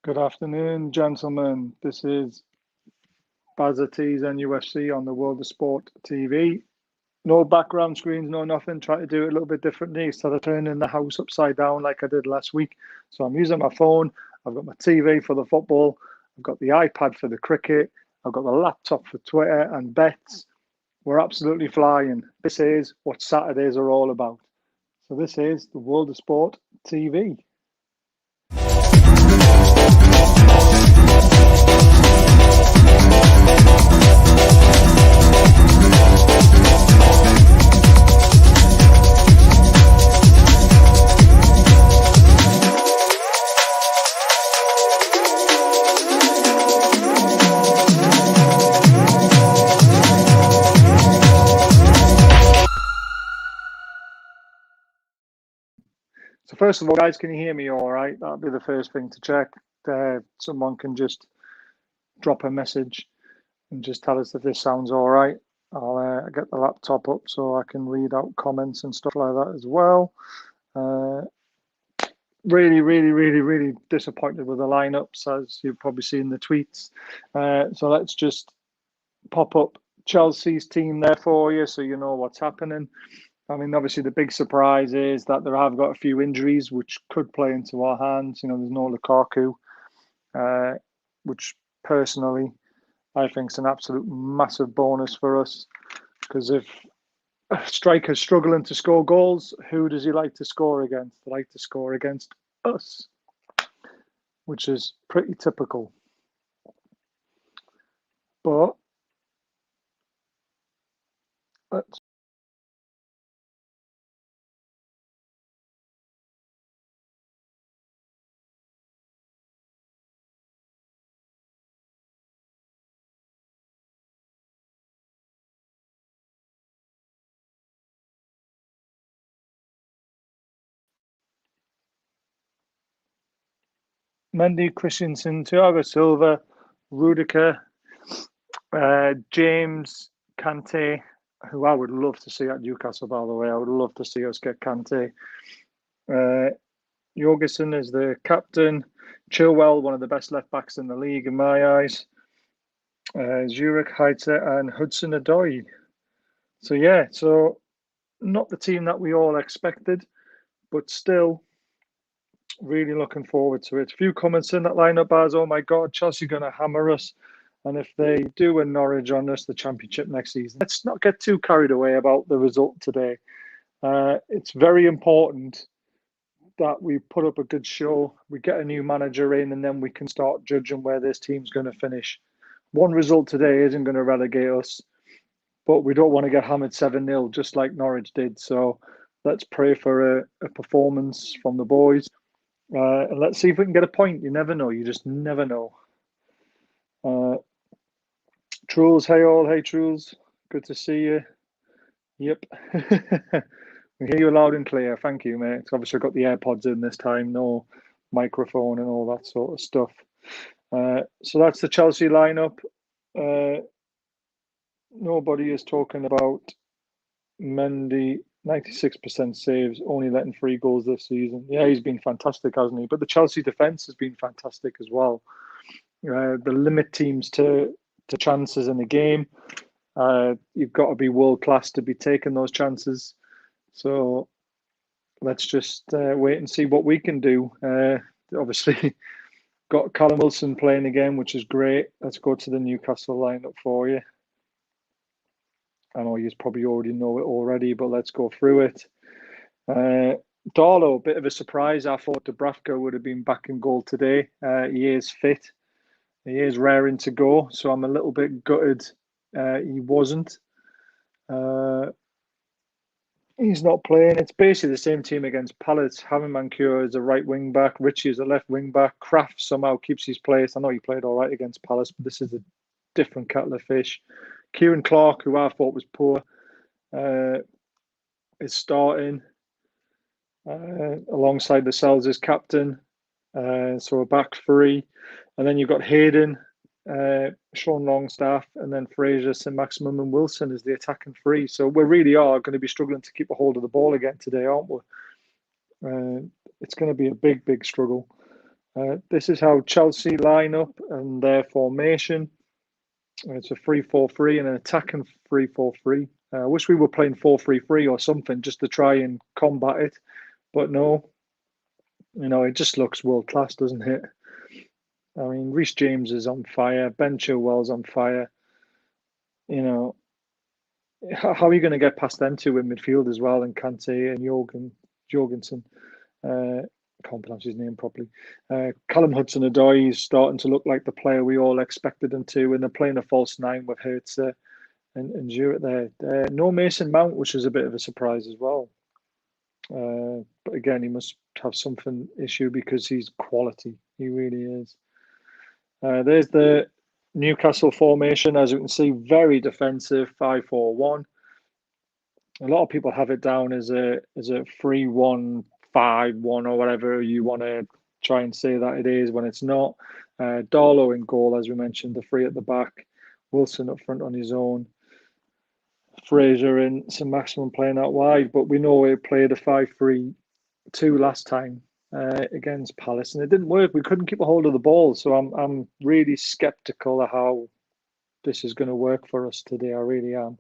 Good afternoon, gentlemen. This is Bazati's NUFC on the World of Sport TV. No background screens, no nothing. Try to do it a little bit differently instead of turning the house upside down like I did last week. So I'm using my phone. I've got my TV for the football. I've got the iPad for the cricket. I've got the laptop for Twitter and bets. We're absolutely flying. This is what Saturdays are all about. So this is the World of Sport TV. So first of all, guys, can you hear me all right? That'll be the first thing to check. Someone can just drop a message and just tell us if this sounds all right. I'll get the laptop up so I can read out comments and stuff like that as well. Really disappointed with the lineups, as you've probably seen the tweets. So let's just pop up Chelsea's team there for you so you know what's happening. I mean, obviously, the big surprise is that there have got a few injuries which could play into our hands. You know, there's no Lukaku, which personally I think is an absolute massive bonus for us. Because if a striker's struggling to score goals, who does he like to score against? They like to score against us, which is pretty typical. But let's Mendy, Christensen, Thiago Silva, Rudiger, James, Kante, who I would love to see at Newcastle, by the way. I would love to see us get Kante. Jorgensen is the captain. Chilwell, one of the best left-backs in the league, in my eyes. Zurich, Heitzer, and Hudson-Odoi. So, yeah, so not the team that we all expected, but still really looking forward to it. A few comments in that lineup as, oh my God, Chelsea going to hammer us. And if they do win Norwich on us, the championship next season, let's not get too carried away about the result today. It's very important that we put up a good show, we get a new manager in, and then we can start judging where this team's going to finish. One result today isn't going to relegate us, but we don't want to get hammered 7-0, just like Norwich did. So let's pray for a performance from the boys. And let's see if we can get a point. You never know. You just never know. Truls, hey all. Hey, Truls. Good to see you. Yep. We hear you loud and clear. Thank you, mate. Obviously, I've got the AirPods in this time. No microphone and all that sort of stuff. So that's the Chelsea lineup. Nobody is talking about Mendy. 96% saves, only letting 3 goals this season. Yeah, he's been fantastic, hasn't he? But the Chelsea defence has been fantastic as well. The limit teams to chances in the game. You've got to be world class to be taking those chances. So let's just wait and see what we can do. Obviously, got Callum Wilson playing again, which is great. Let's go to the Newcastle lineup for you. I know you probably already know it already, but let's go through it. Darlow, a bit of a surprise. I thought Dubravka would have been back in goal today. He is fit. He is raring to go, so I'm a little bit gutted he wasn't. He's not playing. It's basically the same team against Palace. Having Mancur as a right wing back, Richie is a left wing back. Kraft somehow keeps his place. I know he played all right against Palace, but this is a different kettle of fish. Kieran Clark, who I thought was poor, is starting alongside the Lascelles as captain. So a back 3. And then you've got Hayden, Sean Longstaff, and then Fraser, saint-maximin, and Wilson as the attacking 3. So we really are going to be struggling to keep a hold of the ball again today, aren't we? It's going to be a big struggle. This is how Chelsea line up and their formation. It's a 3-4-3 and an attacking 3-4-3. I wish we were playing 4-3-3 or something just to try and combat it, but no. It just looks world class, doesn't it? I mean, Reece James is on fire. Ben Chilwell's on fire. How are you going to get past them two in midfield as well, and Kante and Jorgensen? Can't pronounce his name properly. Callum Hudson-Odoi is starting to look like the player we all expected him to, and they're playing a false nine with Hertz and Giroud there. No Mason Mount, which is a bit of a surprise as well. But again, he must have something issue because he's quality. He really is. There's the Newcastle formation, as you can see, very defensive, 5-4-1. A lot of people have it down as a 3-1-5-1 or whatever you want to try and say that it is when it's not. Darlow in goal, as we mentioned, the three at the back. Wilson up front on his own. Fraser and saint-maximin playing out wide, but we know we played a 5-3-2 last time against Palace, and it didn't work. We couldn't keep a hold of the ball, so I'm really sceptical of how this is going to work for us today. I really am.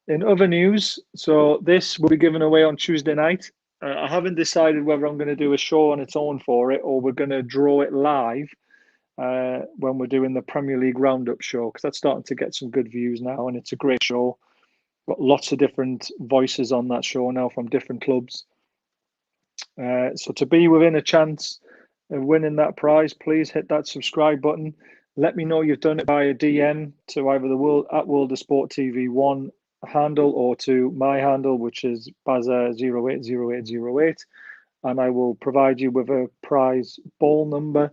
In other news, so this will be given away on Tuesday night. I haven't decided whether I'm going to do a show on its own for it or we're going to draw it live when we're doing the Premier League Roundup show, because that's starting to get some good views now, and it's a great show. Got lots of different voices on that show now from different clubs. So to be within a chance of winning that prize, please hit that subscribe button. Let me know you've done it via DM to either the World of Sport TV 1 handle or to my handle, which is Baza080808, and I will provide you with a prize ball number.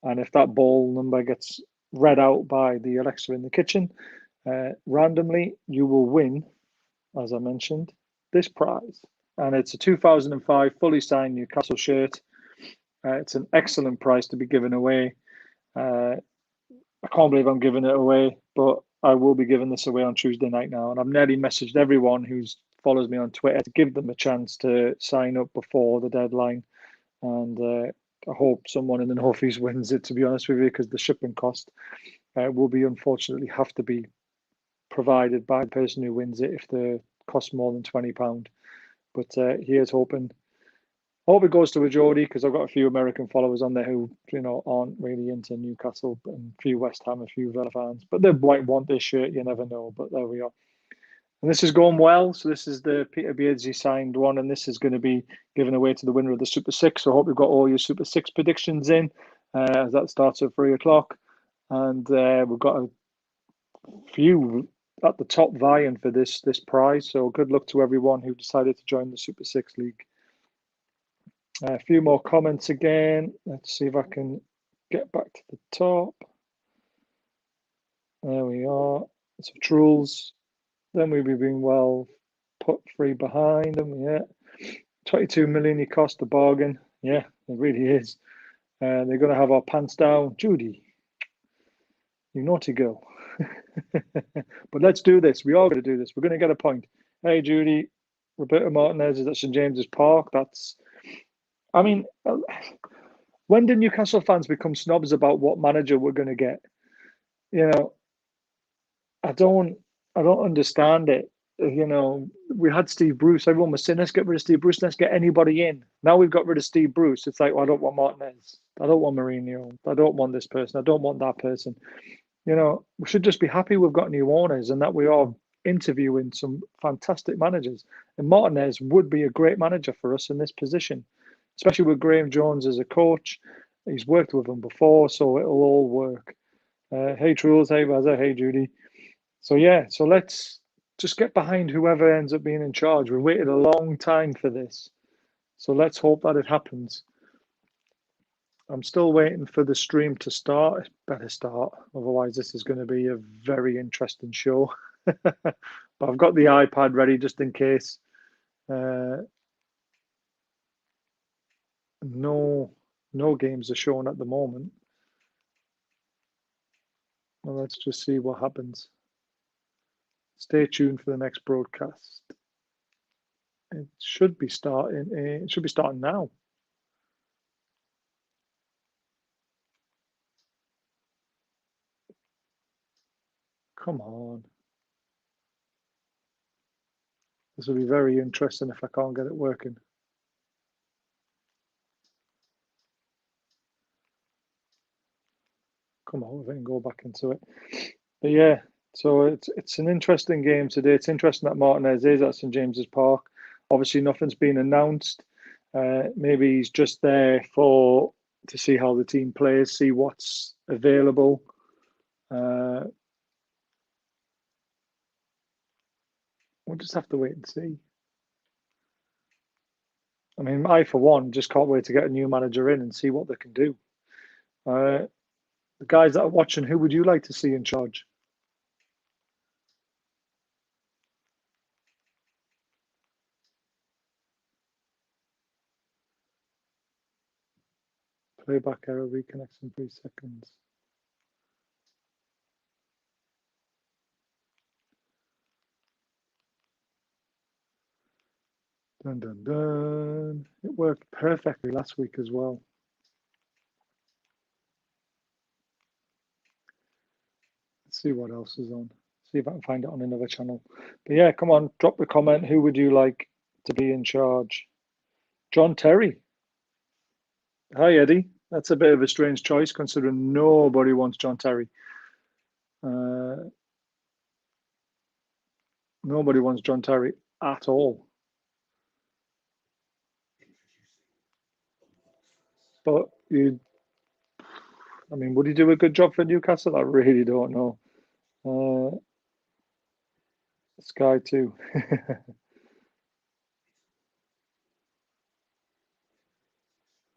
And if that ball number gets read out by the Alexa in the kitchen randomly, you will win, as I mentioned, this prize. And it's a 2005 fully signed Newcastle shirt. It's an excellent prize to be given away. I can't believe I'm giving it away, but I will be giving this away on Tuesday night now. And I've nearly messaged everyone who follows me on Twitter to give them a chance to sign up before the deadline. And I hope someone in the Northeast wins it, to be honest with you, because the shipping cost will be unfortunately have to be provided by the person who wins it if the cost more than £20. But here's hoping. I hope it goes to a Geordie, because I've got a few American followers on there who aren't really into Newcastle, and a few West Ham, a few Villa fans. But they might want this shirt, you never know. But there we are. And this is going well. So this is the Peter Beardsley signed one, and this is going to be given away to the winner of the Super 6. So I hope you've got all your Super 6 predictions in, as that starts at 3 o'clock. And we've got a few at the top vying for this prize. So good luck to everyone who decided to join the Super 6 League. A few more comments again. Let's see if I can get back to the top. There we are. So Truls. Then we've been well put 3 behind them. Yeah. 22 million he cost a bargain. Yeah, it really is. They're going to have our pants down. Judy, you naughty girl. But let's do this. We are going to do this. We're going to get a point. Hey, Judy. Roberto Martinez is at St James's Park. I mean, when did Newcastle fans become snobs about what manager we're going to get? I don't understand it. We had Steve Bruce. Everyone was saying, let's get rid of Steve Bruce. Let's get anybody in. Now we've got rid of Steve Bruce. It's like, well, I don't want Martinez. I don't want Mourinho. I don't want this person. I don't want that person. We should just be happy we've got new owners and that we are interviewing some fantastic managers. And Martinez would be a great manager for us in this position, especially with Graham Jones as a coach. He's worked with him before, so it'll all work. Hey, Truls. Hey, Vaza. Hey, Judy. So, yeah, so let's just get behind whoever ends up being in charge. We waited a long time for this, so let's hope that it happens. I'm still waiting for the stream to start. It better start, otherwise this is going to be a very interesting show. But I've got the iPad ready just in case. No games are shown at the moment. Well, let's just see what happens. Stay tuned for the next broadcast. It should be starting. It should be starting now. Come on. This will be very interesting if I can't get it working. Come on, if I can go back into it. But yeah, so it's an interesting game today. It's interesting that Martinez is at St James's Park. Obviously, nothing's been announced. Maybe he's just there to see how the team plays, see what's available. We'll just have to wait and see. I mean, I, for one, just can't wait to get a new manager in and see what they can do. The guys that are watching, who would you like to see in charge? Playback error, reconnects in 3 seconds. Dun, dun, dun. It worked perfectly last week as well. Let's see what else is on. See if I can find it on another channel. But yeah, come on, drop the comment. Who would you like to be in charge? John Terry. Hi, Eddie. That's a bit of a strange choice considering nobody wants John Terry. Nobody wants John Terry at all. But I mean, would he do a good job for Newcastle? I really don't know. Sky too.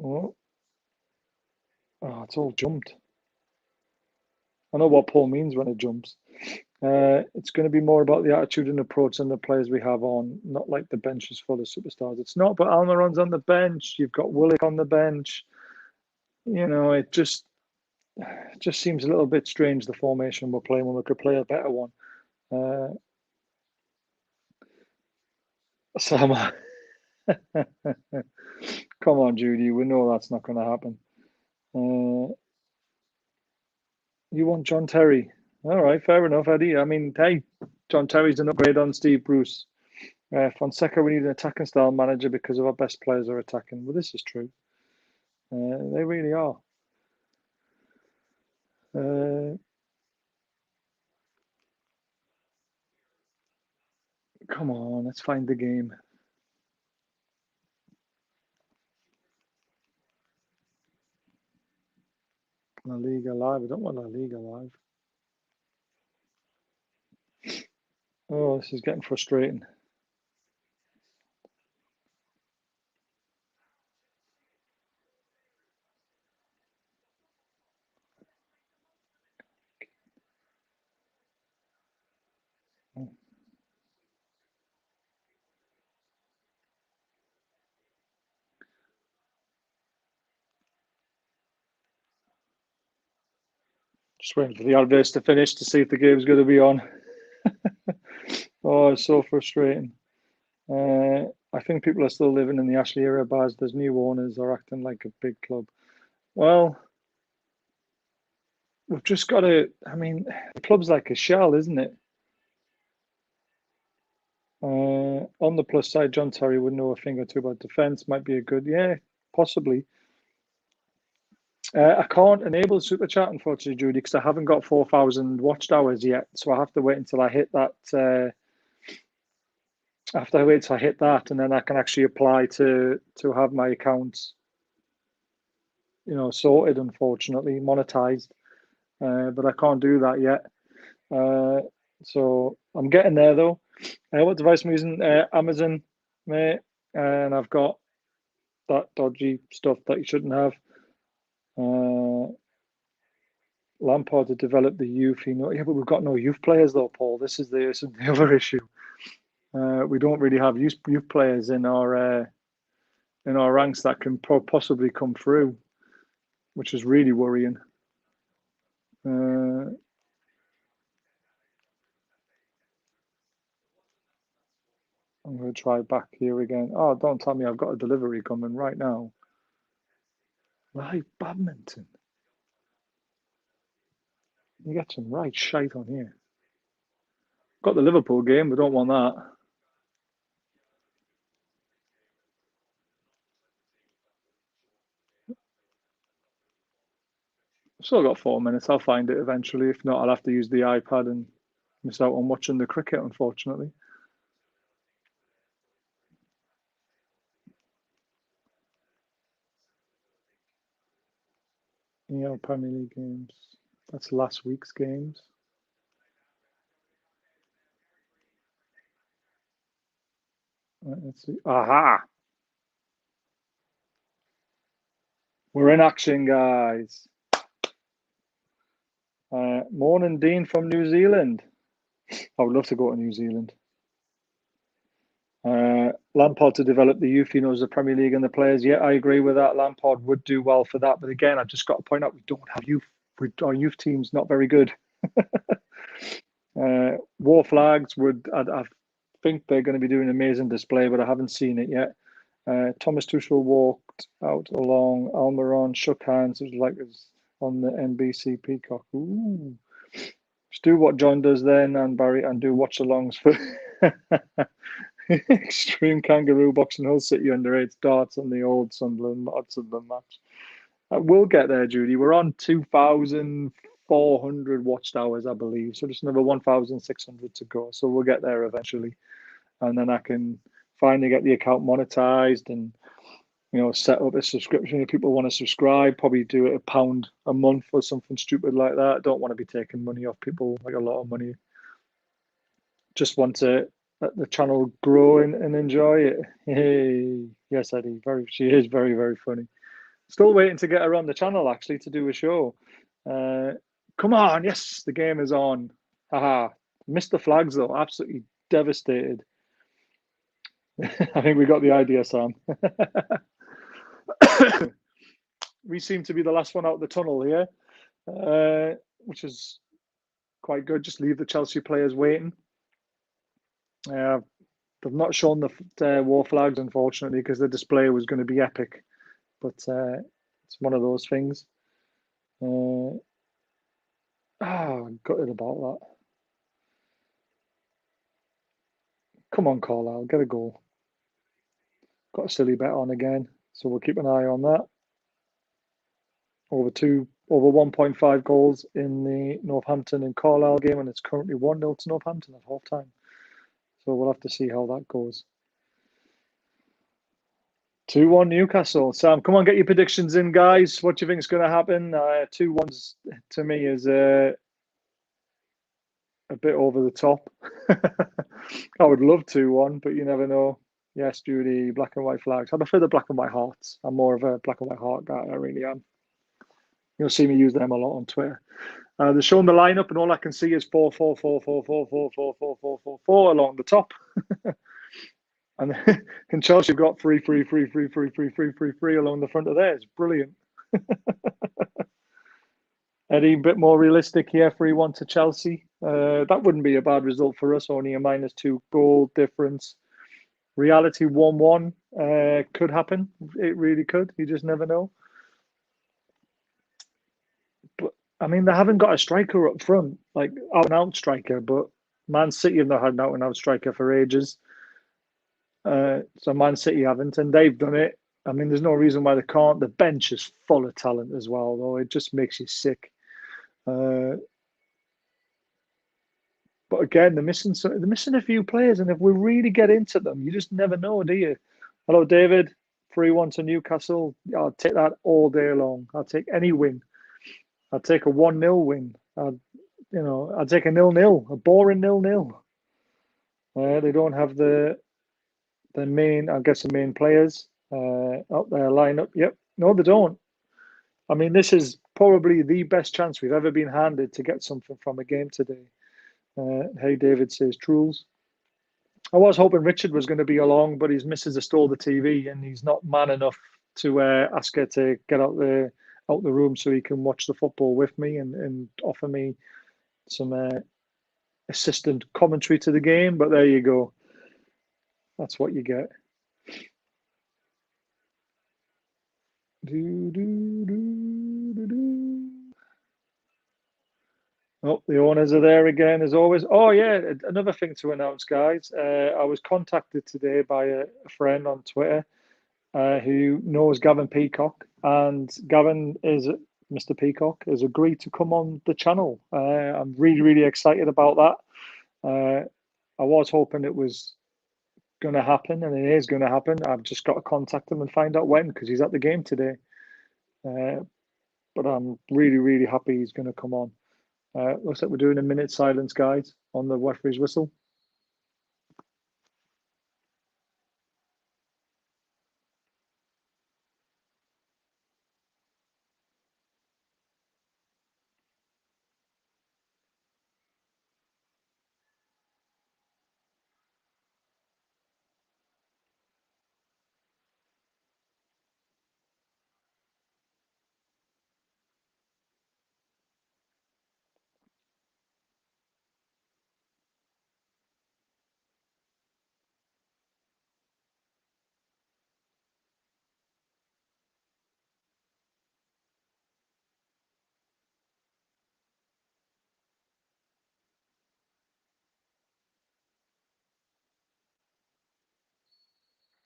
Oh, it's all jumped. I know what Paul means when it jumps. It's going to be more about the attitude and approach and the players we have on, not like the bench is full of superstars. It's not, but Almiron's on the bench. You've got Willock on the bench. You know, it just seems a little bit strange, the formation we're playing when we could play a better one. Sam, come on, Judy. We know that's not going to happen. You want John Terry? All right, fair enough, Eddie. I mean, hey, John Terry's an upgrade on Steve Bruce. Fonseca, we need an attacking style manager because of our best players are attacking. Well, this is true. They really are. Come on, let's find the game. La Liga Live. I don't want La Liga Live. Oh, this is getting frustrating. Just waiting for the adverts to finish to see if the game's going to be on. Oh, it's so frustrating. I think people are still living in the Ashley era bars. There's new owners are acting like a big club. Well, we've just got to. I mean, the club's like a shell, isn't it? On the plus side, John Terry would know a thing or two about defence. Might be a good, yeah, possibly. I can't enable super chat, unfortunately, Judy, because I haven't got 4,000 watched hours yet. So I have to wait until I hit that. After I wait till I hit that, and then I can actually apply to have my account, sorted. Unfortunately, monetized, but I can't do that yet. So I'm getting there though. What device am I using? Amazon, mate, and I've got that dodgy stuff that you shouldn't have. Lampard to develop the youth. Yeah, but we've got no youth players though, Paul. This is the other issue. We don't really have youth players in our ranks that can possibly come through, which is really worrying. I'm going to try back here again. Oh, don't tell me I've got a delivery coming right now. Live badminton. You get some right shite on here. Got the Liverpool game, we don't want that. Still got 4 minutes. I'll find it eventually. If not, I'll have to use the iPad and miss out on watching the cricket, unfortunately. Yeah, Premier League games. That's last week's games. Let's see. Aha! We're in action, guys. Morning, Dean from New Zealand. I would love to go to New Zealand. Lampard to develop the youth, he knows the Premier League and the players. Yeah, I agree with that. Lampard would do well for that. But again, I've just got to point out we don't have youth. Our youth team's not very good. War Flags I think they're going to be doing an amazing display, but I haven't seen it yet. Thomas Tuchel walked out along Almiron, shook hands. It was like it was on the NBC Peacock. Ooh. Just do what John does then, and Barry, and do watch alongs for Extreme Kangaroo Boxing Hull City under 8 starts on the old Sunderland match. We'll get there, Judy. We're on 2,400 watched hours, I believe. So just another 1,600 to go. So we'll get there eventually. And then I can finally get the account monetized and, set up a subscription if people want to subscribe. Probably do it £1 a month or something stupid like that. I don't want to be taking money off people, like a lot of money. Just want to let the channel grow and enjoy it. Hey, yes, Eddie. She is very, very funny. Still waiting to get her on the channel, actually, to do a show. Come on, yes, the game is on. Haha. Missed the flags, though. Absolutely devastated. I think we got the idea, Sam. We seem to be the last one out of the tunnel here, which is quite good. Just leave the Chelsea players waiting. They've not shown the war flags, unfortunately, because the display was going to be epic. But it's one of those things. I'm gutted about that. Come on, Carlisle, get a goal. Got a silly bet on again, so we'll keep an eye on that. Over 1.5 goals in the Northampton and Carlisle game, and it's currently 1-0 to Northampton at half time. So we'll have to see how that goes. 2-1 Newcastle. Sam, come on, get your predictions in, guys. What do you think is going to happen? 2-1 to me is a bit over the top. I would love 2-1, but you never know. Yes, Judy, black and white flags. I prefer the black and white hearts. I'm more of a black and white heart guy. I really am. You'll see me use them a lot on Twitter. They're showing the lineup, and all I can see is 4-4-4-4-4-4-4-4-4-4-4 along the top. And in Chelsea, you've got 3-3-3-3-3-3-3-3-3 along the front of there. It's brilliant. Eddie, a bit more realistic here, 3-1 to Chelsea. That wouldn't be a bad result for us, only a -2 goal difference. Reality 1-1 could happen. It really could. You just never know. But I mean, they haven't got a striker up front, like out and out striker. But Man City have not had an out and out striker for ages. So Man City haven't, and they've done it. I mean, there's no reason why they can't. The bench is full of talent as well, though. It just makes you sick. But again, they're missing a few players, and if we really get into them, you just never know, do you? Hello, David. 3-1 to Newcastle. I'll take that all day long. I'll take any win. I'll take a 1-0 win. I'll take a 0-0, a boring 0-0. They don't have the main, I guess, the main players up there lineup. Yep. No, they don't. I mean, this is probably the best chance we've ever been handed to get something from a game today. Hey, David says Trules. I was hoping Richard was going to be along, but his missus has stole the TV and he's not man enough to ask her to get out the room so he can watch the football with me and offer me some assistant commentary to the game. But there you go. That's what you get. Oh, the owners are there again, as always. Oh, yeah, another thing to announce, guys. I was contacted today by a friend on Twitter who knows Gavin Peacock, and Gavin is Mr. Peacock has agreed to come on the channel. I'm really, really excited about that. I was hoping it was going to happen, and it is going to happen. I've just got to contact him and find out when, because he's at the game today. But I'm really, really happy he's going to come on. Looks like we're doing a minute silence, guys, on the referee's whistle.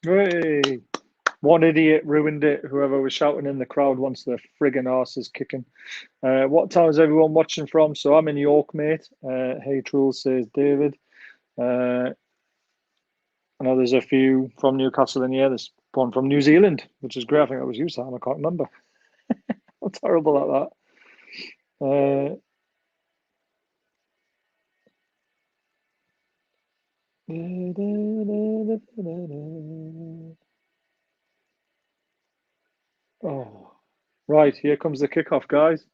Hey, one idiot ruined it. Whoever was shouting in the crowd wants their friggin' arses kicking. What town is everyone watching from? So I'm in York, mate. Hey, Trull, says David. I know there's a few from Newcastle in here. There's one from New Zealand, which is great. I think that was you, Sam. I can't remember. I'm terrible at that. Oh, right. Here comes the kickoff, guys.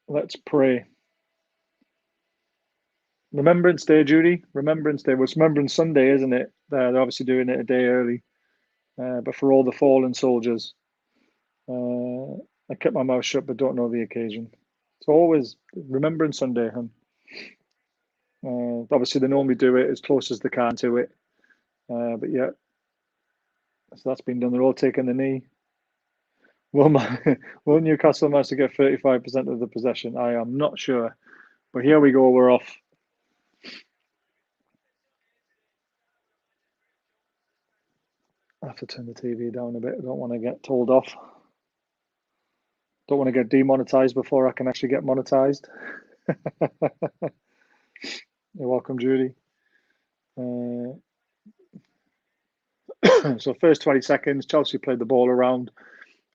Let's pray. Remembrance Day, Judy. Remembrance Day. Well, it's Remembrance Sunday, isn't it? They're obviously doing it a day early. But for all the fallen soldiers, I kept my mouth shut, but don't know the occasion. It's always Remembrance Sunday, hun. Obviously, they normally do it as close as they can to it. But yeah, so that's been done. They're all taking the knee. Will, will Newcastle manage to get 35% of the possession? I am not sure. But here we go. We're off. I have to turn the TV down a bit. I don't want to get told off. Don't want to get demonetized before I can actually get monetized. You're welcome, Judy. So first 20 seconds, Chelsea played the ball around,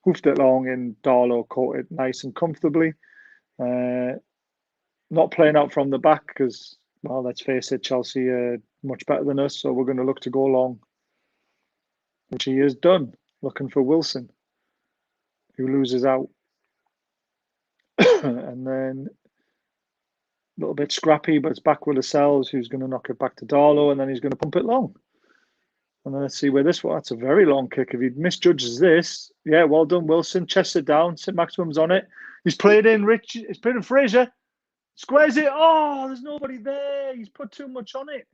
hoofed it long, and Darlow caught it nice and comfortably. Not playing out from the back because, well, let's face it, Chelsea are much better than us, so we're going to look to go long, which he has done, looking for Wilson, who loses out. And then a little bit scrappy, but it's back with Lascelles, who's going to knock it back to Darlow, and then he's going to pump it long. And then let's see where this one. That's a very long kick. If he misjudges this, yeah, well done, Wilson. Chests it down. Saint-Maximum's on it. He's played in Rich. He's played in Fraser. Squares it. Oh, there's nobody there. He's put too much on it.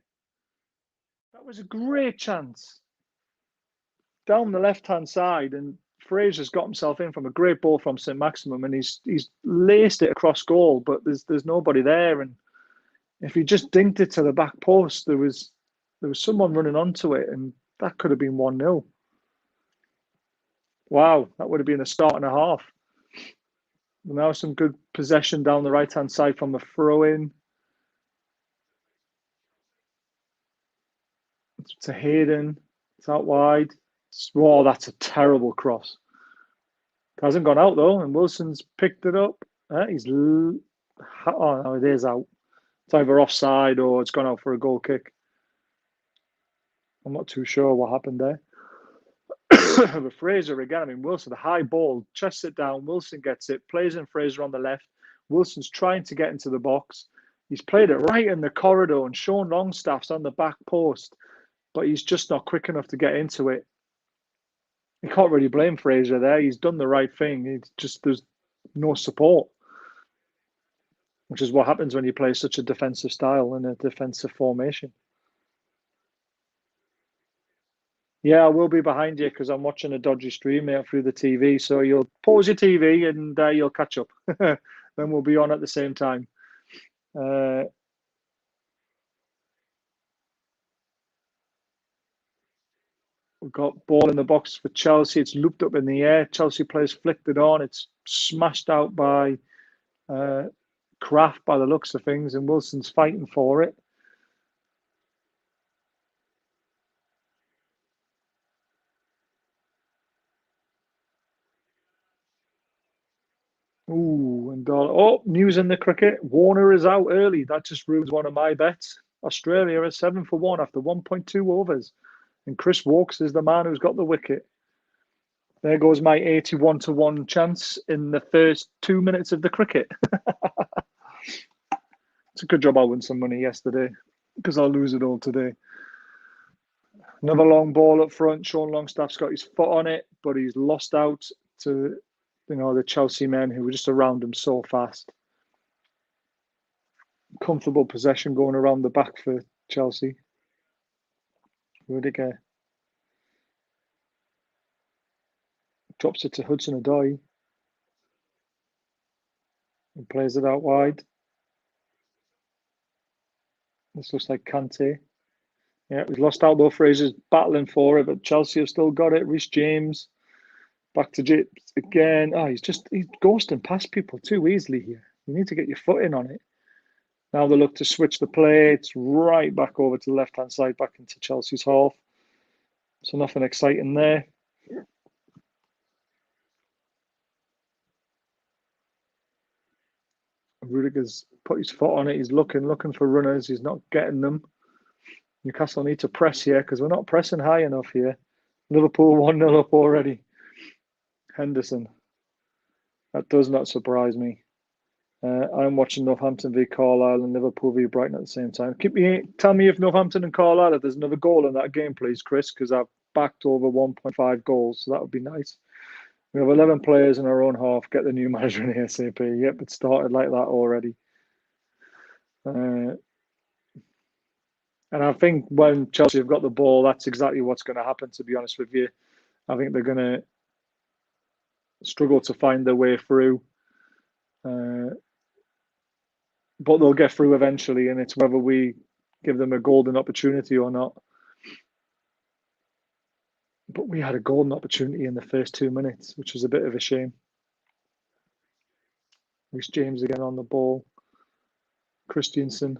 That was a great chance. Down the left-hand side, and Fraser's got himself in from a great ball from Saint-Maximum, and he's laced it across goal, but there's nobody there. And if he just dinked it to the back post, there was someone running onto it, and that could have been 1-0. Wow, that would have been a start and a half. Now some good possession down the right-hand side from the throw-in. To Hayden. It's out wide. Oh, that's a terrible cross. It hasn't gone out, though, and Wilson's picked it up. He's... Oh, no, it is out. It's either offside or it's gone out for a goal kick. I'm not too sure what happened there. But Fraser again, I mean, Wilson, the high ball, chests it down. Wilson gets it, plays in Fraser on the left. Wilson's trying to get into the box. He's played it right in the corridor, and Sean Longstaff's on the back post, but he's just not quick enough to get into it. You can't really blame Fraser there. He's done the right thing. It's just there's no support, which is what happens when you play such a defensive style in a defensive formation. Yeah, I will be behind you because I'm watching a dodgy stream here through the TV. So you'll pause your TV and you'll catch up. Then we'll be on at the same time. Uh, we've got ball in the box for Chelsea. It's looped up in the air. Chelsea players flicked it on. It's smashed out by uh, Kraft by the looks of things, and Wilson's fighting for it. Ooh, and news in the cricket. Warner is out early. That just ruins one of my bets. Australia are 7 for 1 after 1.2 overs. And Chris Wokes is the man who's got the wicket. There goes my 81-1 chance in the first 2 minutes of the cricket. It's a good job I won some money yesterday because I'll lose it all today. Another long ball up front. Sean Longstaff's got his foot on it, but he's lost out to the Chelsea men who were just around him so fast. Comfortable possession going around the back for Chelsea. Rudiger drops it to Hudson-Odoi and plays it out wide. This looks like Kante. Yeah, we've lost out though. Fraser's battling for it, but Chelsea have still got it. Reece James back to James again. Oh, he's ghosting past people too easily here. You need to get your foot in on it. Now they look to switch the play. It's right back over to the left-hand side, back into Chelsea's half. So nothing exciting there. Rudiger's put his foot on it. He's looking for runners. He's not getting them. Newcastle need to press here because we're not pressing high enough here. Liverpool 1-0 up already. Henderson. That does not surprise me. I'm watching Northampton v Carlisle and Liverpool v Brighton at the same time. Tell me if Northampton and Carlisle, if there's another goal in that game, please, Chris, because I've backed over 1.5 goals, so that would be nice. We have 11 players in our own half. Get the new manager in ASAP. Yep, it started like that already. And I think when Chelsea have got the ball, that's exactly what's going to happen, to be honest with you. I think they're going to struggle to find their way through. But they'll get through eventually, and it's whether we give them a golden opportunity or not. But we had a golden opportunity in the first 2 minutes, which was a bit of a shame. Reece James again on the ball. Christensen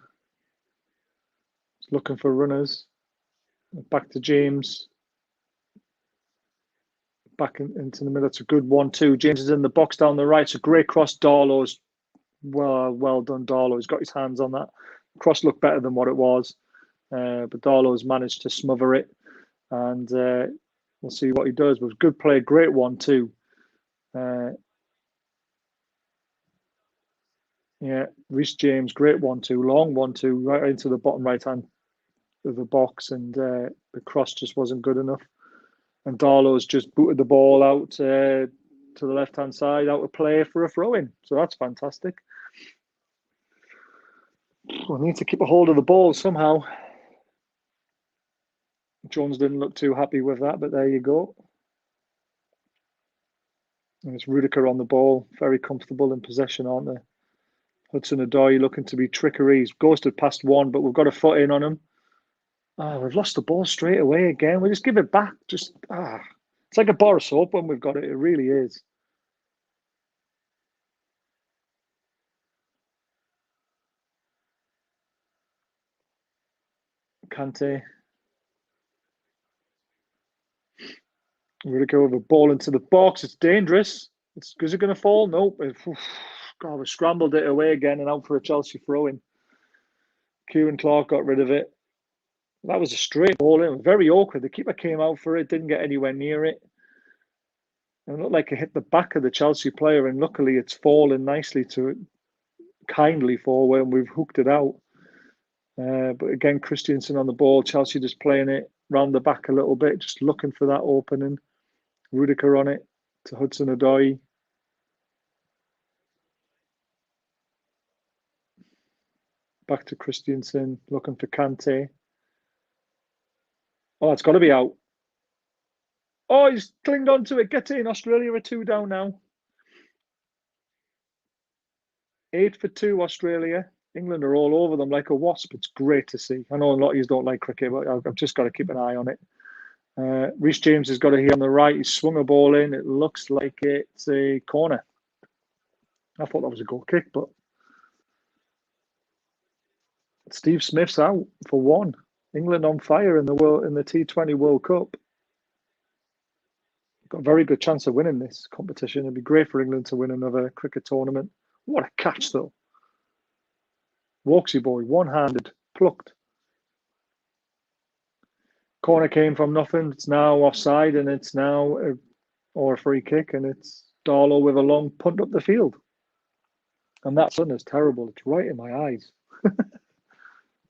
is looking for runners. Back to James. Back into the middle. It's a good 1-2. James is in the box down the right. It's a great cross. Darlow's well done. Darlow. He's got his hands on that. Cross looked better than what it was. But Darlow's managed to smother it. And we'll see what he does. But good play. Great 1-2. Yeah, Reece James, great 1-2, long 1-2, right into the bottom right hand of the box, and the cross just wasn't good enough. And Darlow's just booted the ball out to the left hand side, out of play for a throw in. So that's fantastic. We need to keep a hold of the ball somehow. Jones didn't look too happy with that, but there you go. And it's Rudiger on the ball, very comfortable in possession, aren't they? Hudson-Odoi looking to be trickery. He's ghosted past one, but we've got a foot in on him. We've lost the ball straight away again. We just give it back. It's like a bar of soap when we've got it. It really is. Kante. Rudiger with a ball into the box. It's dangerous. Is it going to fall? Nope. God, we scrambled it away again and out for a Chelsea throw-in. Kieran Clark got rid of it. That was a straight ball in. Very awkward. The keeper came out for it, didn't get anywhere near it. It looked like it hit the back of the Chelsea player, and luckily it's fallen nicely to kindly fall when we've hooked it out. But again, Christensen on the ball. Chelsea just playing it round the back a little bit, just looking for that opening. Rudiger on it to Hudson-Odoi. Back to Christensen, looking for Kante. Oh, it's got to be out. Oh, he's clinged on to it. Get in. Australia are 2 down now. 8 for 2, Australia. England are all over them like a wasp. It's great to see. I know a lot of you don't like cricket, but I've just got to keep an eye on it. Reece James has got it here on the right. He's swung a ball in. It looks like it's a corner. I thought that was a goal kick, but Steve Smith's out for 1. England on fire in the T20 World Cup. Got a very good chance of winning this competition. It'd be great for England to win another cricket tournament. What a catch, though. Walksy boy, one-handed, plucked. Corner came from nothing. It's now offside, and it's now a free kick, and it's Darlow with a long punt up the field. And that sun is terrible. It's right in my eyes.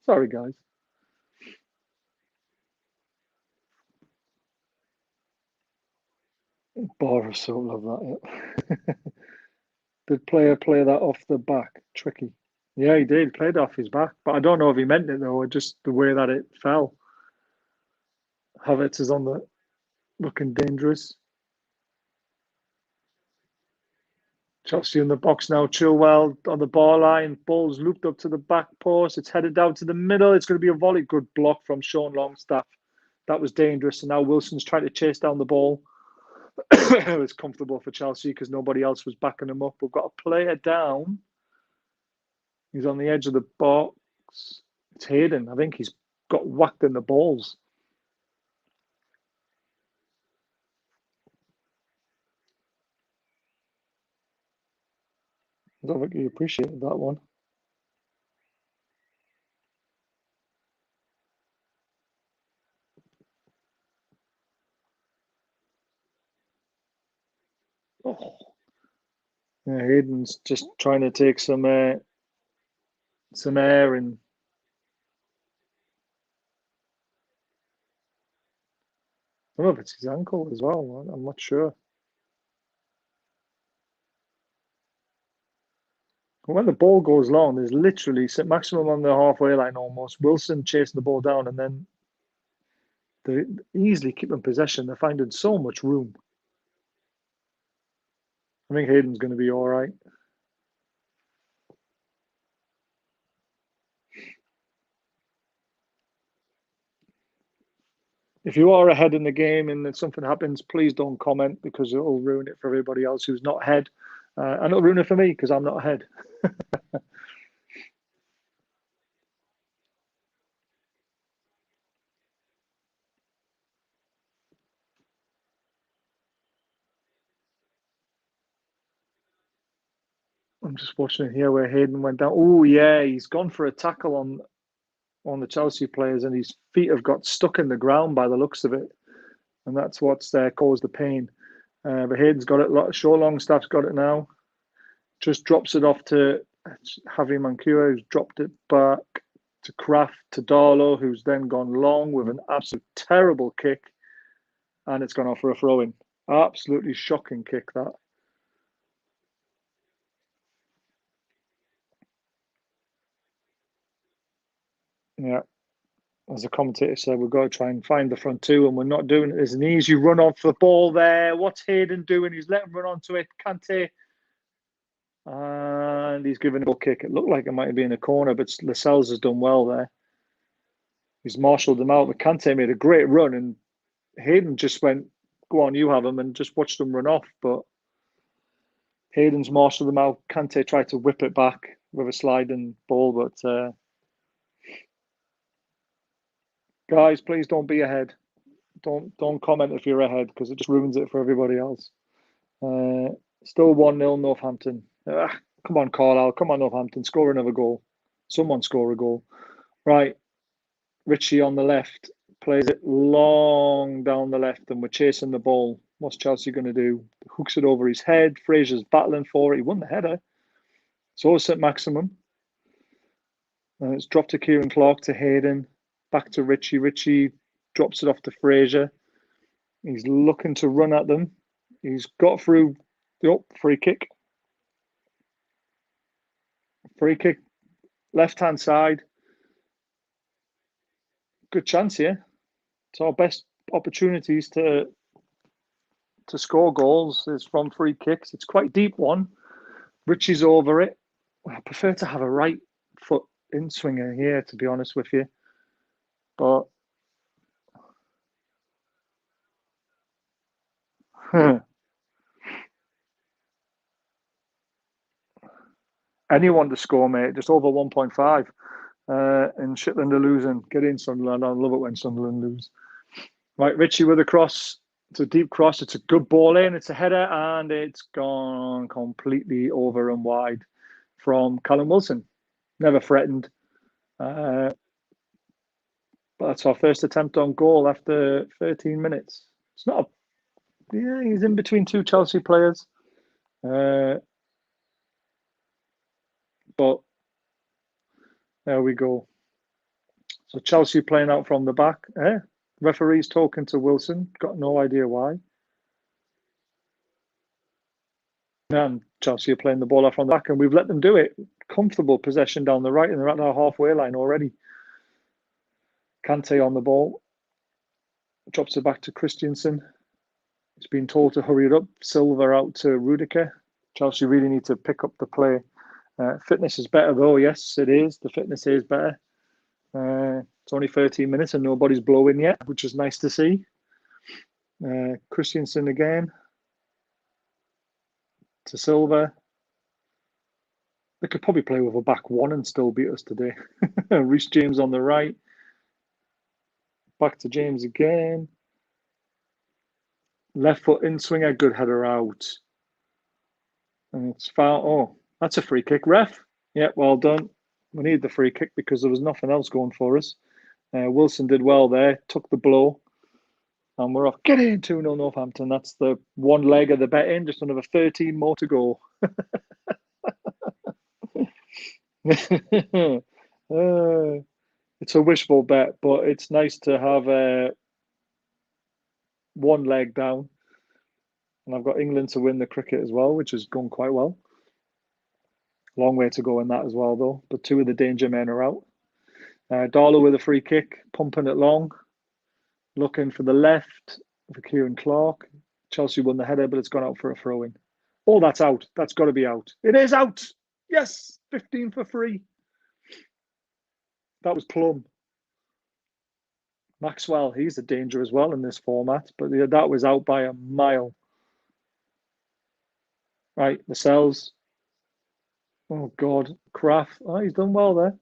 Sorry, guys. Boris so love that. Did player play that off the back? Tricky. Yeah, he did. Played off his back. But I don't know if he meant it, though, or just the way that it fell. Havertz is on the looking dangerous. Chelsea in the box now. Chilwell on the bar line. Ball's looped up to the back post. It's headed down to the middle. It's going to be a volley. Good block from Sean Longstaff. That was dangerous. And now Wilson's trying to chase down the ball. It's comfortable for Chelsea because nobody else was backing him up. We've got a player down. He's on the edge of the box. It's Hayden. I think he's got whacked in the balls. I don't think he appreciated that one. Oh. Yeah, Hayden's just trying to take some air, and I don't know if it's his ankle as well. I'm not sure. When the ball goes long, there's literally saint-maximin on the halfway line almost. Wilson chasing the ball down, and then they're easily keeping possession. They're finding so much room. I think Hayden's going to be all right. If you are ahead in the game and then something happens, please don't comment because it'll ruin it for everybody else who's not ahead. And it'll ruin it for me because I'm not ahead. I'm just watching it here where Hayden went down. Oh, yeah, he's gone for a tackle on the Chelsea players and his feet have got stuck in the ground by the looks of it. And that's what's caused the pain. But Hayden's got it. Shaw Longstaff's got it now. Just drops it off to Javi Manquillo, who's dropped it back to Kraft, to Darlow, who's then gone long with an absolute terrible kick. And it's gone off for a throw-in. Absolutely shocking kick, that. Yeah. As the commentator said, we've got to try and find the front two, and we're not doing it. There's an easy run off the ball there. What's Hayden doing? He's letting run onto it. Kante. And he's given a goal kick. It looked like it might have been a corner, but Lascelles has done well there. He's marshalled them out. But Kante made a great run, and Hayden just went, go on, you have him, and just watched them run off. But Hayden's marshalled them out. Kante tried to whip it back with a sliding ball, but guys, please don't be ahead. Don't comment if you're ahead because it just ruins it for everybody else. Still 1-0 Northampton. Come on, Carlisle. Come on, Northampton. Score another goal. Someone score a goal. Right. Richie on the left plays it long down the left and we're chasing the ball. What's Chelsea going to do? Hooks it over his head. Fraser's battling for it. He won the header. So is saint-maximin. And it's dropped to Kieran Clark, to Hayden. Back to Richie. Richie drops it off to Fraser. He's looking to run at them. He's got through. Free kick. Free kick. Left-hand side. Good chance here. It's our best opportunities to to score goals is from free kicks. It's quite a deep one. Richie's over it. I prefer to have a right foot in swinger here, to be honest with you. But anyone to score, mate, just over 1.5. And Shetland are losing. Get in, Sunderland. I love it when Sunderland lose. Right, Richie with a cross. It's a deep cross. It's a good ball in. It's a header, and it's gone completely over and wide from Callum Wilson. Never threatened. But that's our first attempt on goal after 13 minutes. It's not a... Yeah, he's in between two Chelsea players. But there we go. So Chelsea playing out from the back. Referee's talking to Wilson. Got no idea why. And Chelsea are playing the ball off from the back, and we've let them do it. Comfortable possession down the right, and they're at our halfway line already. Kante on the ball. Drops it back to Christensen. He's been told to hurry it up. Silva out to Rudiger. Chelsea really need to pick up the play. Fitness is better, though. Yes, it is. The fitness is better. It's only 13 minutes and nobody's blowing yet, which is nice to see. Christensen again. To Silva. They could probably play with a back one and still beat us today. Reece James on the right. Back to James again. Left foot in swinger, good header out. And it's foul. Oh, that's a free kick. Ref. Yeah, well done. We need the free kick because there was nothing else going for us. Wilson did well there, took the blow. And we're off. Get in 2-0 Northampton. That's the one leg of the bet in. Just another 13 more to go. It's a wishful bet, but it's nice to have one leg down. And I've got England to win the cricket as well, which has gone quite well. Long way to go in that as well, though. But two of the danger men are out. Darlow with a free kick, pumping it long. Looking for the left for Kieran Clark. Chelsea won the header, but it's gone out for a throw-in. Oh, that's out. That's got to be out. It is out. Yes, 15 for free. That was plum. Maxwell, he's a danger as well in this format, but that was out by a mile. Right, Lascelles. Oh, God. Kraft. Oh, he's done well there.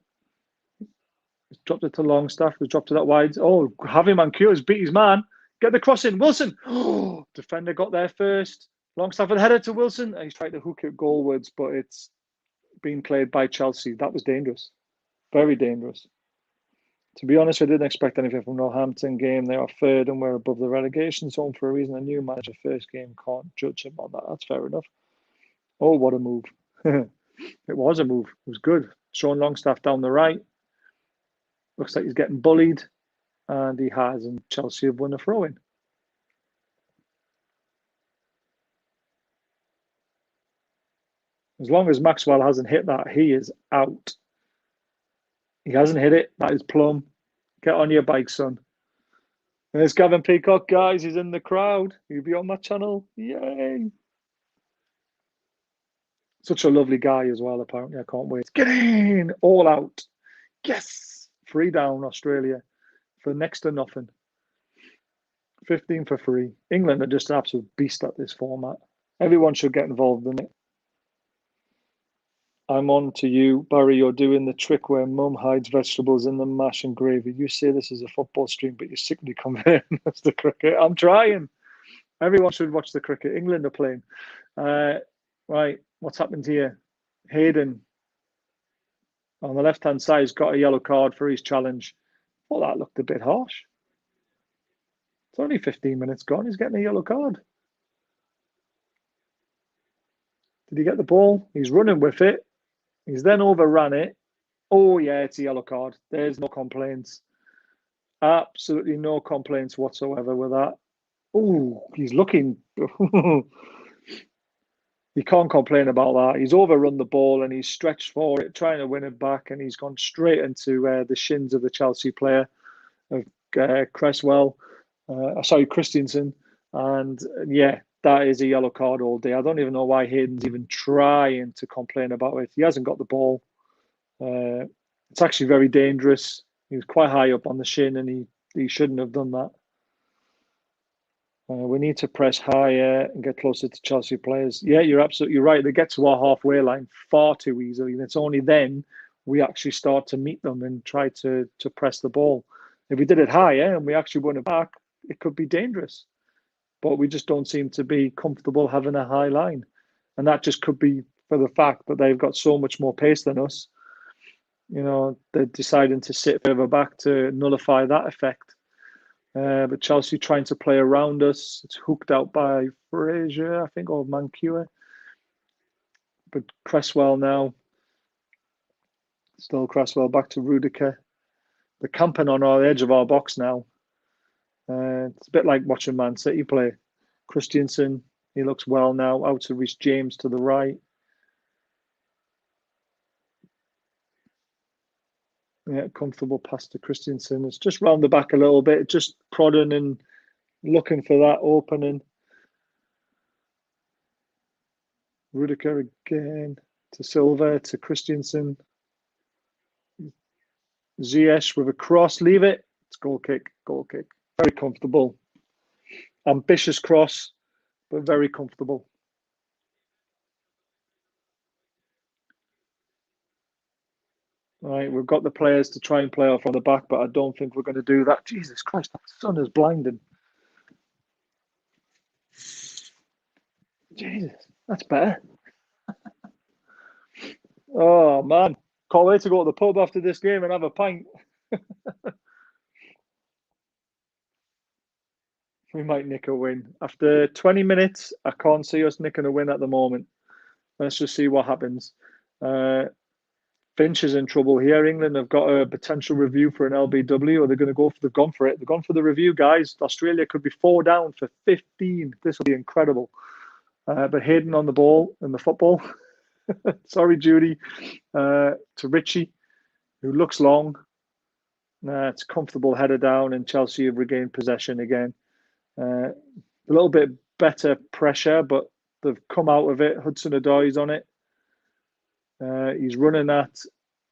He's dropped it to Longstaff. He's dropped it that wide. Oh, Javi Mancua's beat his man. Get the cross in. Wilson. Oh, defender got there first. Longstaff with header to Wilson. He's tried to hook it goalwards, but it's being played by Chelsea. That was dangerous. Very dangerous. To be honest, I didn't expect anything from Northampton game. They are third and we're above the relegation zone for a reason. A new manager first game can't judge him on that. That's fair enough. Oh, what a move. It was a move. It was good. Sean Longstaff down the right. Looks like he's getting bullied. And he has. And Chelsea have won a throw-in. As long as Maxwell hasn't hit that, he is out. He hasn't hit it. That is plum. Get on your bike, son. There's Gavin Peacock, guys. He's in the crowd. He'll be on my channel. Yay. Such a lovely guy as well, apparently. I can't wait. Get in. All out. Yes. 3 down, Australia. For next to nothing. 15 for free. England are just an absolute beast at this format. Everyone should get involved in it. I'm on to you, Barry. You're doing the trick where mum hides vegetables in the mash and gravy. You say this is a football stream, but you're sickly converting us to cricket. I'm trying. Everyone should watch the cricket. England are playing. Right, what's happened here? Hayden on the left-hand side has got a yellow card for his challenge. Oh, that looked a bit harsh. It's only 15 minutes gone. He's getting a yellow card. Did he get the ball? He's running with it. He's then overran it. Oh, yeah, it's a yellow card. There's no complaints. Absolutely no complaints whatsoever with that. Oh, he's looking. You can't complain about that. He's overrun the ball and he's stretched for it, trying to win it back, and he's gone straight into the shins of the Chelsea player, of Christensen. And yeah, that is a yellow card all day. I don't even know why Hayden's even trying to complain about it. He hasn't got the ball. It's actually very dangerous. He was quite high up on the shin, and he shouldn't have done that. We need to press higher and get closer to Chelsea players. Yeah, you're absolutely right. They get to our halfway line far too easily, and it's only then we actually start to meet them and try to press the ball. If we did it higher and we actually won it back, it could be dangerous. But we just don't seem to be comfortable having a high line. And that just could be for the fact that they've got so much more pace than us. You know, they're deciding to sit further back to nullify that effect. But Chelsea trying to play around us. It's hooked out by Frazier, I think, or Mantua. But Cresswell now. Still Cresswell back to Rudiger. They're camping on the edge of our box now. It's a bit like watching Man City play. Christensen, he looks well now. Out to Reece James to the right. Yeah, comfortable pass to Christensen. It's just round the back a little bit, just prodding and looking for that opening. Rudiger again to Silva, to Christensen. Ziyech with a cross, leave it. It's goal kick, goal kick. Very comfortable. Ambitious cross, but very comfortable. Right, we've got the players to try and play off on the back, but I don't think we're going to do that. Jesus Christ, that sun is blinding. Jesus, that's better. Oh, man. Can't wait to go to the pub after this game and have a pint. We might nick a win. After 20 minutes, I can't see us nicking a win at the moment. Let's just see what happens. Finch is in trouble here. England have got a potential review for an LBW, or they're going to go for. They've gone for it. They've gone for the review, guys. Australia could be 4 down for 15. This will be incredible. But Hayden on the ball in the football. Sorry, Judy. To Richie, who looks long. It's comfortable header down, and Chelsea have regained possession again. A little bit better pressure, but they've come out of it. Hudson-Odoi's on it. He's running at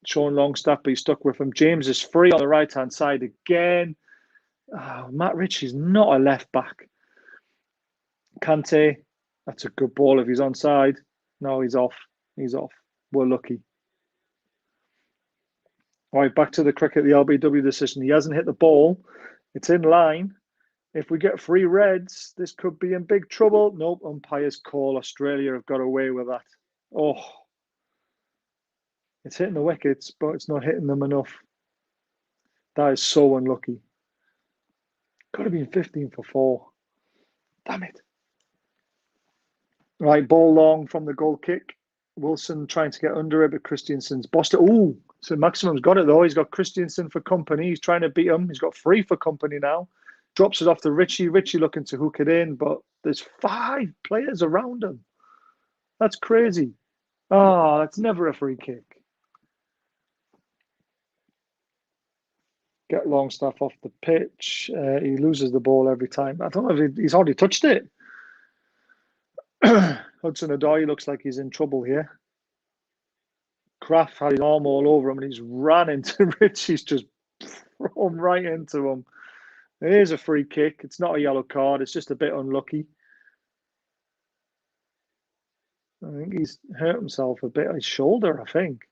Sean Longstaff, but he's stuck with him. James is free on the right-hand side again. Oh, Matt Ritchie's not a left back. Kante, that's a good ball if he's onside. No, he's off. He's off. We're lucky. All right, back to the cricket, the LBW decision. He hasn't hit the ball. It's in line. If we get 3 reds, this could be in big trouble. Nope, umpire's call. Australia have got away with that. Oh, it's hitting the wickets, but it's not hitting them enough. That is so unlucky. Could have been 15 for 4. Damn it. Right, ball long from the goal kick. Wilson trying to get under it, but Christensen's bossed it. Ooh, saint-Maximum's got it though. He's got Christensen for company. He's trying to beat him. He's got 3 for company now. Drops it off to Richie. Richie looking to hook it in, but there's 5 players around him. That's crazy. Oh, that's never a free kick. Get Longstaff off the pitch. He loses the ball every time. I don't know if he's hardly touched it. Hudson-Odoi looks like he's in trouble here. Kraft had his arm all over him and he's ran into Rich. He's just thrown right into him. It is a free kick. It's not a yellow card. It's just a bit unlucky. I think he's hurt himself a bit on his shoulder, I think.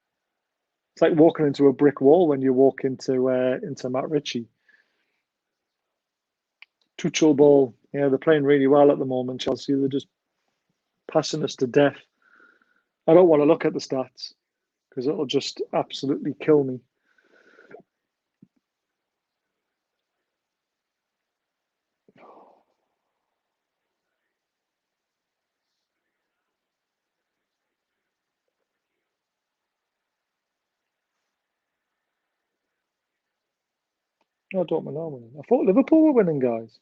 It's like walking into a brick wall when you walk into Matt Ritchie. Tuchel ball. Yeah, they're playing really well at the moment, Chelsea. They're just passing us to death. I don't want to look at the stats because it'll just absolutely kill me. I don't know. I thought Liverpool were winning, guys.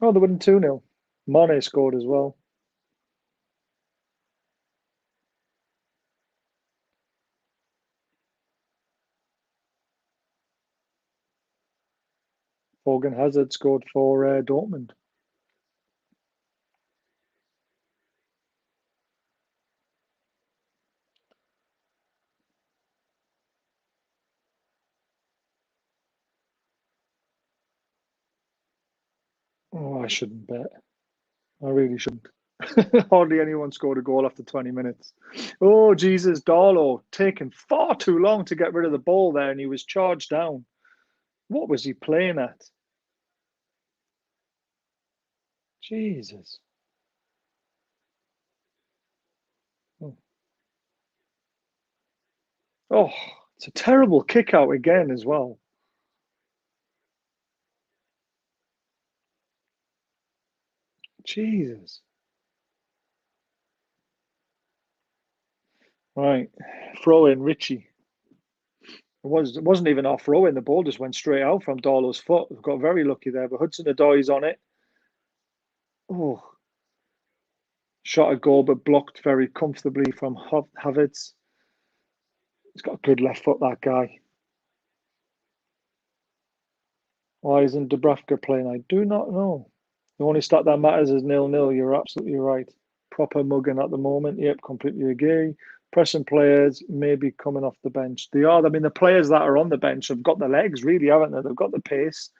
Oh, they're winning 2-0. Mane scored as well. Morgan Hazard scored for Dortmund. Oh, I shouldn't bet. I really shouldn't. Hardly anyone scored a goal after 20 minutes. Oh, Jesus, Darlow taking far too long to get rid of the ball there, and he was charged down. What was he playing at? Jesus. Oh, it's a terrible kick out again as well. Jesus. Right. Throw in Richie. It wasn't even off throw in. The ball just went straight out from Darlow's foot. We've got very lucky there, but Hudson-Odoi's on it. Oh, shot a goal, but blocked very comfortably from Havertz. He's got a good left foot, that guy. Why isn't Dubravka playing? I do not know. The only stat that matters is 0-0. You're absolutely right. Proper mugging at the moment. Yep, completely agree. Pressing players maybe coming off the bench. They are. I mean, the players that are on the bench have got the legs, really, haven't they? They've got the pace.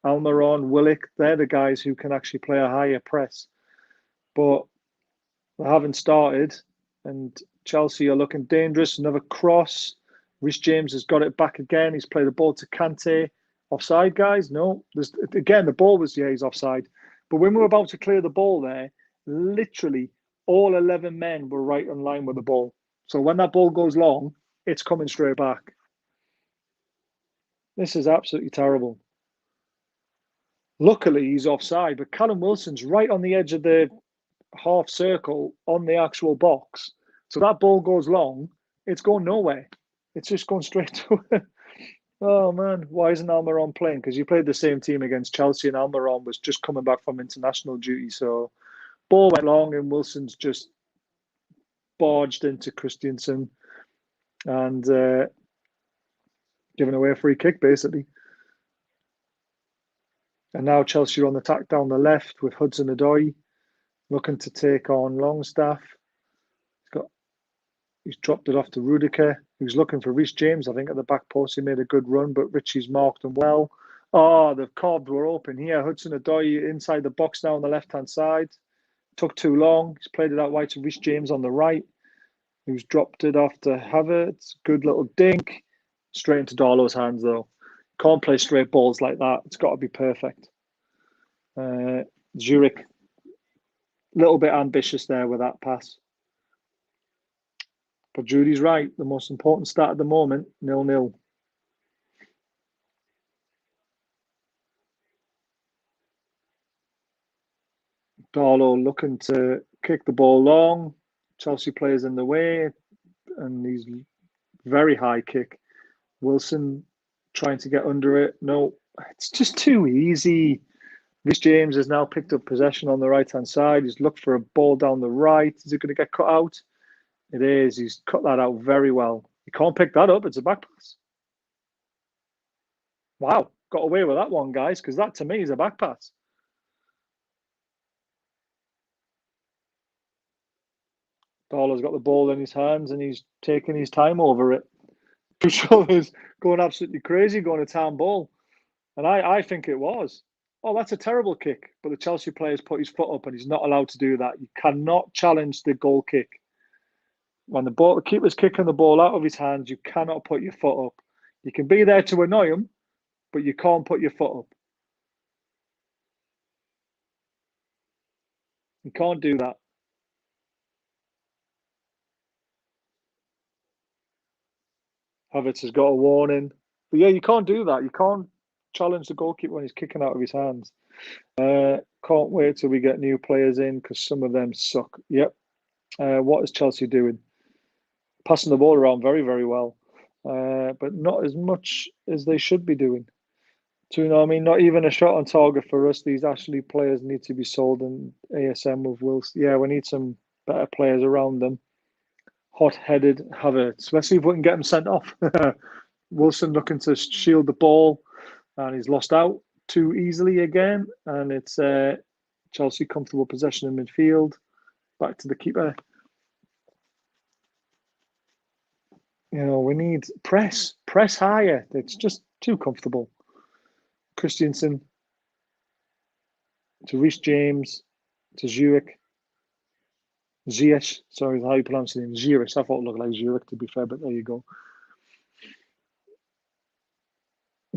Almiron, Willock, they're the guys who can actually play a higher press. But they haven't started, and Chelsea are looking dangerous. Another cross. Reece James has got it back again. He's played the ball to Kante. Offside, guys? No. Again, the ball was, yeah, he's offside. But when we were about to clear the ball there, literally all 11 men were right on line with the ball. So when that ball goes long, it's coming straight back. This is absolutely terrible. Luckily, he's offside, but Callum Wilson's right on the edge of the half circle on the actual box. So that ball goes long, it's going nowhere. It's just going straight to it. Oh man, why isn't Almiron playing? Because you played the same team against Chelsea, and Almiron was just coming back from international duty. So ball went long, and Wilson's just barged into Christensen and giving away a free kick, basically. And now Chelsea are on the attack down the left with Hudson-Odoi looking to take on Longstaff. He's dropped it off to Rudiger. He was looking for Reece James, I think, at the back post. He made a good run, but Richie's marked him well. Oh, the cobs were open here. Hudson-Odoi inside the box now on the left-hand side. Took too long. He's played it out wide to Reece James on the right. Who's dropped it off to Havertz. Good little dink. Straight into Darlow's hands, though. Can't play straight balls like that. It's got to be perfect. Zurich, a little bit ambitious there with that pass. But Judy's right. The most important stat at the moment, 0-0. Darlow looking to kick the ball long. Chelsea players in the way, and he's very high kick. Wilson trying to get under it. No, it's just too easy. Reece James has now picked up possession on the right-hand side. He's looked for a ball down the right. Is it going to get cut out? It is. He's cut that out very well. He can't pick that up. It's a back pass. Wow. Got away with that one, guys, because that to me is a back pass. Darlow's got the ball in his hands and he's taking his time over it. Pushover's going absolutely crazy, going to town ball. And I think it was. Oh, that's a terrible kick. But the Chelsea player's put his foot up and he's not allowed to do that. You cannot challenge the goal kick. When the keeper's kicking the ball out of his hands, you cannot put your foot up. You can be there to annoy him, but you can't put your foot up. You can't do that. Havertz has got a warning. But yeah, you can't do that. You can't challenge the goalkeeper when he's kicking out of his hands. Can't wait till we get new players in because some of them suck. Yep. What is Chelsea doing? Passing the ball around very, very well, but not as much as they should be doing. Do you know what I mean? Not even a shot on target for us. These actually players need to be sold in ASM with Wilson. Yeah, we need some better players around them. Hot-headed Havertz. Let's see if we can get him sent off. Wilson looking to shield the ball, and he's lost out. too easily again, and it's Chelsea comfortable possession in midfield. Back to the keeper. You know, we need press higher. It's just too comfortable. Christensen to Reece James to Ziyech. Sorry, how you pronounce his name? Ziyech. I thought it looked like Zurich, to be fair, but there you go.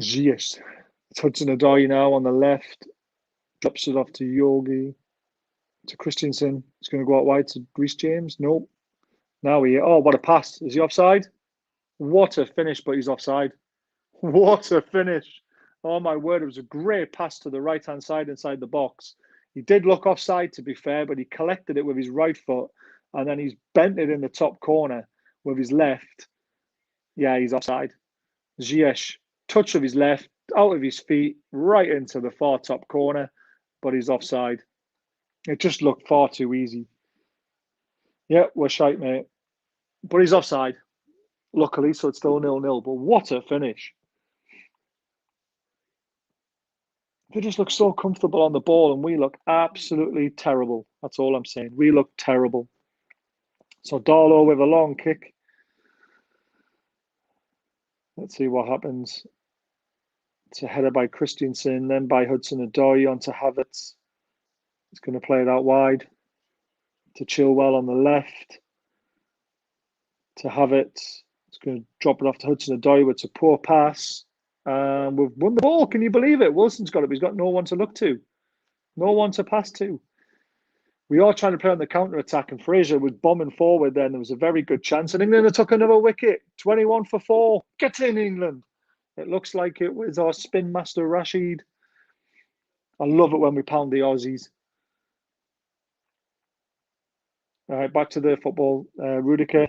Ziyech. It's Hudson-Odoi now on the left. Drops it off to Yogi. To Christensen. He's going to go out wide to Reece James. Nope. Now oh, what a pass. Is he offside? What a finish, but he's offside. What a finish. Oh, my word. It was a great pass to the right-hand side inside the box. He did look offside, to be fair, but he collected it with his right foot, and then he's bent it in the top corner with his left. Yeah, he's offside. Ziyech, touch of his left, out of his feet, right into the far top corner, but he's offside. It just looked far too easy. Yeah, we're shite, mate. But he's offside, luckily, so it's still 0-0. But what a finish. They just look so comfortable on the ball, and we look absolutely terrible. That's all I'm saying. We look terrible. So Darlow with a long kick. Let's see what happens. It's a header by Christensen, then by Hudson-Odoi onto Havertz. He's going to play it out wide to Chilwell on the left. To Havertz. He's going to drop it off to Hudson-Odoi. It's a poor pass. We've won the ball. Can you believe it? Wilson's got it. He's got no one to look to. No one to pass to. We are trying to play on the counter-attack, and Fraser was bombing forward then. There was a very good chance. And England took another wicket. 21 for 4. Get in, England. It looks like it was our spin master, Rashid. I love it when we pound the Aussies. All right, back to the football. Rudiger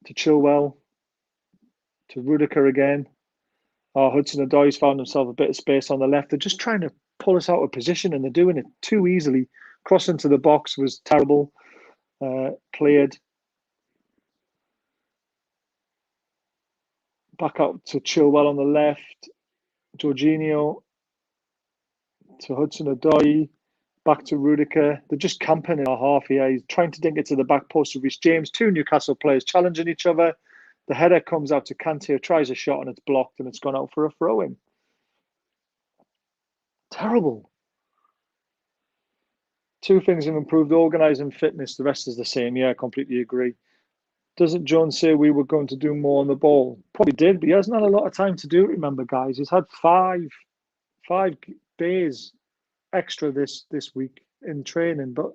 to Chilwell. To Rudiger again. Hudson-Odoi's found himself a bit of space on the left. They're just trying to pull us out of position, and they're doing it too easily. Cross into the box was terrible. Cleared. Back out to Chilwell on the left. Jorginho to Hudson-Odoi. Back to Rudiger. They're just camping in our half here. He's trying to dink it to the back post of Reece James. 2 Newcastle players challenging each other. The header comes out to Kante, tries a shot, and it's blocked, and it's gone out for a throw-in. Terrible. 2 things have improved: organising, fitness. The rest is the same. Yeah, I completely agree. Doesn't Jones say we were going to do more on the ball? Probably did, but he hasn't had a lot of time to do it, remember, guys. He's had five days extra this week in training, but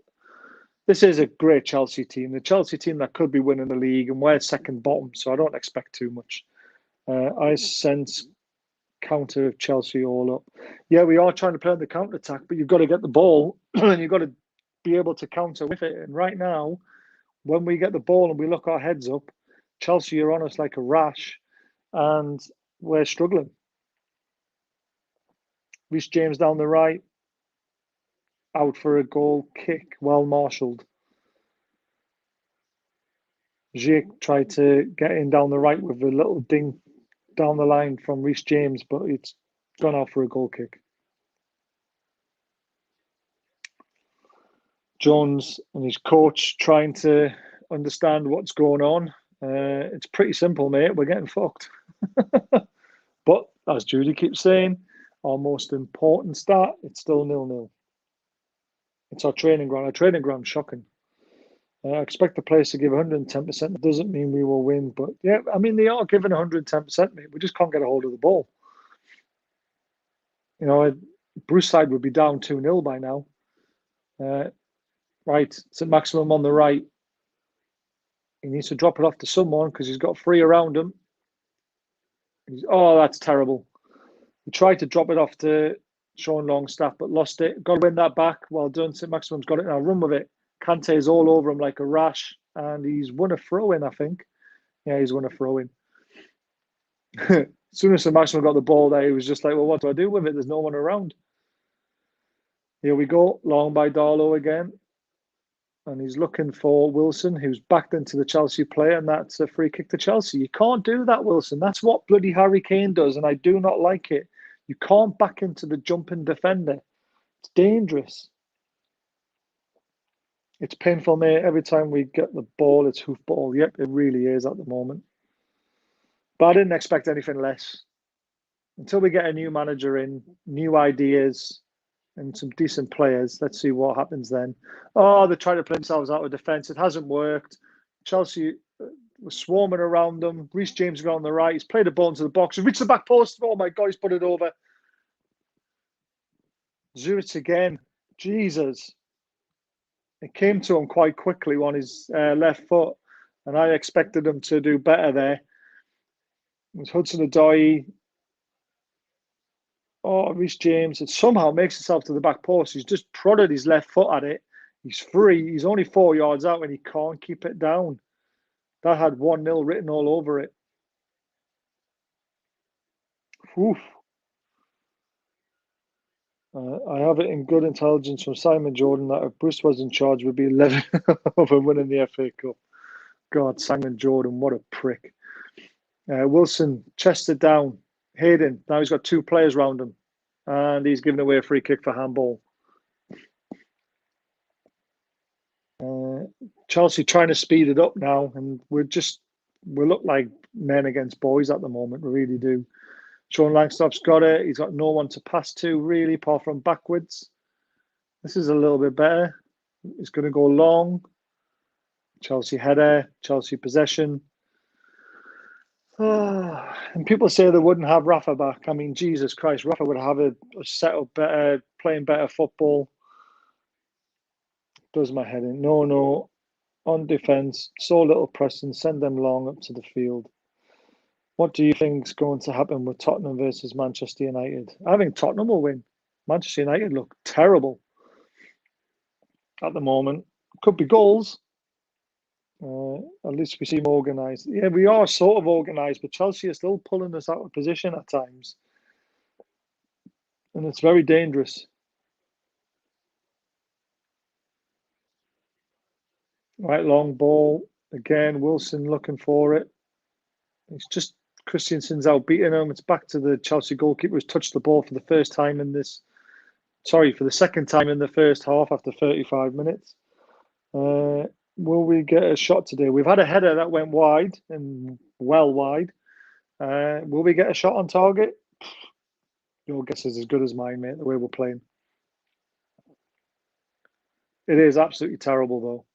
this is a great Chelsea team. The Chelsea team that could be winning the league, and we're second bottom, so I don't expect too much. I sense counter of Chelsea all up. Yeah, we are trying to play on the counter-attack, but you've got to get the ball and you've got to be able to counter with it. And right now, when we get the ball and we look our heads up, Chelsea are on us like a rash, and we're struggling. Reece James down the right, out for a goal kick, well marshalled. Ziyech tried to get in down the right with a little ding down the line from Reece James, but it's gone out for a goal kick. Jones and his coach trying to understand what's going on. It's pretty simple, mate. We're getting fucked. But as Judy keeps saying, our most important stat, it's still 0-0. It's our training ground. Our training ground's shocking. I expect the players to give 110%. It doesn't mean we will win, but yeah, I mean, they are giving 110%, mate. We just can't get a hold of the ball. You know, Bruce side would be down 2-0 by now. Right, saint-Maximin on the right. He needs to drop it off to someone because he's got 3 around him. Oh, that's terrible. He tried to drop it off to Sean Longstaff, but lost it. Got to win that back. Well done. Saint-Maximin's got it now. Run with it. Kante is all over him like a rash, and he's won a throw-in, I think. Yeah, he's won a throw-in. As soon as Saint-Maximin got the ball there, he was just like, well, what do I do with it? There's no one around. Here we go. Long by Darlow again. And he's looking for Wilson, who's backed into the Chelsea player, and that's a free kick to Chelsea. You can't do that, Wilson. That's what bloody Harry Kane does, and I do not like it. You can't back into the jumping defender. It's dangerous. It's painful, mate. Every time we get the ball, it's hoofball. Yep, it really is at the moment. But I didn't expect anything less. Until we get a new manager in, new ideas, and some decent players, let's see what happens then. Oh, they try to play themselves out of defence. It hasn't worked. Chelsea was swarming around them. Reece James got on the right. He's played a ball into the box. He reached the back post. Oh, my God, he's put it over. Zurich again. Jesus. It came to him quite quickly on his left foot, and I expected him to do better there. It was Hudson-Odoi. Oh, Reece James. It somehow makes itself to the back post. He's just prodded his left foot at it. He's free. He's only 4 yards out and he can't keep it down. That had 1-0 written all over it. Oof. I have it in good intelligence from Simon Jordan that if Bruce was in charge, we'd be 11 over winning the FA Cup. God, Simon Jordan, what a prick. Wilson chested down. Hayden, now he's got 2 players around him. And he's giving away a free kick for handball. Chelsea trying to speed it up now. And we look like men against boys at the moment. We really do. Sean Langstaff's got it. He's got no one to pass to, really, apart from backwards. This is a little bit better. It's going to go long. Chelsea header, Chelsea possession. Oh, and people say they wouldn't have Rafa back. I mean, Jesus Christ, Rafa would have a set up better, playing better football. Does my head in. No. On defence, so little pressing, send them long up to the field. What do you think is going to happen with Tottenham versus Manchester United? I think Tottenham will win. Manchester United look terrible at the moment. Could be goals. At least we seem organised. Yeah, we are sort of organised, but Chelsea are still pulling us out of position at times. And it's very dangerous. Right, long ball. Again, Wilson looking for it. It's just Christensen's out beating him. It's back to the Chelsea goalkeeper who's touched the ball for the first time in this. Sorry, for the second time in the first half after 35 minutes. Will we get a shot today? We've had a header that went wide and well wide. Will we get a shot on target? Your guess is as good as mine, mate, the way we're playing. It is absolutely terrible, though.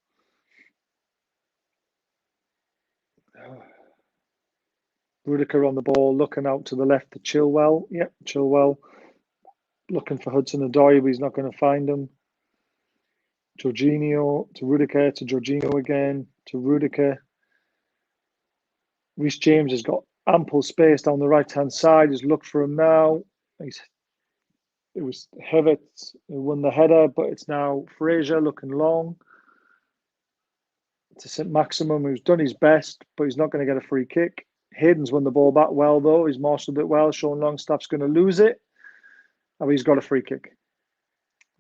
Rudiger on the ball, looking out to the left to Chilwell. Yep, Chilwell. Looking for Hudson-Odoi, but he's not going to find him. Jorginho to Rudiger, to Jorginho again, to Rudiger. Reece James has got ample space down the right-hand side. Just look for him now. It was Havertz who won the header, but it's now Fraser looking long to Saint-Maximin, who's done his best, but he's not going to get a free kick. Hayden's won the ball back well, though. He's marshalled it well. Sean Longstaff's going to lose it. And he's got a free kick.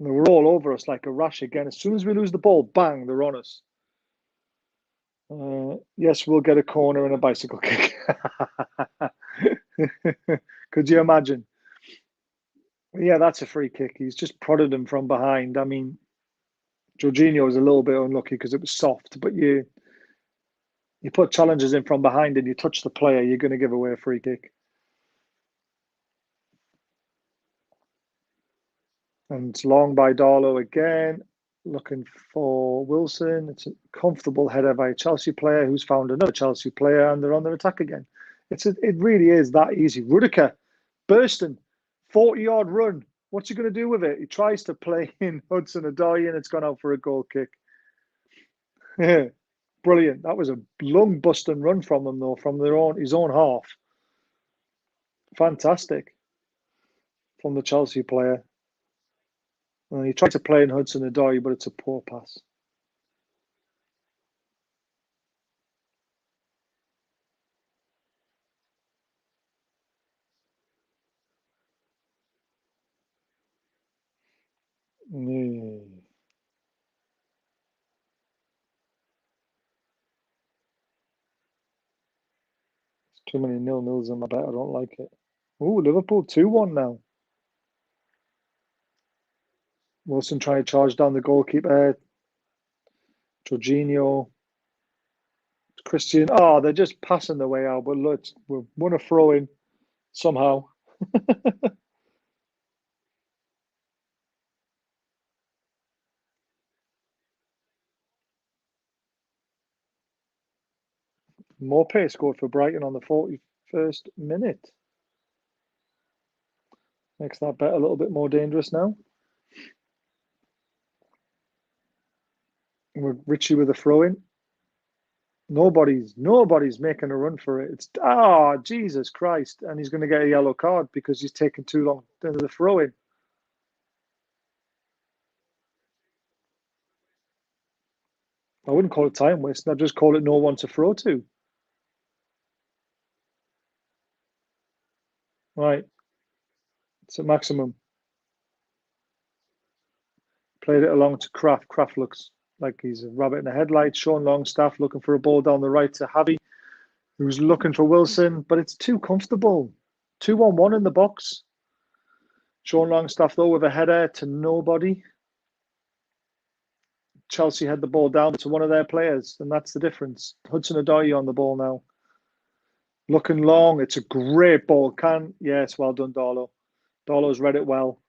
And they were all over us like a rash again. As soon as we lose the ball, bang, they're on us. Yes, we'll get a corner and a bicycle kick. Could you imagine? Yeah, that's a free kick. He's just prodded him from behind. I mean, Jorginho was a little bit unlucky because it was soft, but you put challenges in from behind and you touch the player, you're going to give away a free kick. And it's long by Darlow again, looking for Wilson. It's a comfortable header by a Chelsea player who's found another Chelsea player, and they're on their attack again. It really is that easy. Rudiger, bursting, 40-yard run. What's he going to do with it? He tries to play in Hudson-Odoi, and it's gone out for a goal kick. Yeah, brilliant. That was a lung busting run from them, though, from his own half. Fantastic from the Chelsea player. And he tried to play in Hudson-Odoi, but it's a poor pass. Too many nil-nils in my bet. I don't like it. Oh, Liverpool 2-1 now. Wilson trying to charge down the goalkeeper. Jorginho. Christian. Oh, they're just passing the way out. But look, we've won a throw in somehow. Maupay scored for Brighton on the 41st minute. Makes that bet a little bit more dangerous now. With Richie with a throw in. Nobody's making a run for it. It's Jesus Christ. And he's going to get a yellow card because he's taken too long to the throw in. I wouldn't call it time waste. I'd just call it no one to throw to. Right. Saint-Maximin. Played it along to Kraft. Kraft looks like he's a rabbit in a headlight. Sean Longstaff looking for a ball down the right to Javi, who's looking for Wilson, but it's too comfortable. 2-1-1 in the box. Sean Longstaff, though, with a header to nobody. Chelsea had the ball down to one of their players, and that's the difference. Hudson-Odoi on the ball now. Looking long. It's a great ball. Yes, well done, Darlow. Darlow's read it well.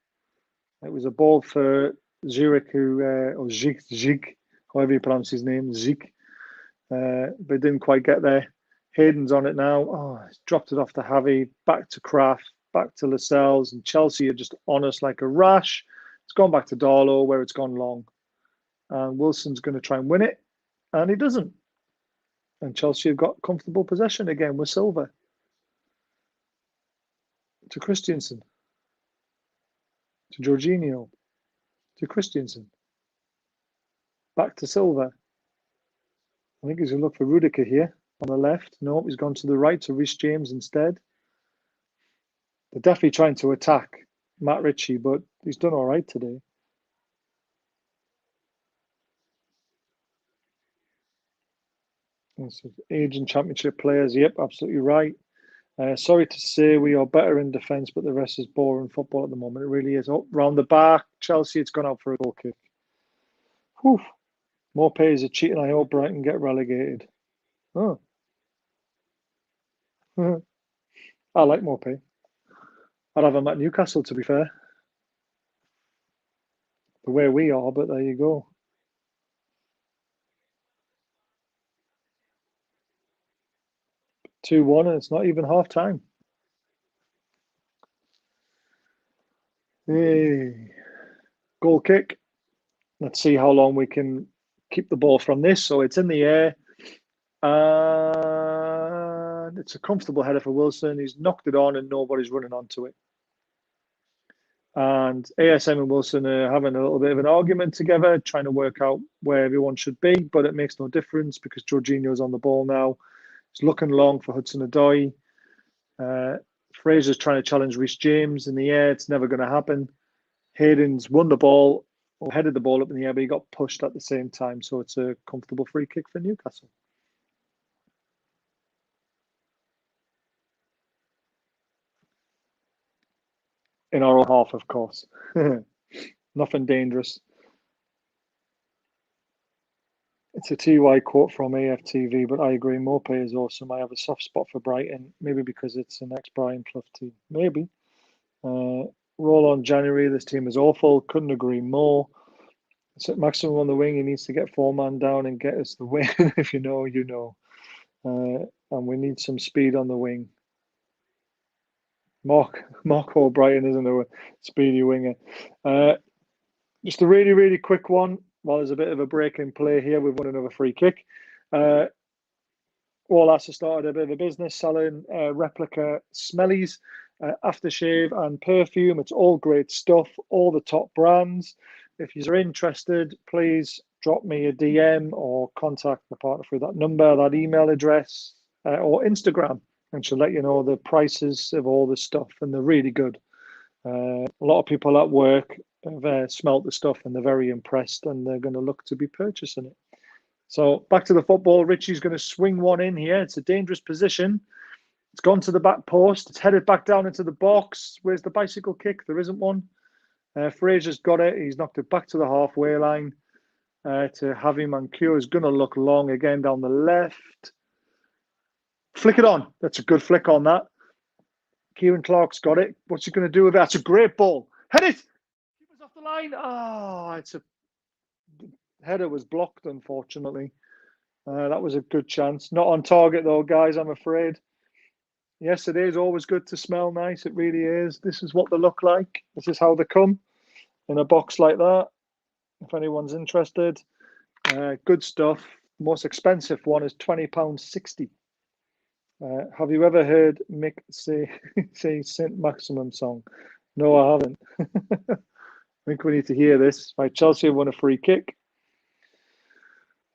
It was a ball for Zurich, or Zig, however you pronounce his name, Zig, but didn't quite get there. Hayden's on it now. Oh, he's dropped it off to Javi, back to Kraft, back to Lascelles, and Chelsea are just on us like a rash. It's gone back to Darlow where it's gone long. And Wilson's going to try and win it, and he doesn't. And Chelsea have got comfortable possession again with Silva. To Christensen. To Jorginho. To Christensen. Back to Silva. I think he's going to look for Rudiger here on the left. No, he's gone to the right to Reece James instead. They're definitely trying to attack Matt Ritchie, but he's done all right today. Aging Championship players. Yep, absolutely right. Sorry to say we are better in defence, but the rest is boring football at the moment. It really is. Up round the back, Chelsea, it's gone out for a goal kick. Whew. Maupay is a cheating. I hope Brighton get relegated. Oh. I like Maupay. I'd have him at Newcastle, to be fair. The way we are, but there you go. 2-1, and it's not even half time. Hey. Goal kick. Let's see how long we can keep the ball from this. So it's in the air. And it's a comfortable header for Wilson. He's knocked it on and nobody's running onto it. And ASM and Wilson are having a little bit of an argument together, trying to work out where everyone should be, but it makes no difference because Jorginho's on the ball now. It's looking long for Hudson-Odoi. Fraser's trying to challenge Reece James in the air. It's never going to happen. Hayden's won the ball, or headed the ball up in the air, but he got pushed at the same time. So it's a comfortable free kick for Newcastle. In our own half, of course. Nothing dangerous. It's a TY quote from AFTV, but I agree. Maupay is awesome. I have a soft spot for Brighton, maybe because it's an ex-Brian Clough team. Maybe. Roll on January. This team is awful. Couldn't agree more. Saint-Maximin on the wing. He needs to get 4-man down and get us the win. If you know, you know. And we need some speed on the wing. Mark O'Brien isn't a speedy winger. Just a really, really quick one. While there's a bit of a break in play here, we've won another free kick. Wallace has started a bit of a business selling replica smellies, aftershave and perfume. It's all great stuff, all the top brands. If you're interested, please drop me a DM or contact the partner through that number, that email address, or Instagram, and she'll let you know the prices of all the stuff, and they're really good. A lot of people at work have smelt the stuff and they're very impressed, and they're going to look to be purchasing it. So back to the football. Richie's going to swing one in here. It's a dangerous position. It's gone to the back post. It's headed back down into the box. Where's the bicycle kick? There isn't one. Fraser's got it. He's knocked it back to the halfway line to Javi Manquillo. Is going to look long again down the left. Flick it on. That's a good flick on that. Kieran Clark's got it. What's he going to do with that? That's a great ball. Head it. Keeper's off the line. It's a header was blocked, unfortunately. That was a good chance. Not on target, though, guys, I'm afraid. Yes, it is always good to smell nice. It really is. This is what they look like. This is how they come in a box like that. If anyone's interested, good stuff. Most expensive one is £20.60. Have you ever heard Mick say Saint-Maximin song? No, I haven't. I think we need to hear this. Right, Chelsea won a free kick.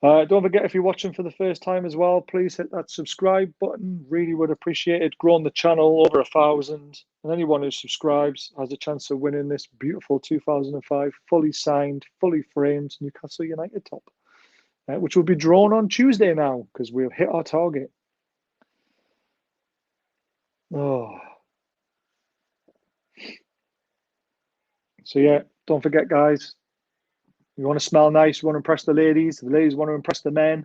Don't forget, if you're watching for the first time as well, please hit that subscribe button. Really would appreciate it. Grown the channel over 1,000. And anyone who subscribes has a chance of winning this beautiful 2005 fully signed, fully framed Newcastle United top, which will be drawn on Tuesday now because we'll hit our target. Oh. So yeah, don't forget, guys. You want to smell nice, you want to impress the ladies want to impress the men,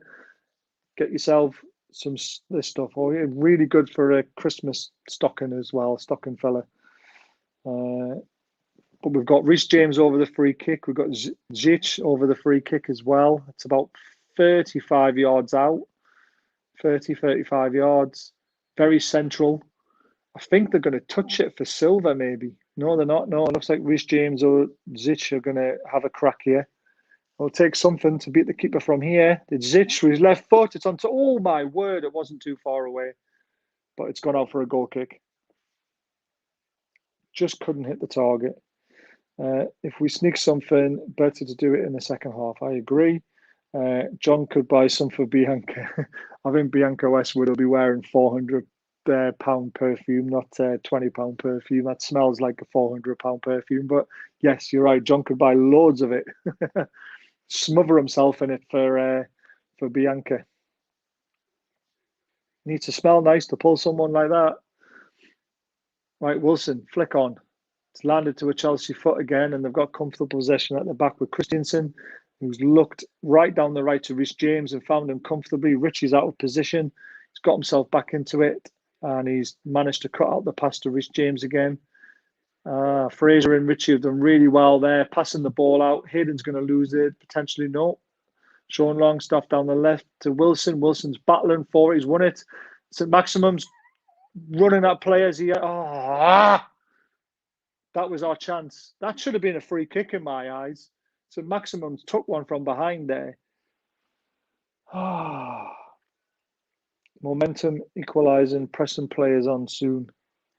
get yourself some this stuff. Oh, yeah, really good for a Christmas stocking as well, stocking fella. But we've got Reece James over the free kick. We've got Zic over the free kick as well. It's about 35 yards out, 35 yards. Very central. I think they're going to touch it for silver, maybe. No, they're not. No, it looks like Reece James or Zic are going to have a crack here. It'll take something to beat the keeper from here. It's Zic with his left foot. It's onto. Oh my word! It wasn't too far away, but it's gone out for a goal kick. Just couldn't hit the target. If we sneak something, better to do it in the second half. I agree. John could buy some for Bianca. I think Bianca Westwood will be wearing £400 perfume, not £20 perfume. That smells like a £400 perfume. But yes, you're right. John could buy loads of it. Smother himself in it for Bianca. Needs to smell nice to pull someone like that. Right, Wilson, flick on. It's landed to a Chelsea foot again, and they've got comfortable possession at the back with Christensen, who's looked right down the right to Reece James and found him comfortably. Richie's out of position. He's got himself back into it, and he's managed to cut out the pass to Reece James again. Fraser and Richie have done really well there, passing the ball out. Hayden's going to lose it, potentially no. Sean Longstaff down the left to Wilson. Wilson's battling for it. He's won it. Saint-Maximum's running at players here. That was our chance. That should have been a free kick in my eyes. Saint-Maximum's took one from behind there. Momentum equalising, pressing players on soon.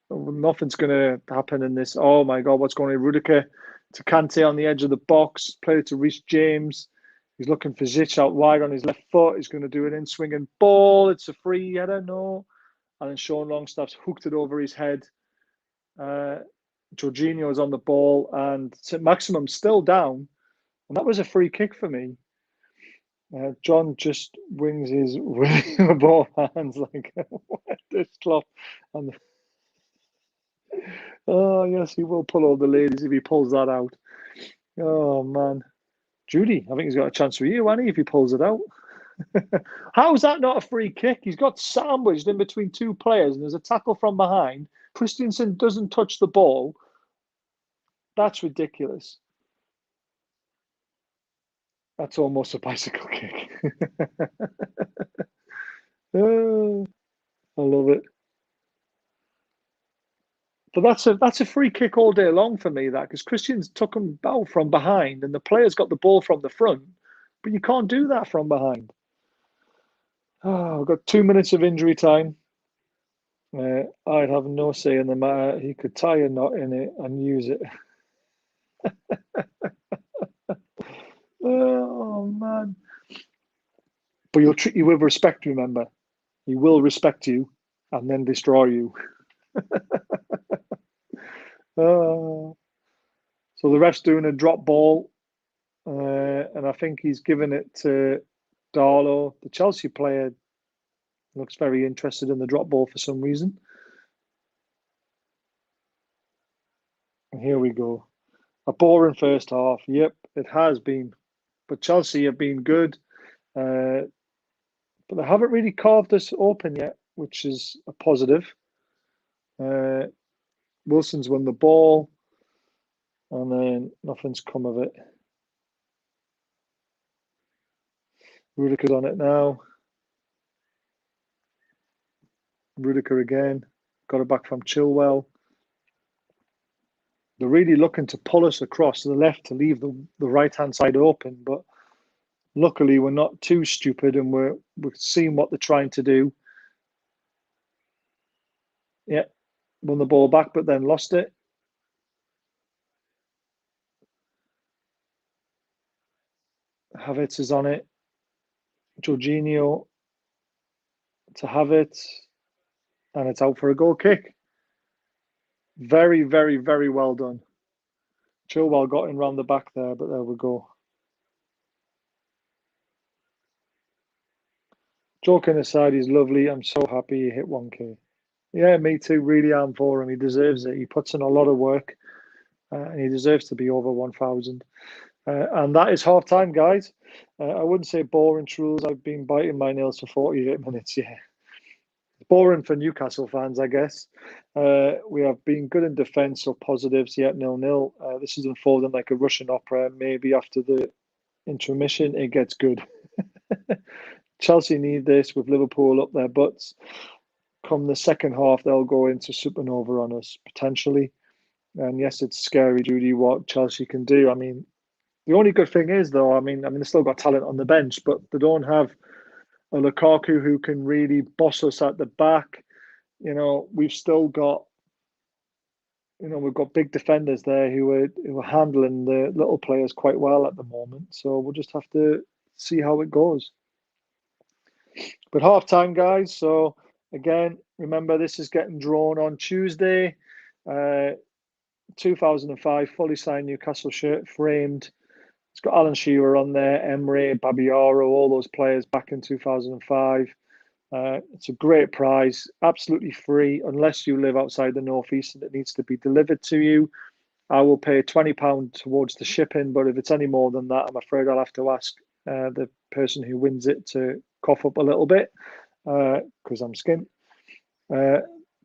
Nothing's going to happen in this. Oh my God, what's going on? Rudiger to Kante on the edge of the box. Play it to Reece James. He's looking for Zic out wide on his left foot. He's going to do an in-swinging ball. It's a free header, no. And then Sean Longstaff's hooked it over his head. Jorginho's on the ball, and Saint-Maximum's still down. And that was a free kick for me. John just wings his with both hands like this cloth. And oh yes, he will pull all the ladies if he pulls that out. Oh man, Judy, I think he's got a chance for you, hasn't he? If he pulls it out. How's that not a free kick? He's got sandwiched in between two players, and there's a tackle from behind. Christensen doesn't touch the ball. That's ridiculous. That's almost a bicycle kick. Oh, I love it. But that's a free kick all day long for me, that, because Christian's took him out from behind and the player's got the ball from the front, but you can't do that from behind. Oh, we've got 2 minutes of injury time. I'd have no say in the matter. He could tie a knot in it and use it. Oh man! But he'll treat you with respect. Remember, he will respect you and then destroy you. So the ref's doing a drop ball, and I think he's given it to Darlow, the Chelsea player. Looks very interested in the drop ball for some reason. And here we go. A boring first half. Yep, it has been. But Chelsea have been good. But they haven't really carved us open yet, which is a positive. Wilson's won the ball, and then nothing's come of it. Rudiger's on it now. Rudiger again. Got it back from Chilwell. They're really looking to pull us across to the left to leave the right-hand side open, but luckily we're not too stupid and we're seeing what they're trying to do. Yeah, won the ball back, but then lost it. Havertz is on it. Jorginho to Havertz, and it's out for a goal kick. Very, very, very well done. Chilwell got in round the back there, but there we go. Joking aside, he's lovely. I'm so happy he hit 1K. Yeah, me too. Really am for him. He deserves it. He puts in a lot of work, and he deserves to be over 1,000. And that is half time, guys. I wouldn't say boring, Truls. I've been biting my nails for 48 minutes. Yeah. Boring for Newcastle fans, I guess. We have been good in defence, so positives, yet 0-0. This is unfolding like a Russian opera. Maybe after the intermission, it gets good. Chelsea need this with Liverpool up their butts. Come the second half, they'll go into supernova on us, potentially. And yes, it's scary, Judy, what Chelsea can do. I mean, the only good thing is, though, I mean, they've still got talent on the bench, but they don't have a Lukaku who can really boss us at the back. You know, we've still got, we've got big defenders there who are handling the little players quite well at the moment. So we'll just have to see how it goes. But half time, guys. So again, remember this is getting drawn on Tuesday. 2005 fully signed Newcastle shirt, framed. It's got Alan Shearer on there, Emre, Babiaro, all those players back in 2005. It's a great prize, absolutely free, unless you live outside the Northeast and it needs to be delivered to you. I will pay £20 towards the shipping, but if it's any more than that, I'm afraid I'll have to ask the person who wins it to cough up a little bit because I'm skint.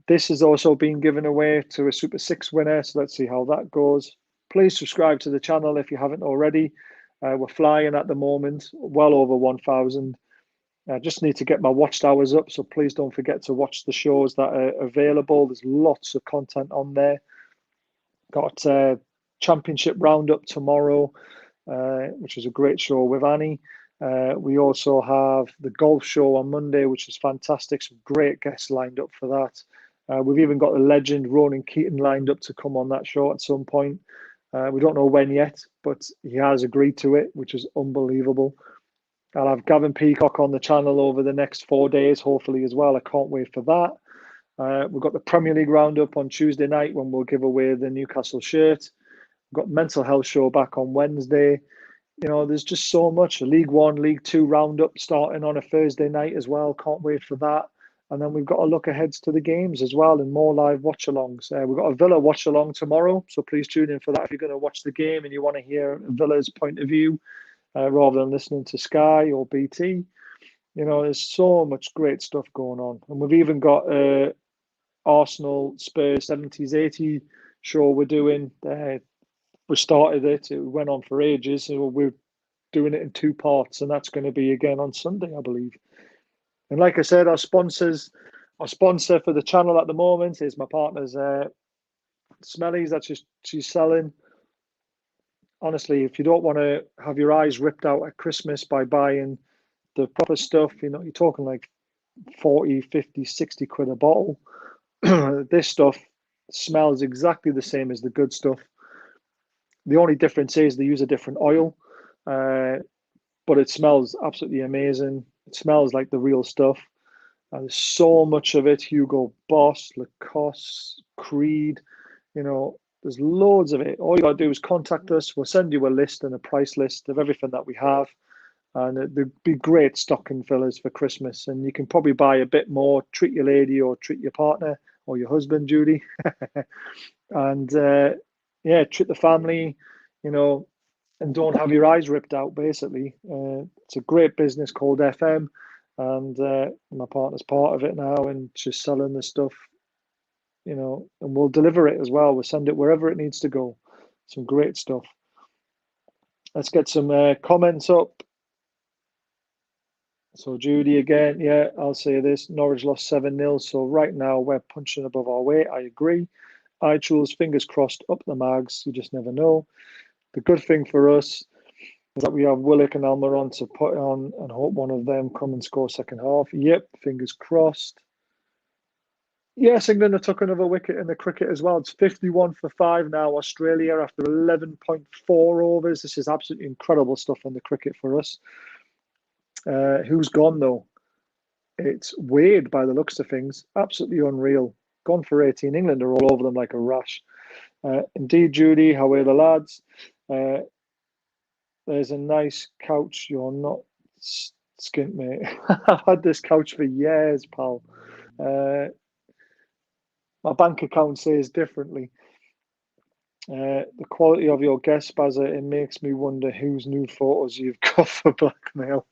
This is also being given away to a Super 6 winner, so let's see how that goes. Please subscribe to the channel if you haven't already. We're flying at the moment, well over 1,000. I just need to get my watched hours up, so please don't forget to watch the shows that are available. There's lots of content on there. Got Championship Roundup tomorrow, which is a great show with Annie. We also have the golf show on Monday, which is fantastic. Some great guests lined up for that. We've even got the legend Ronan Keaton lined up to come on that show at some point. We don't know when yet, but he has agreed to it, which is unbelievable. I'll have Gavin Peacock on the channel over the next 4 days, hopefully, as well. I can't wait for that. We've got the Premier League roundup on Tuesday night when we'll give away the Newcastle shirt. We've got Mental Health Show back on Wednesday. There's just so much. A League One, League Two roundup starting on a Thursday night as well. Can't wait for that. And then we've got to look ahead to the games as well and more live watch-alongs. We've got a Villa watch-along tomorrow, so please tune in for that if you're going to watch the game and you want to hear Villa's point of view rather than listening to Sky or BT. There's so much great stuff going on. And we've even got Arsenal Spurs 70s, 80s show we're doing. We started it. It went on for ages. So we're doing it in 2 parts, and that's going to be again on Sunday, I believe. And like I said, our sponsor for the channel at the moment is my partner's Smellies. That's just she's selling. Honestly, if you don't want to have your eyes ripped out at Christmas by buying the proper stuff, you're talking like 40, 50, 60 quid a bottle. This stuff smells exactly the same as the good stuff. The only difference is they use a different oil, but it smells absolutely amazing. It smells like the real stuff. There's so much of it. Hugo Boss, Lacoste, Creed, there's loads of it. All you got to do is contact us. We'll send you a list and a price list of everything that we have. and they'd be great stocking fillers for Christmas. And you can probably buy a bit more, treat your lady or treat your partner or your husband, Judy, and yeah, treat the family, you know, and don't have your eyes ripped out. Basically, it's a great business called FM, and my partner's part of it now, and she's selling the stuff, you know, and we'll deliver it as well. We'll send it wherever it needs to go. Some great stuff. Let's get some comments up. So Judy again, yeah, I'll say this. Norwich lost 7-0. So right now we're punching above our weight. I agree. I chose fingers crossed up the mags. You just never know. The good thing for us is that we have Willock and Almiron to put on and hope one of them come and score second half. Yep, fingers crossed. Yes, England have took another wicket in the cricket as well. It's 51 for 5 now, Australia, after 11.4 overs. This is absolutely incredible stuff on the cricket for us. Who's gone, though? It's Wade by the looks of things. Absolutely unreal. Gone for 18. England are all over them like a rash. Indeed, Judy, how are the lads? There's a nice couch. You're not skint, mate. I've had this couch for years, pal. My bank account says differently. The quality of your guest, Bazza, it makes me wonder whose nude photos you've got for blackmail.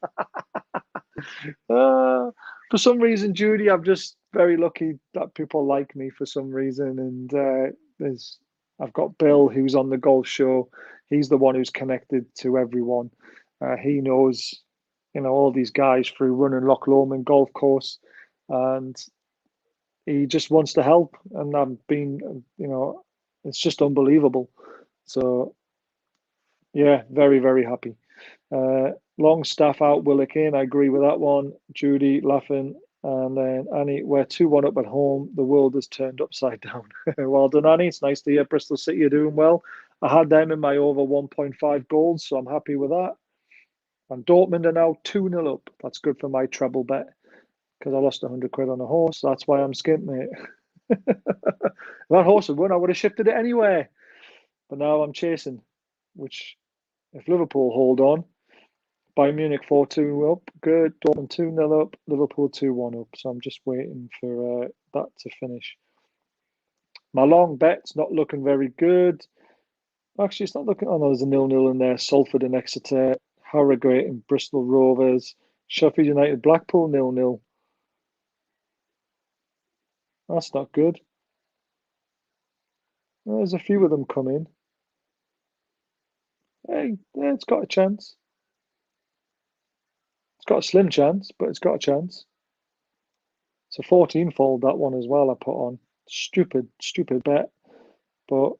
For some reason, Judy, I'm just very lucky that people like me for some reason. And I've got Bill, who's on the golf show. He's the one who's connected to everyone. He knows, you know, all these guys through running Loch Lomond golf course, and he just wants to help. And I've been, you know, it's just unbelievable. So, yeah, very, very happy. Longstaff out, Willock in. I agree with that one. Judy laughing. And then Annie, we're 2-1 up at home. The world has turned upside down. Well done, Annie. It's nice to hear Bristol City are doing well. I had them in my over 1.5 goals, so I'm happy with that. And Dortmund are now 2-0 up. That's good for my treble bet because I lost 100 quid on a horse. That's why I'm skint, mate. That horse had won, I would have shifted it anyway. But now I'm chasing, which if Liverpool hold on, Bayern Munich 4-2 up, good. Dortmund 2-0 up, Liverpool 2-1 up. So I'm just waiting for that to finish. My long bet's not looking very good. Actually, it's not looking. Oh no, there's a 0-0 in there. Salford and Exeter, Harrogate and Bristol Rovers, Sheffield United, Blackpool 0-0. That's not good. There's a few of them coming. Hey, yeah, it's got a chance. It's got a slim chance, but it's got a chance. It's a 14-fold, that one as well I put on. Stupid bet. But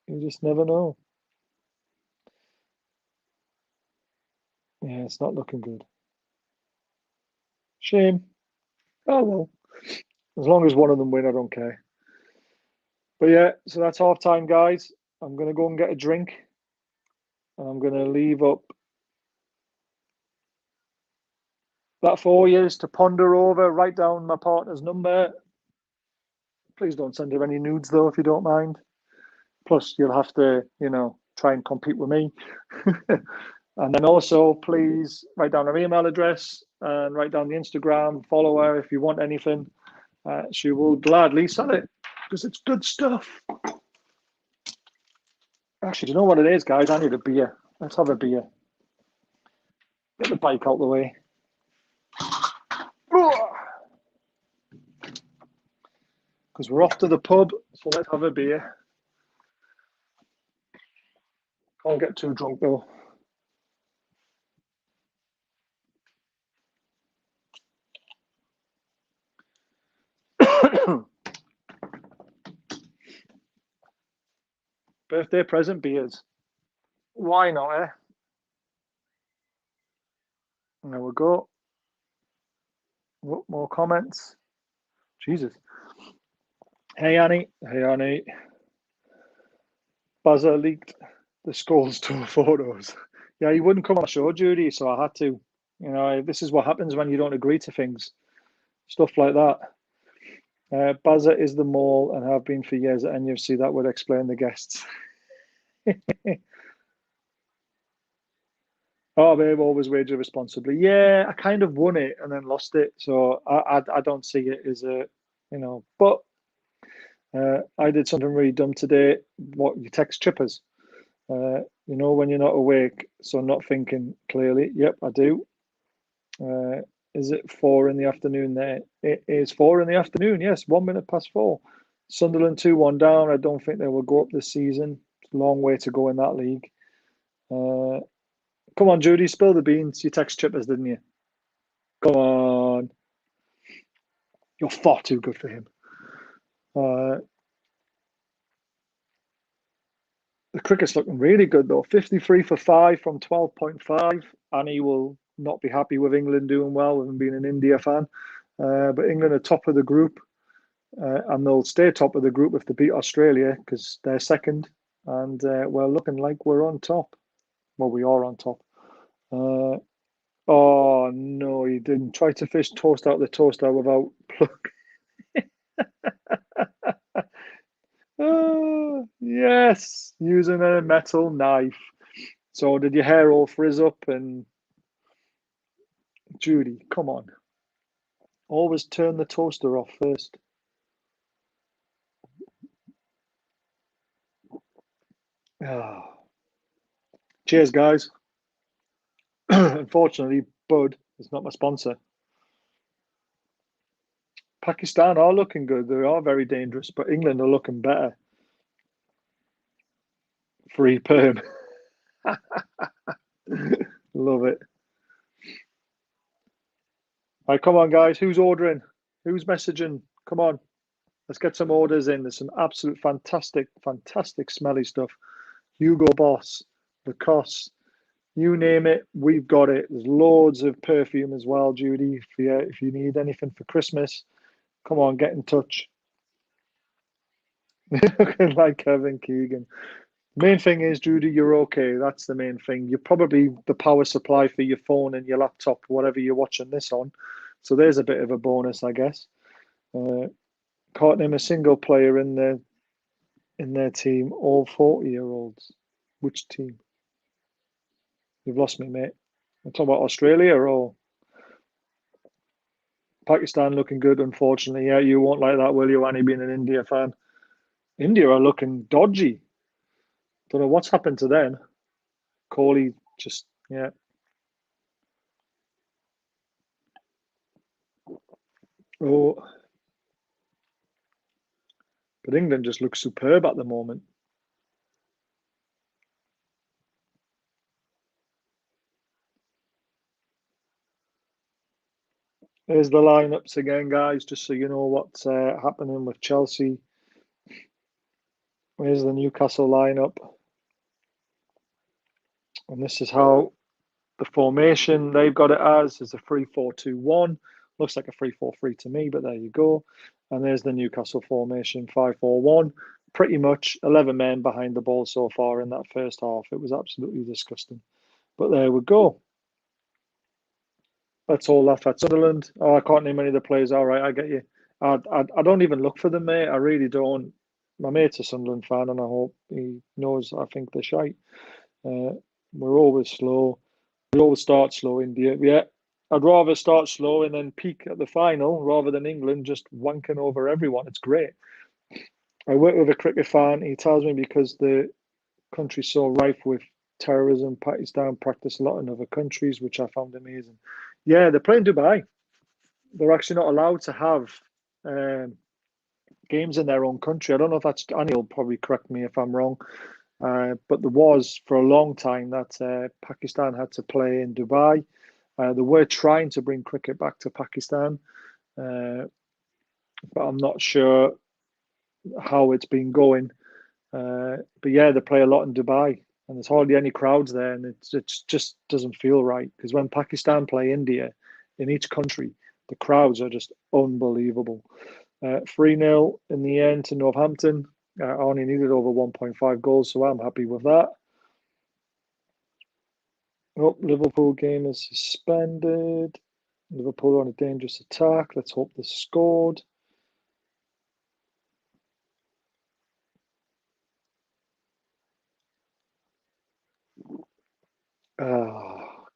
you just never know. Yeah, it's not looking good. Shame. Oh well. As long as one of them win, I don't care. But yeah, so that's half time, guys. I'm going to go and get a drink. And I'm going to leave up that for you to ponder over. Write down my partner's number. Please don't send her any nudes, though, if you don't mind. Plus, you'll have to, you know, try and compete with me. And then also, please write down her email address and write down the Instagram. Follow her if you want anything. She will gladly sell it because it's good stuff. Actually, do you know what it is, guys? I need a beer. Let's have a beer. Get the bike out the way. Because we're off to the pub, so let's have a beer. Can't get too drunk, though. Birthday present beers. Why not, eh? There we go. More comments. Jesus. Hey, Annie. Hey, Annie. Bazza leaked the Skulls tour photos. Yeah, he wouldn't come on the show, Judy, so I had to. You know, this is what happens when you don't agree to things. Stuff like that. Bazza is the mole and have been for years at NUFC. That would explain the guests. Oh, babe, always wager responsibly. Yeah, I kind of won it and then lost it, so I don't see it as a, But I did something really dumb today. What you text chippers? When you're not awake, so not thinking clearly. Yep, I do. Uh, is it 4 in the afternoon there? It is 4 in the afternoon, yes, 1 minute past four. Sunderland 2-1 down. I don't think they will go up this season. It's a long way to go in that league. Uh, come on, Judy, spill the beans. You text chippers, didn't you? Come on. You're far too good for him. Uh, the cricket's looking really good, though. 53 for 5 from 12.5. Annie will not be happy with England doing well, with him being an India fan. But England are top of the group. And they'll stay top of the group if they beat Australia because they're second, and we're looking like we're on top. Well, we are on top. Oh no, he didn't try to fish toast out of the toaster without plug. Oh, yes, using a metal knife. So did your hair all frizz up? And Judy, come on, always turn the toaster off first. Oh. Cheers, guys. Unfortunately, Bud is not my sponsor. Pakistan are looking good. They are very dangerous, but England are looking better. Free perm. Love it. All right, come on, guys. Who's ordering? Who's messaging? Come on. Let's get some orders in. There's some absolute fantastic, fantastic smelly stuff. Hugo Boss, Lacoste, you name it, we've got it. There's loads of perfume as well, Judy. If you need anything for Christmas, come on, get in touch. Like Kevin Keegan. Main thing is, Judy, you're okay. That's the main thing. You're probably the power supply for your phone and your laptop, whatever you're watching this on. So there's a bit of a bonus, I guess. Uh, can't name a single player in their team, all 40-year-olds. Which team? You've lost me, mate. I'm talking about Australia or Pakistan looking good, unfortunately. Yeah, you won't like that, will you, Annie, being an India fan? India are looking dodgy. Don't know what's happened to them. Kohli just, yeah. Oh, but England just looks superb at the moment. There's the lineups again, guys, just so you know what's happening with Chelsea. Here's the Newcastle lineup. And this is how the formation they've got it as is a 3-4-2-1. Looks like a 3-4-3 to me, but there you go. And there's the Newcastle formation 5-4-1. Pretty much 11 men behind the ball so far in that first half. It was absolutely disgusting. But there we go. That's all left at Sunderland. Oh, I can't name any of the players. All right, I get you. I don't even look for them, mate. I really don't. My mate's a Sunderland fan, and I hope he knows I think they're shite. Uh, we're always slow. We always start slow, India. Yeah, I'd rather start slow and then peak at the final rather than England just wanking over everyone. It's great. I work with a cricket fan. He tells me because the country's so rife with terrorism, Pakistan practice a lot in other countries, which I found amazing. Yeah, they're playing Dubai. They're actually not allowed to have um, games in their own country. I don't know if that's, Annie will probably correct me if I'm wrong, but there was for a long time that Pakistan had to play in Dubai. They were trying to bring cricket back to Pakistan, uh, but I'm not sure how it's been going. But yeah, they play a lot in Dubai, and there's hardly any crowds there, and it just doesn't feel right because when Pakistan play India in each country, the crowds are just unbelievable. 3-0 in the end to Northampton. I only needed over 1.5 goals, so I'm happy with that. Oh, Liverpool game is suspended. Liverpool on a dangerous attack. Let's hope they scored.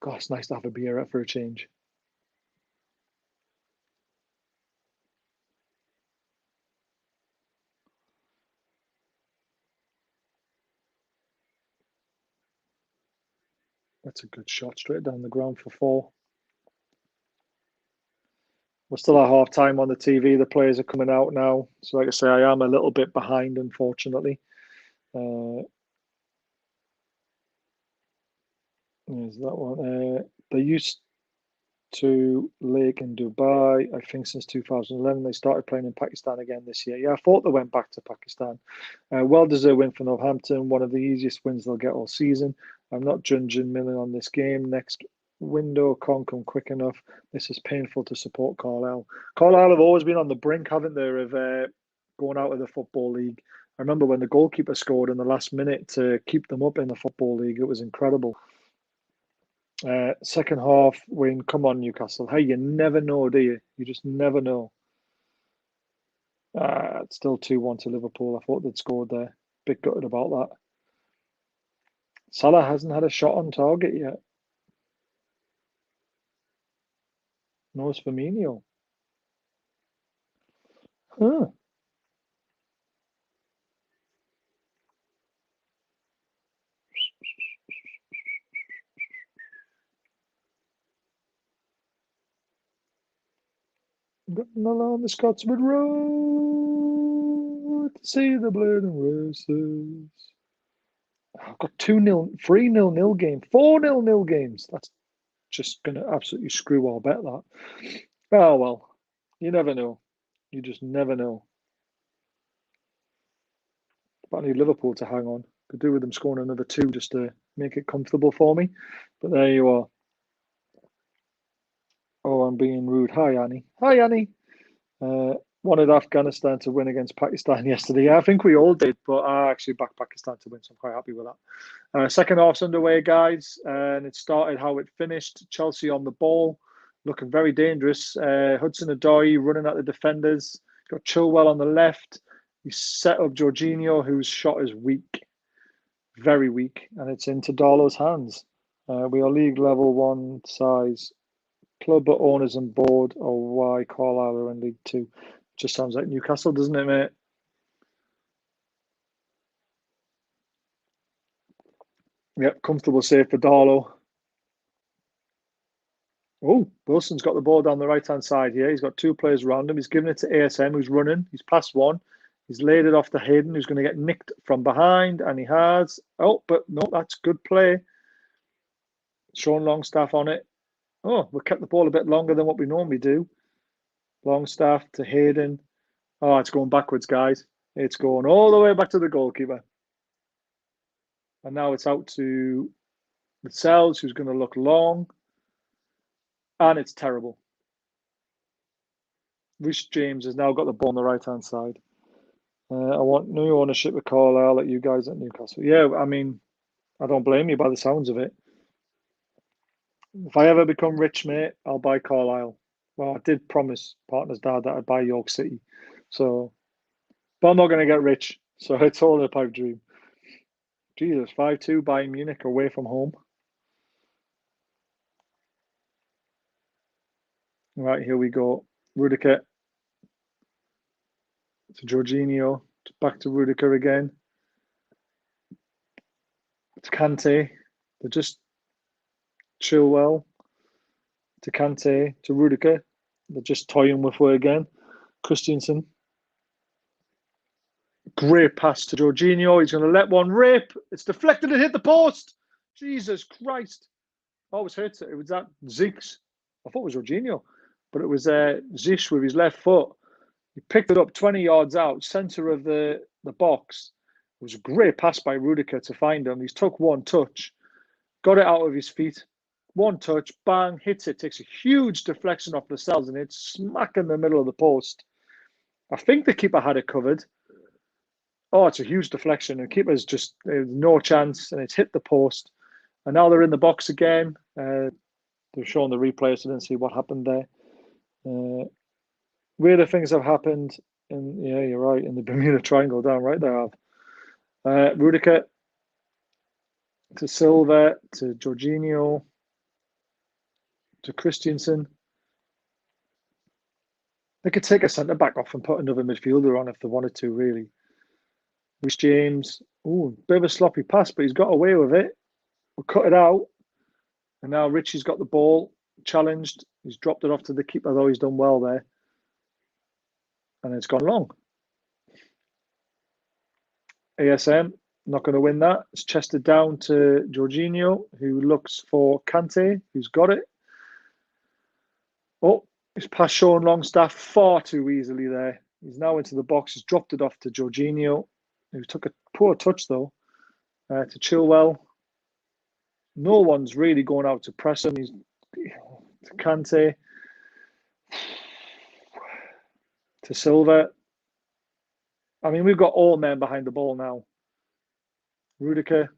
God, it's nice to have a beer out for a change. That's a good shot straight down the ground for 4. We're still at half time on the TV. The players are coming out now. So, like I say, I am a little bit behind, unfortunately. There's that one. They used to Lake in Dubai, I think, since 2011. They started playing in Pakistan again this year. Yeah, I thought they went back to Pakistan. Well-deserved win for Northampton, one of the easiest wins they'll get all season. I'm not judging Millen on this game. Next window can't come quick enough. This is painful to support Carlisle. Carlisle have always been on the brink, haven't they, of going out of the Football League. I remember when the goalkeeper scored in the last minute to keep them up in the Football League. It was incredible. Second half win. Come on, Newcastle. Hey, you never know, do you? You just never know. It's still 2-1 to Liverpool. I thought they'd scored there. Bit gutted about that. Salah hasn't had a shot on target yet. No, it's Firmino. Huh. Getting along the Scotsman Road to see the bleeding roses. I've got 2-0, 3-0 nil game, 4-0 nil games. That's just going to absolutely screw our bet, that. Oh, well, you never know. You just never know. But I need Liverpool to hang on. Could do with them scoring another 2 just to make it comfortable for me. But there you are. Oh, I'm being rude. Hi, Annie. Hi, Annie. Wanted Afghanistan to win against Pakistan yesterday. Yeah, I think we all did, but I actually backed Pakistan to win, so I'm quite happy with that. Second half's underway, guys, and it started how it finished. Chelsea on the ball, looking very dangerous. Hudson-Odoi running at the defenders. Got Chilwell on the left. He set up Jorginho, whose shot is weak, very weak, and it's into Darlow's hands. We are league level 1 size. Club owners and board, or why Carlisle are in League 2. Just sounds like Newcastle, doesn't it, mate? Yep, comfortable save for Darlow. Oh, Wilson's got the ball down the right-hand side here. He's got 2 players around him. He's given it to ASM, who's running. He's passed one. He's laid it off to Hayden, who's going to get nicked from behind, and he has. Oh, but no, that's good play. Sean Longstaff on it. Oh, we kept the ball a bit longer than what we normally do. Longstaff to Hayden. Oh, it's going backwards, guys. It's going all the way back to the goalkeeper. And now it's out to Lascelles, who's going to look long. And it's terrible. Rhys James has now got the ball on the right-hand side. I want new ownership of Carlisle at you guys at Newcastle. Yeah, I mean, I don't blame you by the sounds of it. If I ever become rich, mate, I'll buy Carlisle. Well, I did promise Partner's dad that I'd buy York City. So, but I'm not going to get rich. So it's all a pipe dream. Jesus, 5-2 Bayern Munich away from home. Right, here we go. Rudiger to Jorginho. Back to Rudiger again. To Kante. They're just Chilwell. To Kante. To Rudiger. They're just toying with her again. Christensen. Great pass to Jorginho. He's going to let one rip. It's deflected and hit the post. Jesus Christ. Oh, it was hit. It was that Ziggs. I thought it was Jorginho. But it was Zish with his left foot. He picked it up 20 yards out, centre of the box. It was a great pass by Rudiger to find him. He's took one touch, got it out of his feet. One touch, bang, hits it, takes a huge deflection off the cells, and it's smack in the middle of the post. I think the keeper had it covered. Oh, it's a huge deflection. The keeper's just no chance, and it's hit the post. And now they're in the box again. They're showing the replay, so I didn't see what happened there. Weirder things have happened. And yeah, you're right. In the Bermuda Triangle, down right there. Rudiger to Silva to Jorginho. to Christensen. They could take a centre-back off and put another midfielder on if they wanted to, really. Reece James. Oh, bit of a sloppy pass, but he's got away with it. We'll cut it out. And now Richie's got the ball, challenged. He's dropped it off to the keeper, though he's done well there. And it's gone long. ASM, not going to win that. It's chested down to Jorginho, who looks for Kante, who's got it. Oh, his pass shown Longstaff far too easily there. He's now into the box. He's dropped it off to Jorginho, who took a poor touch, though, to Chilwell. No one's really going out to press him. He's to Kante, to Silva. I mean, we've got all men behind the ball now. Rudiger.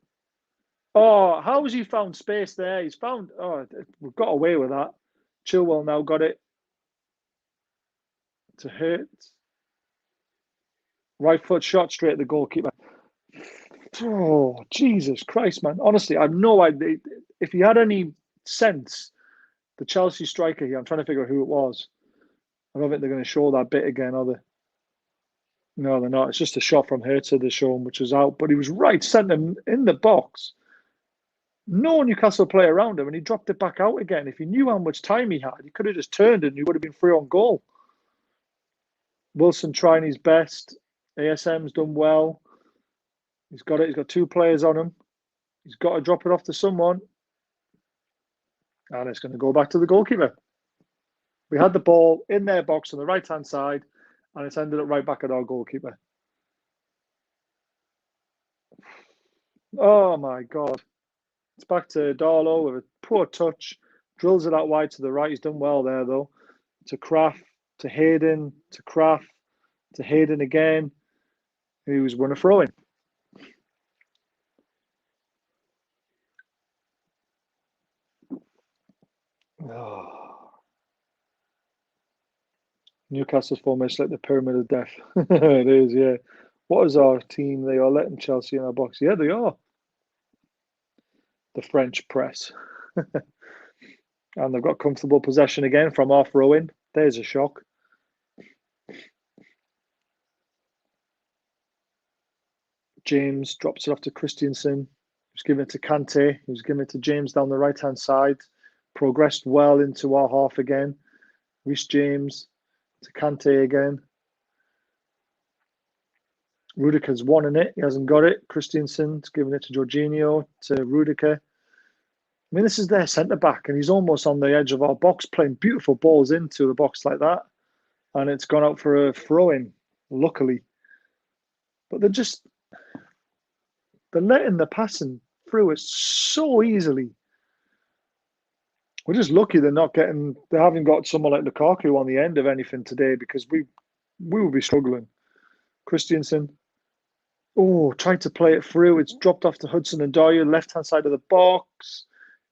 Oh, how has he found space there? He's found... Oh, we've got away with that. Chilwell now got it. To Hurt. Right foot shot straight at the goalkeeper. Oh, Jesus Christ, man. Honestly, I have no idea. If he had any sense, the Chelsea striker here, I'm trying to figure out who it was. I don't think they're going to show that bit again, are they? No, they're not. It's just a shot from Hertz they're showing, which was out. But he was right centre in the box. No Newcastle player around him, and he dropped it back out again. If he knew how much time he had, he could have just turned and he would have been free on goal. Wilson trying his best. ASM's done well. He's got it. He's got two players on him. He's got to drop it off to someone. And it's going to go back to the goalkeeper. We had the ball in their box on the right-hand side, and it's ended up right back at our goalkeeper. Oh, my God. It's back to Darlow with a poor touch. Drills it out wide to the right. He's done well there, though. To Kraft, to Hayden, to Kraft, to Hayden again. He was going to throw in. Oh. Newcastle's formation like the pyramid of death. It is, yeah. What is our team? They are letting Chelsea in our box. Yeah, they are. The French press. And they've got comfortable possession again from our throw-in. There's a shock. James drops it off to Christensen. He's given it to Kante. He's given it to James down the right-hand side. Progressed well into our half again. Reece James to Kante again. Rudiger's won in it. He hasn't got it. Christensen's given it to Jorginho, to Rudiger. I mean, this is their centre-back, and he's almost on the edge of our box, playing beautiful balls into the box like that. And it's gone out for a throw-in, luckily. But they're letting the passing through us so easily. We're just lucky they haven't got someone like Lukaku on the end of anything today, because we will be struggling. Christensen. Oh, tried to play it through. It's dropped off to Hudson-Odoi, left-hand side of the box.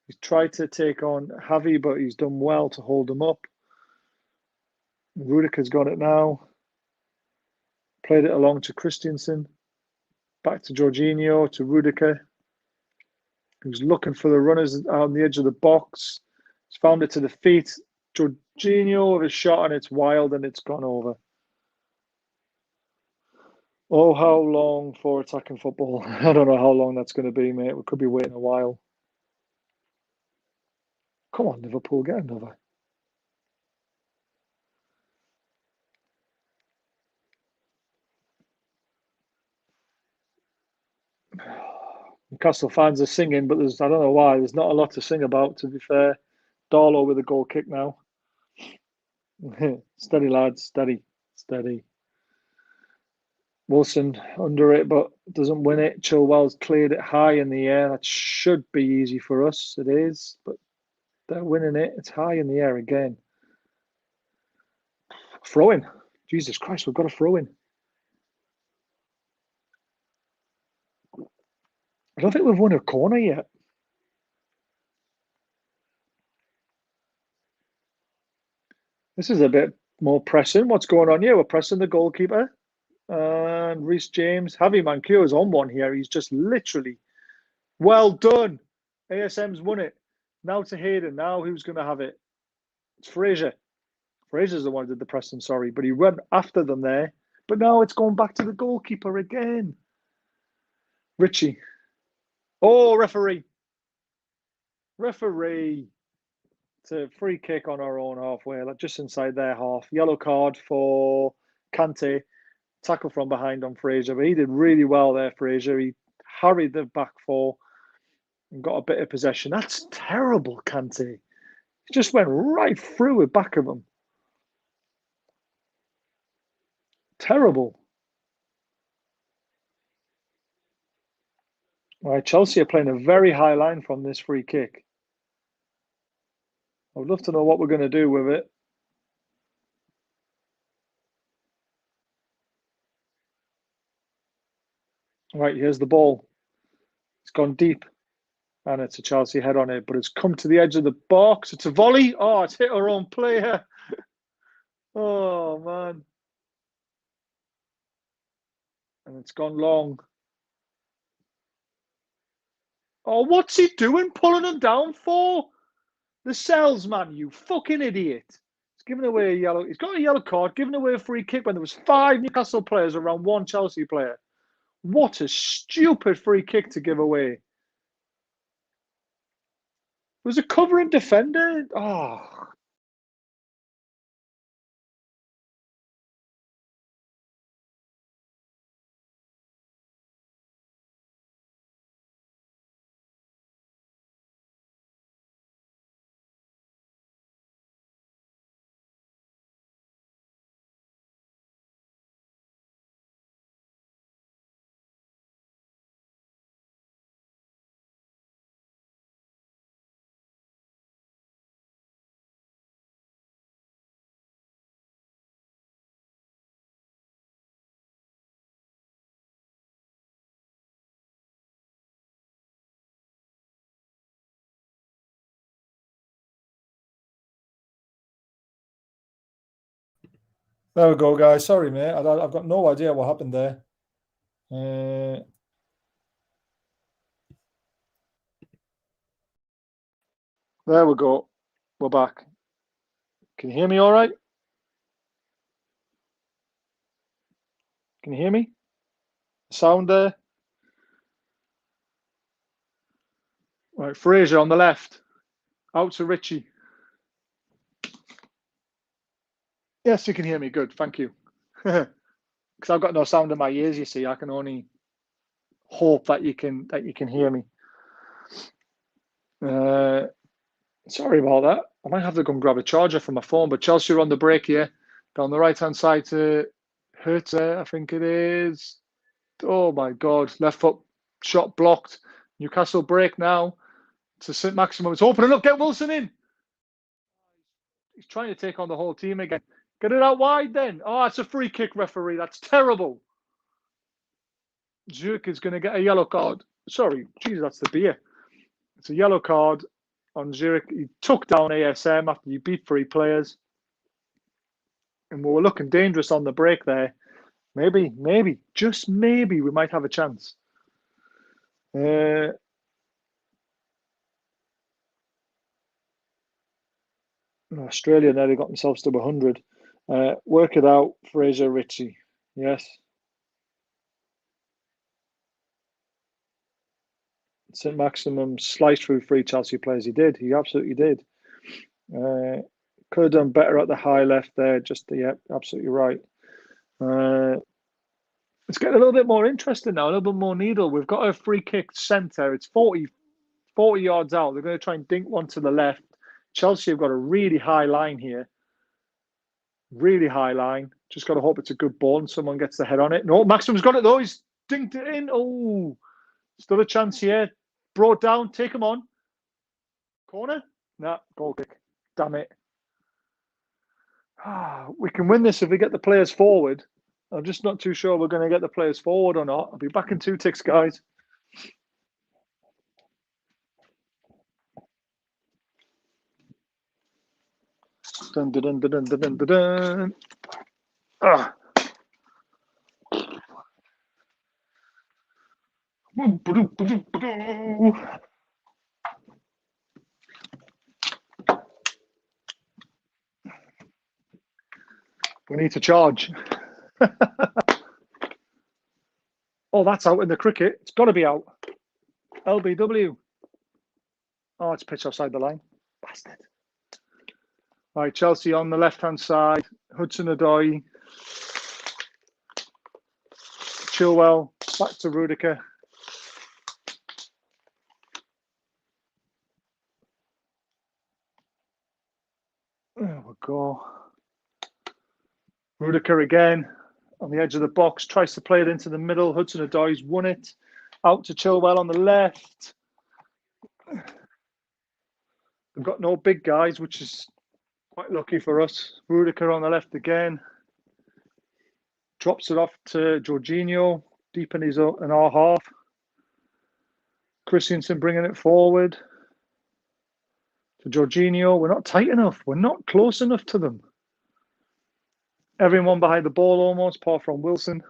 He's tried to take on Javi, but he's done well to hold him up. Rudiger's got it now. Played it along to Christensen. Back to Jorginho, to Rudiger. Who's looking for the runners on the edge of the box. He's found it to the feet. Jorginho with a shot, and it's wild, and it's gone over. Oh, how long for attacking football? I don't know how long that's going to be, mate. We could be waiting a while. Come on, Liverpool, get another. Newcastle fans are singing, but I don't know why. There's not a lot to sing about, to be fair. Darlow with a goal kick now. Steady, lads. Steady. Steady. Wilson under it, but doesn't win it. Chilwell's cleared it high in the air. That should be easy for us. It is, but they're winning it. It's high in the air again. Throw in. Jesus Christ, we've got a throw in. I don't think we've won a corner yet. This is a bit more pressing. What's going on here? We're pressing the goalkeeper. And Reece James. Javi Manquillo's on one here. He's just literally... Well done. ASM's won it. Now to Hayden. Now who's going to have it? It's Fraser. Fraser's the one who did the pressing, sorry. But he went after them there. But now it's going back to the goalkeeper again. Richie. Oh, referee. Referee. It's a free kick on our own halfway, like just inside their half. Yellow card for Kante. Tackle from behind on Fraser. But he did really well there, Fraser. He harried the back four and got a bit of possession. That's terrible, Kante. He just went right through the back of him. Terrible. All right, Chelsea are playing a very high line from this free kick. I would love to know what we're going to do with it. All right, here's the ball. It's gone deep. And it's a Chelsea head on it, but it's come to the edge of the box. It's a volley. Oh, it's hit our own player. Oh, man. And it's gone long. Oh, what's he doing? Pulling him down for? The salesman, you fucking idiot. He's giving away a yellow. He's got a yellow card, giving away a free kick when there was 5 Newcastle players around 1 Chelsea player. What a stupid free kick to give away. It was a covering defender. Oh. There we go, guys. Sorry, mate. I've got no idea what happened there. There we go. We're back. Can you hear me all right? Can you hear me? Sound there? Right, Fraser on the left. Out to Richie. Yes, you can hear me. Good, thank you. Because I've got no sound in my ears, you see. I can only hope that you can hear me. Sorry about that. I might have to go and grab a charger from my phone, but Chelsea are on the break here. Down the right-hand side to Hertz, I think it is. Oh, my God. Left foot shot blocked. Newcastle break now to saint-maximin. It's opening up. Get Wilson in. He's trying to take on the whole team again. Get it out wide then. Oh, it's a free kick, referee. That's terrible. Zurich is going to get a yellow card. Sorry. Jeez, that's the beer. It's a yellow card on Zurich. He took down ASM after he beat 3 players. And we were looking dangerous on the break there. Maybe, just maybe we might have a chance. Australia nearly got themselves to 100. Work it out, Fraser Ritchie. Yes. Saint-Maximin sliced through 3 Chelsea players. He did. He absolutely did. Could have done better at the high left there. Yeah, absolutely right. It's getting a little bit more interesting now, a little bit more needle. We've got a free kick centre. It's 40 yards out. They're going to try and dink one to the left. Chelsea have got a really high line here. Really high line. Just got to hope it's a good ball and someone gets the head on it. No, Maximum's got it though. He's dinked it in. Oh, still a chance here. Brought down. Take him on. Corner? Nah, goal kick. Damn it. We can win this if we get the players forward. I'm just not too sure we're going to get the players forward or not. I'll be back in 2 ticks, guys. Dun, dun, dun, dun, dun, dun, dun, dun. Ah. We need to charge. Oh, that's out in the cricket. It's got to be out. LBW. Oh, it's pitched offside the line. Bastard. Right, Chelsea on the left-hand side. Hudson-Odoi. Chilwell. Back to Rudiger. There we go. Rudiger again on the edge of the box. Tries to play it into the middle. Hudson-Odoi's won it. Out to Chilwell on the left. They've got no big guys, which is quite lucky for us. Rudiger on the left again. Drops it off to Jorginho, deep in our half. Christensen bringing it forward to Jorginho. We're not tight enough. We're not close enough to them. Everyone behind the ball almost, apart from Wilson.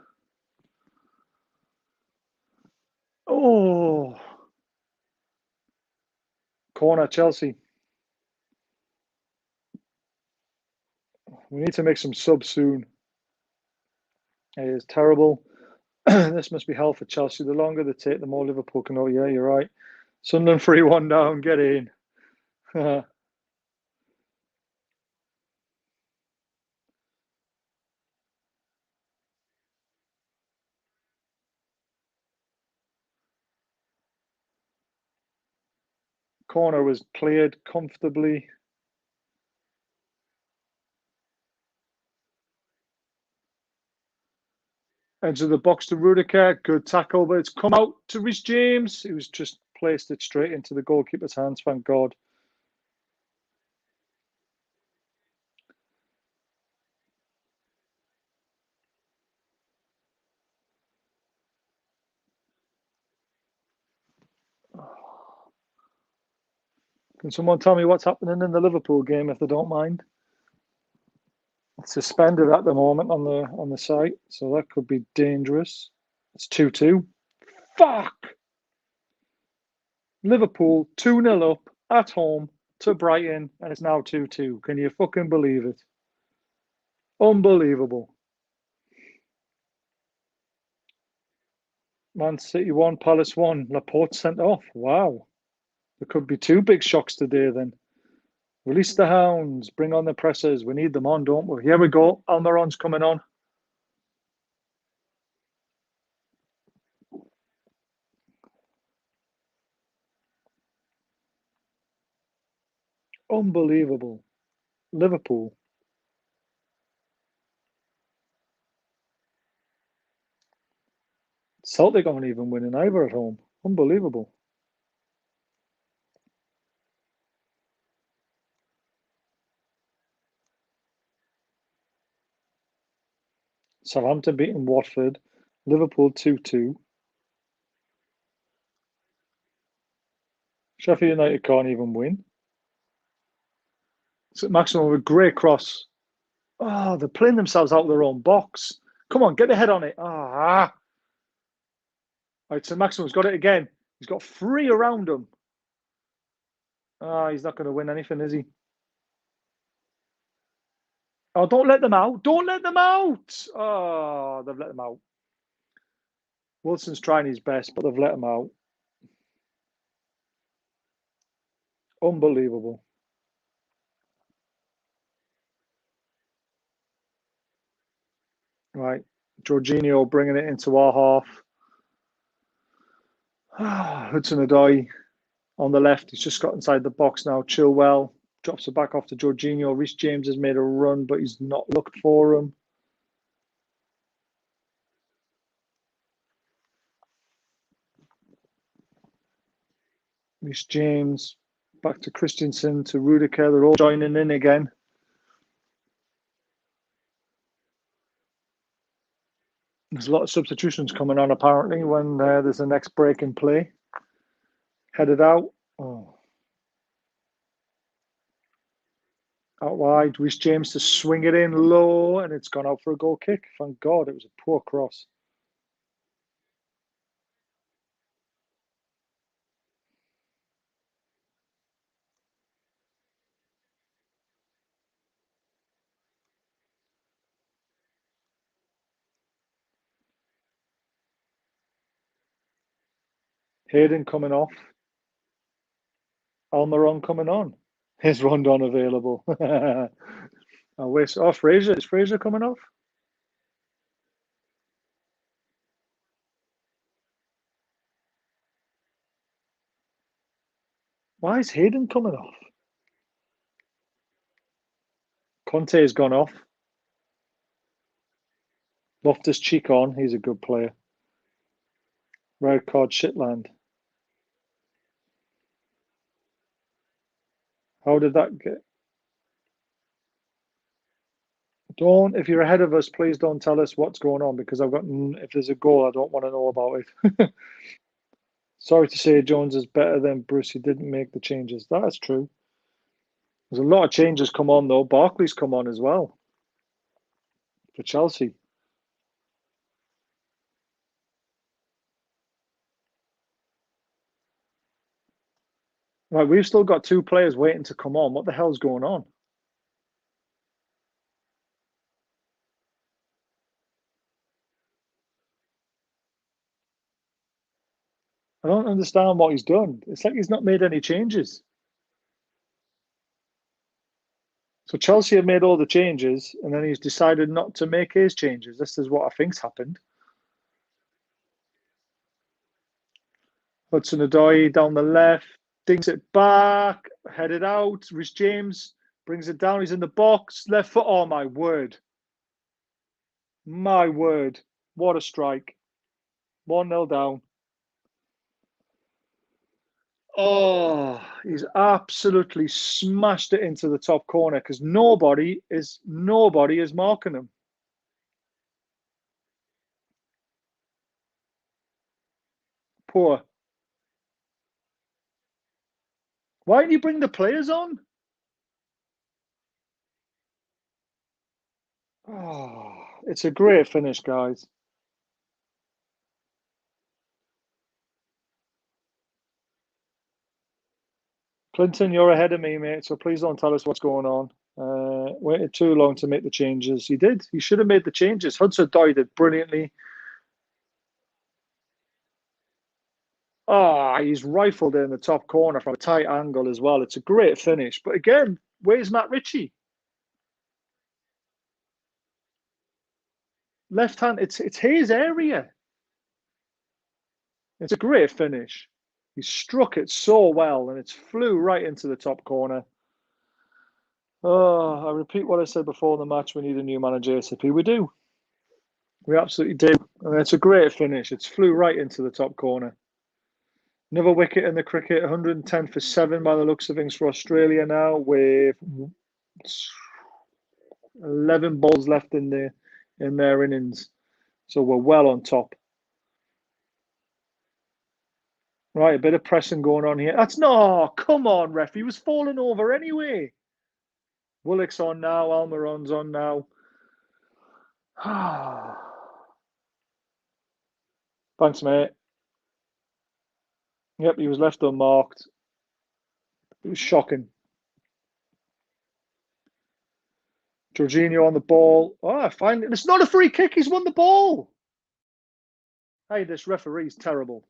Oh. Corner, Chelsea. We need to make some subs soon. It is terrible. This must be hell for Chelsea. The longer they take, the more Liverpool can. Oh, yeah, you're right. Sunderland 3-1 down. Get in. Corner was cleared comfortably. Edge of the box to Rudiger. Good tackle, but it's come out to Reece James. He was just placed it straight into the goalkeeper's hands, thank God. Can someone tell me what's happening in the Liverpool game, if they don't mind? It's suspended at the moment on the site, so that could be dangerous. It's 2-2. Fuck! Liverpool 2-0 up at home to Brighton, and it's now 2-2. Can you fucking believe it? Unbelievable. Man City 1, Palace 1. Laporte sent off. Wow. There could be two big shocks today then. Release the hounds. Bring on the pressers. We need them on, don't we? Here we go. Almiron's coming on. Unbelievable. Liverpool. Celtic aren't even winning either at home. Unbelievable. Southampton beating Watford. Liverpool 2-2. Sheffield United can't even win. Saint-Maximin with a great cross. Oh, they're playing themselves out of their own box. Come on, get the head on it. Ah. Right, Saint-Maximin's got it again. He's got three around him. He's not going to win anything, is he? Oh, don't let them out. Don't let them out. Oh, they've let them out. Wilson's trying his best, but they've let him out. Unbelievable. Right. Jorginho bringing it into our half. Hudson-Odoi on the left. He's just got inside the box now. Chilwell drops it back off to Jorginho. Reece James has made a run, but he's not looked for him. Reece James back to Christensen, to Rudiger. They're all joining in again. There's a lot of substitutions coming on apparently when there's the next break in play. Headed out. Oh. Out wide. Reece James to swing it in low, and it's gone out for a goal kick. Thank God, it was a poor cross. Hayden coming off. Almiron coming on. Is Rondon available? I wish. Oh, Fraser. Is Fraser coming off? Why is Hayden coming off? Conte's gone off. Loftus-Cheek on. He's a good player. Red card Shitland. How did that get? Don't, if you're ahead of us, please don't tell us what's going on because I've got, if there's a goal, I don't want to know about it. Sorry to say Jones is better than Bruce. He didn't make the changes. That's true. There's a lot of changes come on, though. Barkley's come on as well for Chelsea. Right, we've still got two players waiting to come on. What the hell's going on? I don't understand what he's done. It's like he's not made any changes. So Chelsea have made all the changes, and then he's decided not to make his changes. This is what I think's happened. Hudson-Odoi down the left, dinks it back, headed out. Reece James brings it down. He's in the box, left foot. Oh, my word. My word. What a strike. 1-0 down. Oh, he's absolutely smashed it into the top corner because nobody is marking him. Poor. Why don't you bring the players on? Oh, it's a great finish, guys. Clinton, you're ahead of me, mate, so please don't tell us what's going on. Waited too long to make the changes. He did. He should have made the changes. Hudson-Odoi did brilliantly. Oh, he's rifled it in the top corner from a tight angle as well. It's a great finish. But again, where's Matt Ritchie? Left hand, it's his area. It's a great finish. He struck it so well and it's flew right into the top corner. Oh, I repeat what I said before the match. We need a new manager ASAP. We do. We absolutely do. And it's a great finish. It's flew right into the top corner. Another wicket in the cricket, 110 for 7 by the looks of things for Australia now, with 11 balls left in their innings. So we're well on top. Right, a bit of pressing going on here. That's no, come on, ref. He was falling over anyway. Willock's on now. Almiron's on now. Thanks, mate. Yep, he was left unmarked. It was shocking. Jorginho on the ball. Oh, finally. It's not a free kick. He's won the ball. Hey, this referee's terrible.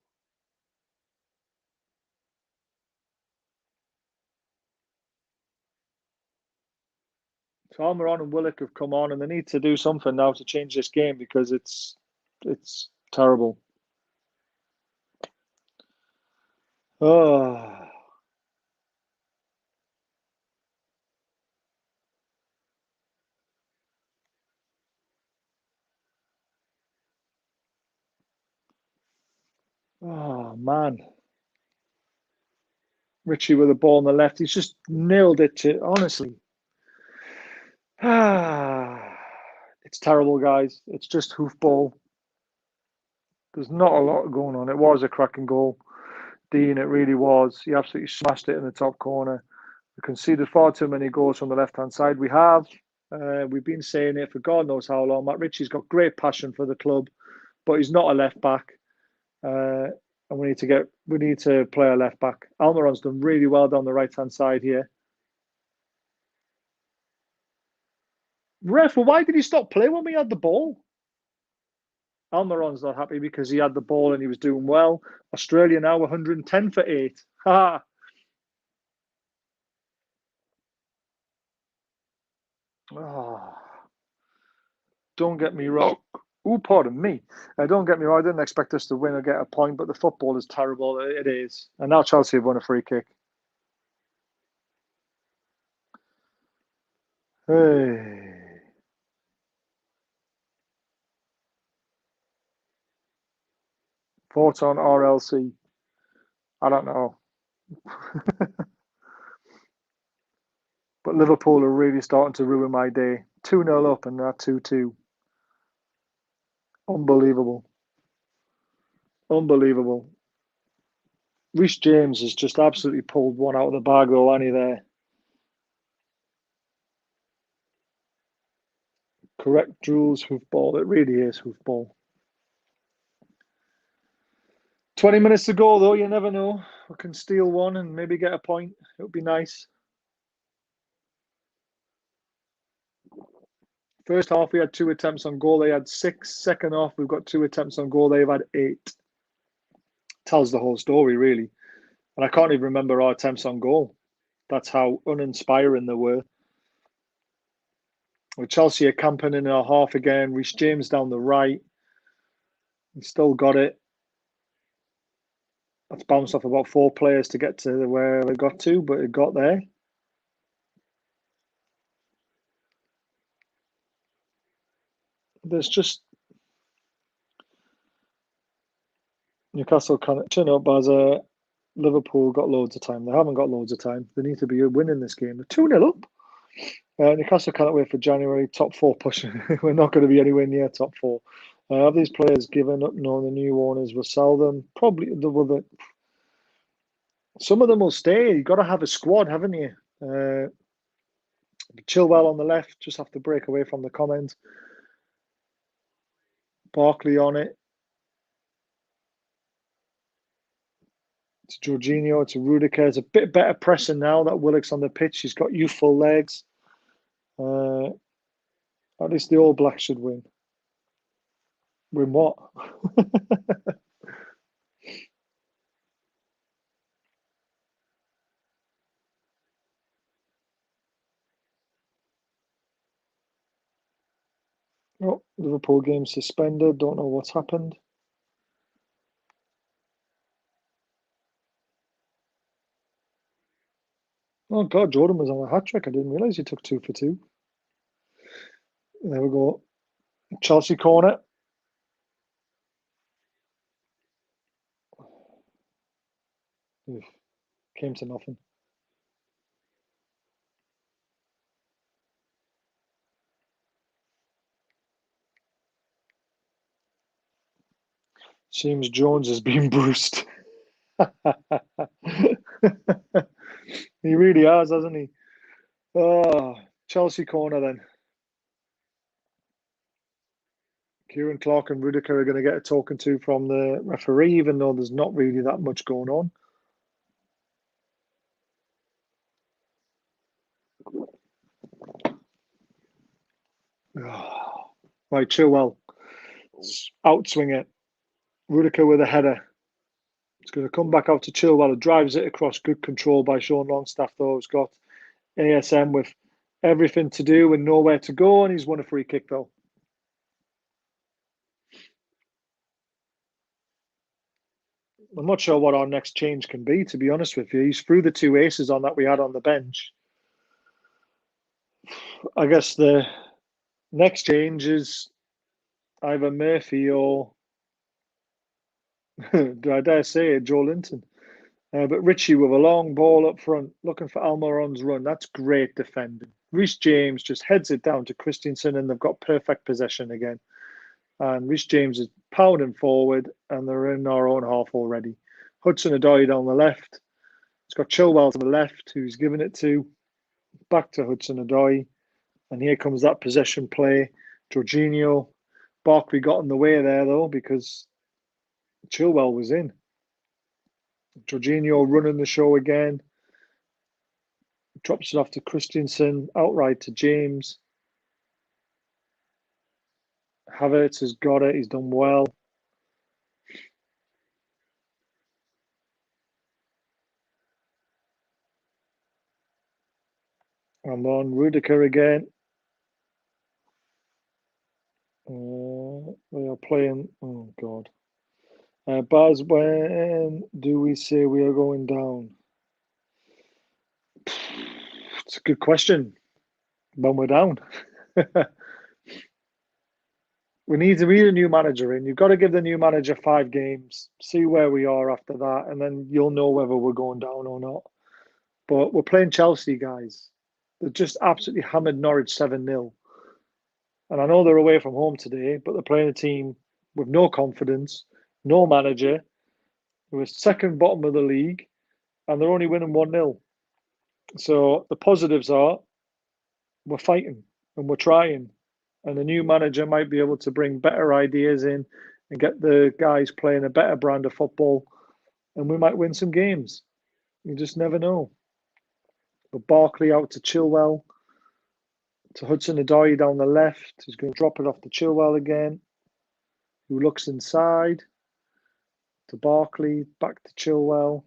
So Almiron and Willock have come on, and they need to do something now to change this game because it's terrible. Oh. Oh, man. Ritchie with the ball on the left. He's just nailed it to, honestly. It's terrible, guys. It's just hoofball. There's not a lot going on. It was a cracking goal. Dean, it really was. He absolutely smashed it in the top corner. We conceded far too many goals from the left-hand side. We have. We've been saying it for God knows how long. Matt Ritchie's got great passion for the club, but he's not a left back. And we need to play a left back. Almiron's done really well down the right-hand side here. Ref, well, why did he stop play when we had the ball? Almiron's not happy because he had the ball and he was doing well. Australia now 110 for 8. Ha! Oh, don't get me wrong. Oh, pardon me. Don't get me wrong. I didn't expect us to win or get a point, but the football is terrible. It is. And now Chelsea have won a free kick. Hey. Thoughts on RLC? I don't know. But Liverpool are really starting to ruin my day. 2-0 up and now 2-2. Unbelievable. Unbelievable. Reece James has just absolutely pulled one out of the bag, though, ain't he, there? Correct, Jules, hoofball. It really is hoofball. 20 minutes to go, though. You never know. We can steal one and maybe get a point. It would be nice. First half, we had 2 attempts on goal. They had 6. Second half, we've got 2 attempts on goal. They've had 8. Tells the whole story, really. And I can't even remember our attempts on goal. That's how uninspiring they were. With Chelsea are camping in our half again. Reece James down the right. He still got it. That's bounced off about 4 players to get to where they got to, but it got there. There's just Newcastle can't turn up as a Liverpool got loads of time. They haven't got loads of time. They need to be winning this game. They're 2-0 up. Newcastle cannot wait for January. Top 4 pushing. We're not going to be anywhere near top 4. Have these players given up? No, the new owners will sell them. Probably some of them will stay. You've got to have a squad, haven't you? Chilwell on the left. Just have to break away from the comment. Barkley on it. It's Jorginho, it's Rudiger. It's a bit better pressing now that Willock's on the pitch. He's got youthful legs. At least the All Blacks should win. Win what? Oh, Liverpool game suspended. Don't know what's happened. Oh, God, Jordan was on a hat-trick. I didn't realise he took 2 for 2. There we go. Chelsea corner. Oof, came to nothing. Seems Jones has been bruised. He really has, hasn't he? Oh, Chelsea corner then. Kieran Clark and Rudiger are going to get a talking to from the referee, even though there's not really that much going on. Oh, right, Chilwell. Outswing it. Rudiger with a header. It's going to come back out to Chilwell. It drives it across. Good control by Sean Longstaff, though. He's got ASM with everything to do and nowhere to go, and he's won a free kick, though. I'm not sure what our next change can be, to be honest with you. He's threw the 2 aces on that we had on the bench. I guess the next change is either Murphy or, do I dare say it, Joe Linton. But Richie with a long ball up front, looking for Almiron's run. That's great defending. Reece James just heads it down to Christensen, and they've got perfect possession again. And Reece James is pounding forward, and they're in our own half already. Hudson-Odoi down the left. It's got Chilwell to the left, who's given it to. Back to Hudson-Odoi. And here comes that possession play. Jorginho. Barkley got in the way there, though, because Chilwell was in. Jorginho running the show again. Drops it off to Christensen. Outright to James. Havertz has got it. He's done well. I'm on Rudiger again. We are playing. Oh God, Baz. When do we say we are going down? It's a good question. When we're down, we need a new manager in. You've got to give the new manager 5 games, see where we are after that, and then you'll know whether we're going down or not. But we're playing Chelsea, guys. They just absolutely hammered Norwich 7-0. And I know they're away from home today, but they're playing a team with no confidence, no manager, who is second bottom of the league, and they're only winning 1-0. So the positives are we're fighting and we're trying. And the new manager might be able to bring better ideas in and get the guys playing a better brand of football, and we might win some games. You just never know. But Barkley out to Chilwell, to Hudson-Odoi down the left. He's going to drop it off to Chilwell again, who looks inside. To Barkley, back to Chilwell.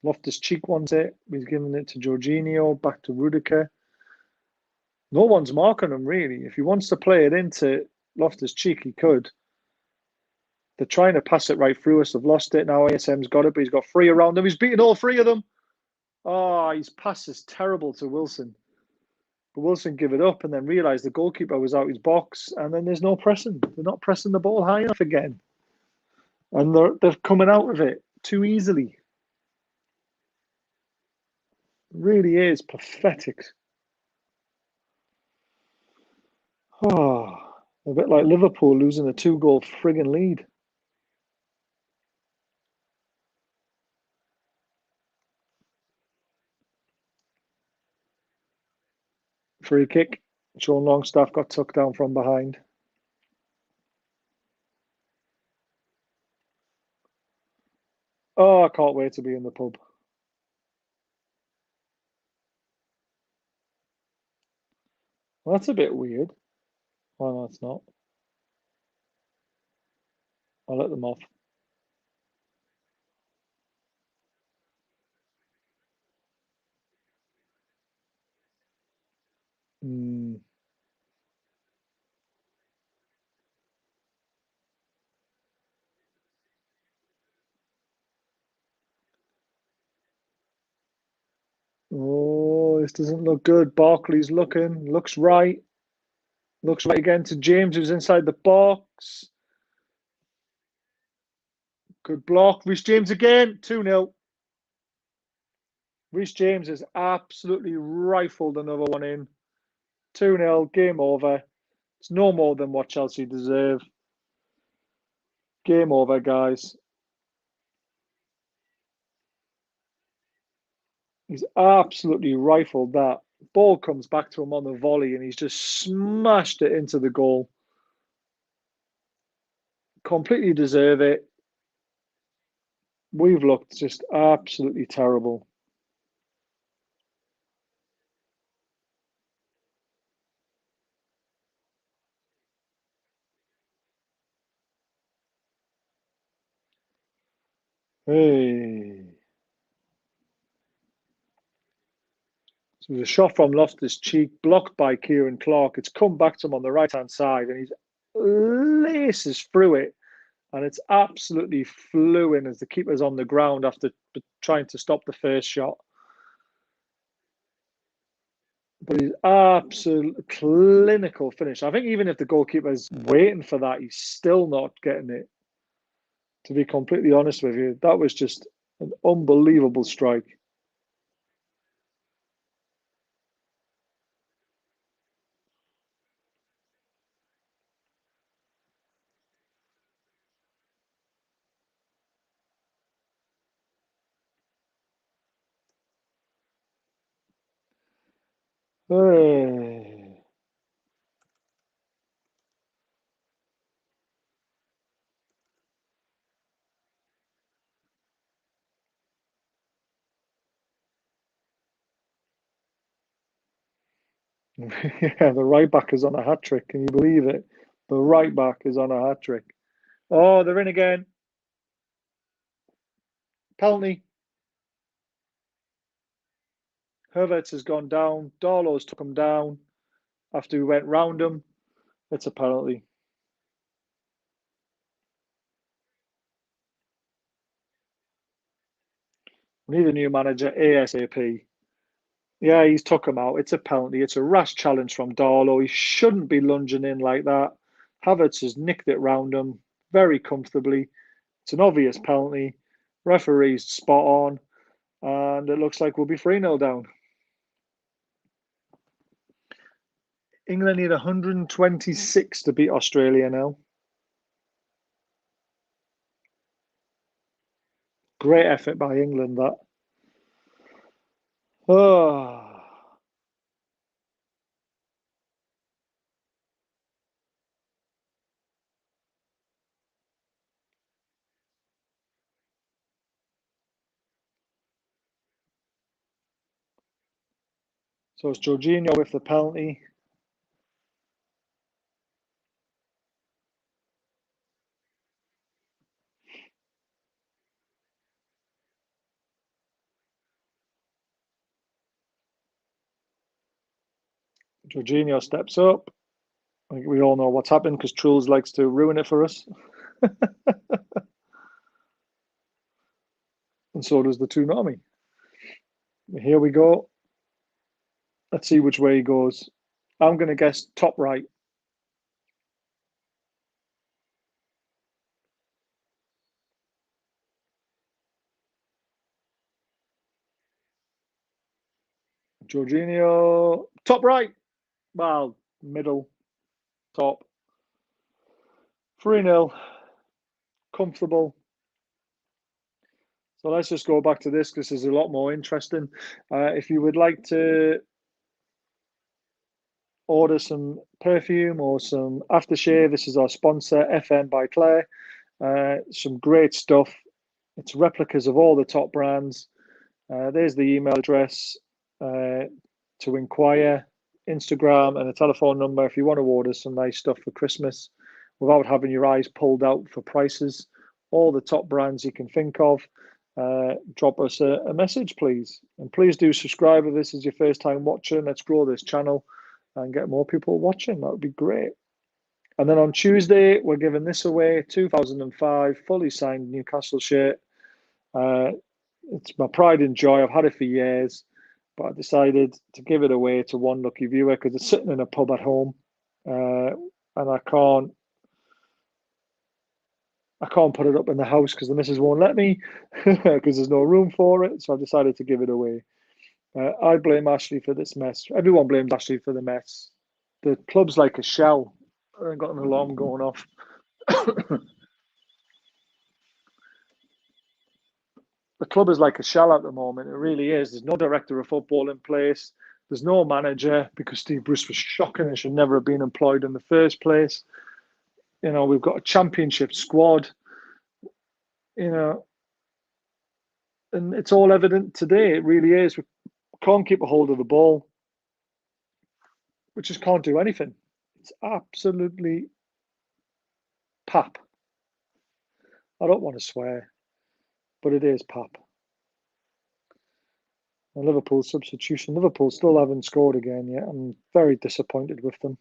Loftus-Cheek wants it. He's giving it to Jorginho, back to Rudiger. No one's marking him, really. If he wants to play it into Loftus-Cheek, he could. They're trying to pass it right through us. They've lost it. Now ASM's got it, but he's got 3 around him. He's beaten all 3 of them. Oh, his pass is terrible to Wilson. But Wilson give it up and then realised the goalkeeper was out his box, and then there's no pressing. They're not pressing the ball high enough again. And they're coming out of it too easily. It really is pathetic. Oh, a bit like Liverpool losing a 2-goal friggin' lead. Free kick. Sean Longstaff got tucked down from behind. Oh, I can't wait to be in the pub. Well, that's a bit weird. Well, no, it's not. I'll let them off. Mm. Oh, this doesn't look good. Barkley's looking. Looks right. Looks right again to James, who's inside the box. Good block. Reece James again. 2-0. Reece James has absolutely rifled another one in. 2-0. Game over. It's no more than what Chelsea deserve. Game over, guys. He's absolutely rifled that. Ball comes back to him on the volley and he's just smashed it into the goal. Completely deserve it. We've looked just absolutely terrible. Hey. So there's a shot from Loftus-Cheek, blocked by Kieran Clark. It's come back to him on the right-hand side and he's laces through it. And it's absolutely fluent as the keeper's on the ground after trying to stop the first shot. But he's absolute clinical finish. I think even if the goalkeeper's waiting for that, he's still not getting it. To be completely honest with you, that was just an unbelievable strike. Hey. Yeah, the right back is on a hat trick. Can you believe it? The right back is on a hat trick. Oh, they're in again. Penalty. Havertz has gone down. Darlow's took him down after we went round him. It's a penalty. We need a new manager ASAP. Yeah, he's took him out. It's a penalty. It's a rash challenge from Darlow. He shouldn't be lunging in like that. Havertz has nicked it round him very comfortably. It's an obvious penalty. Referee's spot on. And it looks like we'll be 3-0 down. England need 126 to beat Australia now. Great effort by England, that. Oh. So it's Jorginho with the penalty. Jorginho steps up. I think we all know what's happened because Truls likes to ruin it for us. And so does the Toonami. Here we go. Let's see which way he goes. I'm going to guess top right. Jorginho, top right. Well, middle, top. 3-0. Comfortable. So let's just go back to this because this is a lot more interesting. If you would like to order some perfume or some aftershave, this is our sponsor, FM by Claire. Some great stuff. It's replicas of all the top brands. There's the email address to inquire, Instagram, and a telephone number if you want to order some nice stuff for Christmas without having your eyes pulled out for prices. All the top brands you can think of. Drop us a message, please. And please do subscribe if this is your first time watching. Let's grow this channel and get more people watching. That would be great. And then on Tuesday, we're giving this away, 2005 fully signed Newcastle shirt. It's my pride and joy. I've had it for years, but I decided to give it away to one lucky viewer because it's sitting in a pub at home, and I can't put it up in the house because the missus won't let me because there's no room for it. So I decided to give it away. I blame Ashley for this mess. Everyone blames Ashley for the mess. The club's like a shell. I've got an alarm going off. The club is like a shell at the moment. It really is. There's no director of football in place. There's no manager because Steve Bruce was shocking and should never have been employed in the first place. You know, we've got a championship squad, you know, and it's all evident today. It really is. We can't keep a hold of the ball. We just can't do anything. It's absolutely pap. I don't want to swear, but it is pap. And Liverpool substitution. Liverpool still haven't scored again yet. I'm very disappointed with them.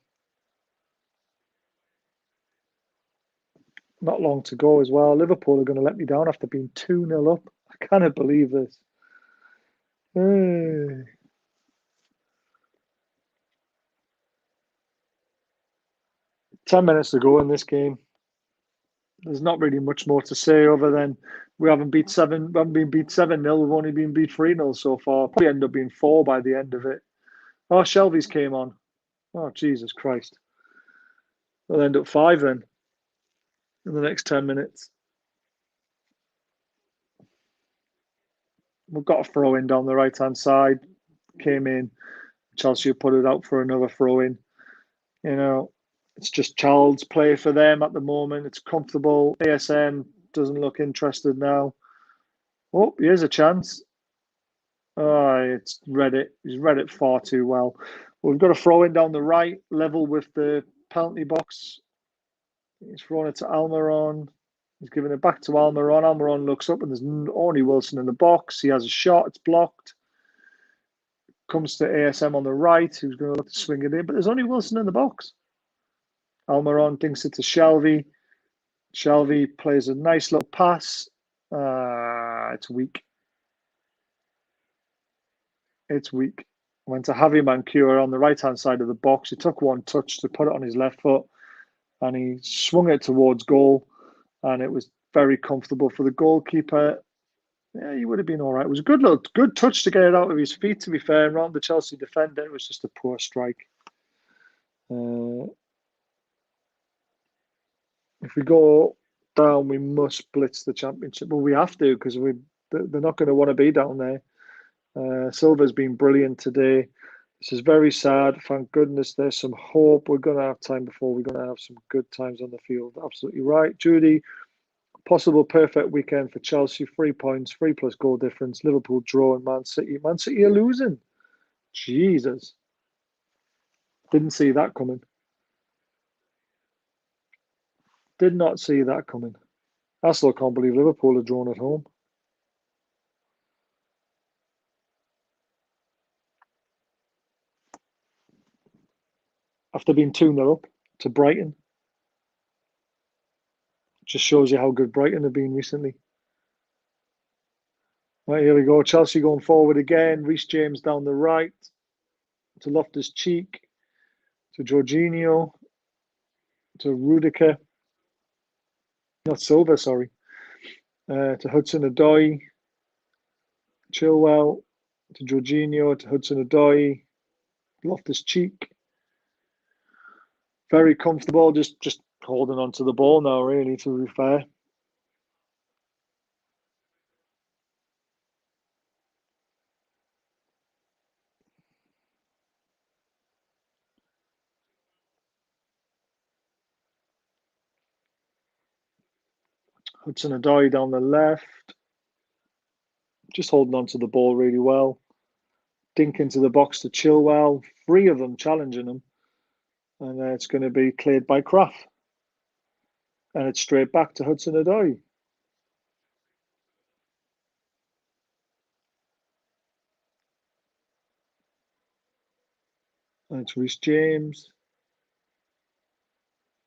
Not long to go as well. Liverpool are going to let me down after being 2-0 up. I cannot believe this. 10 minutes to go in this game. There's not really much more to say other than we haven't been beat 7-0. We've only been beat 3-0 so far. Probably end up being 4 by the end of it. Oh, Shelby's came on. Oh, Jesus Christ. We'll end up 5 then in the next 10 minutes. We've got a throw in down the right hand side. Came in. Chelsea put it out for another throw in. You know, it's just child's play for them at the moment. It's comfortable. ASM doesn't look interested now. Oh, here's a chance. Oh, it's read it. He's read it far too well. We've got a throw in down the right, level with the penalty box. He's thrown it to Almiron. He's given it back to Almiron. Almiron looks up and there's only Wilson in the box. He has a shot. It's blocked. Comes to ASM on the right, who's going to look to swing it in, but there's only Wilson in the box. Almiron thinks it's a Shelvey. Shelvey plays a nice little pass. It's weak. It's weak. Went to Javi Mancur on the right-hand side of the box. He took one touch to put it on his left foot, and he swung it towards goal, and it was very comfortable for the goalkeeper. Yeah, he would have been all right. It was a good touch to get it out of his feet, to be fair. And around the Chelsea defender, it was just a poor strike. If we go down, we must blitz the Championship. Well, we have to, because they're not going to want to be down there. Silva's been brilliant today. This is very sad. Thank goodness there's some hope. We're going to have time before we're going to have some good times on the field. Absolutely right. Judy, possible perfect weekend for Chelsea. 3 points, 3+ goal difference. Liverpool draw and Man City. Man City are losing. Jesus. Didn't see that coming. Did not see that coming. I still can't believe Liverpool are drawn at home. After being 2-0 up to Brighton. Just shows you how good Brighton have been recently. Right, here we go. Chelsea going forward again. Reece James down the right. To Loftus-Cheek. To Jorginho. To Rudiger. Not Silva, sorry. To Hudson-Odoi. Chilwell. To Jorginho. To Hudson-Odoi. Loftus-Cheek. Very comfortable. Just holding on to the ball now, really, to be fair. Hudson-Odoi down the left. Just holding on to the ball really well. Dink into the box to Chilwell. 3 of them challenging him. And it's going to be cleared by Kraft. And it's straight back to Hudson-Odoi. And it's Reece James.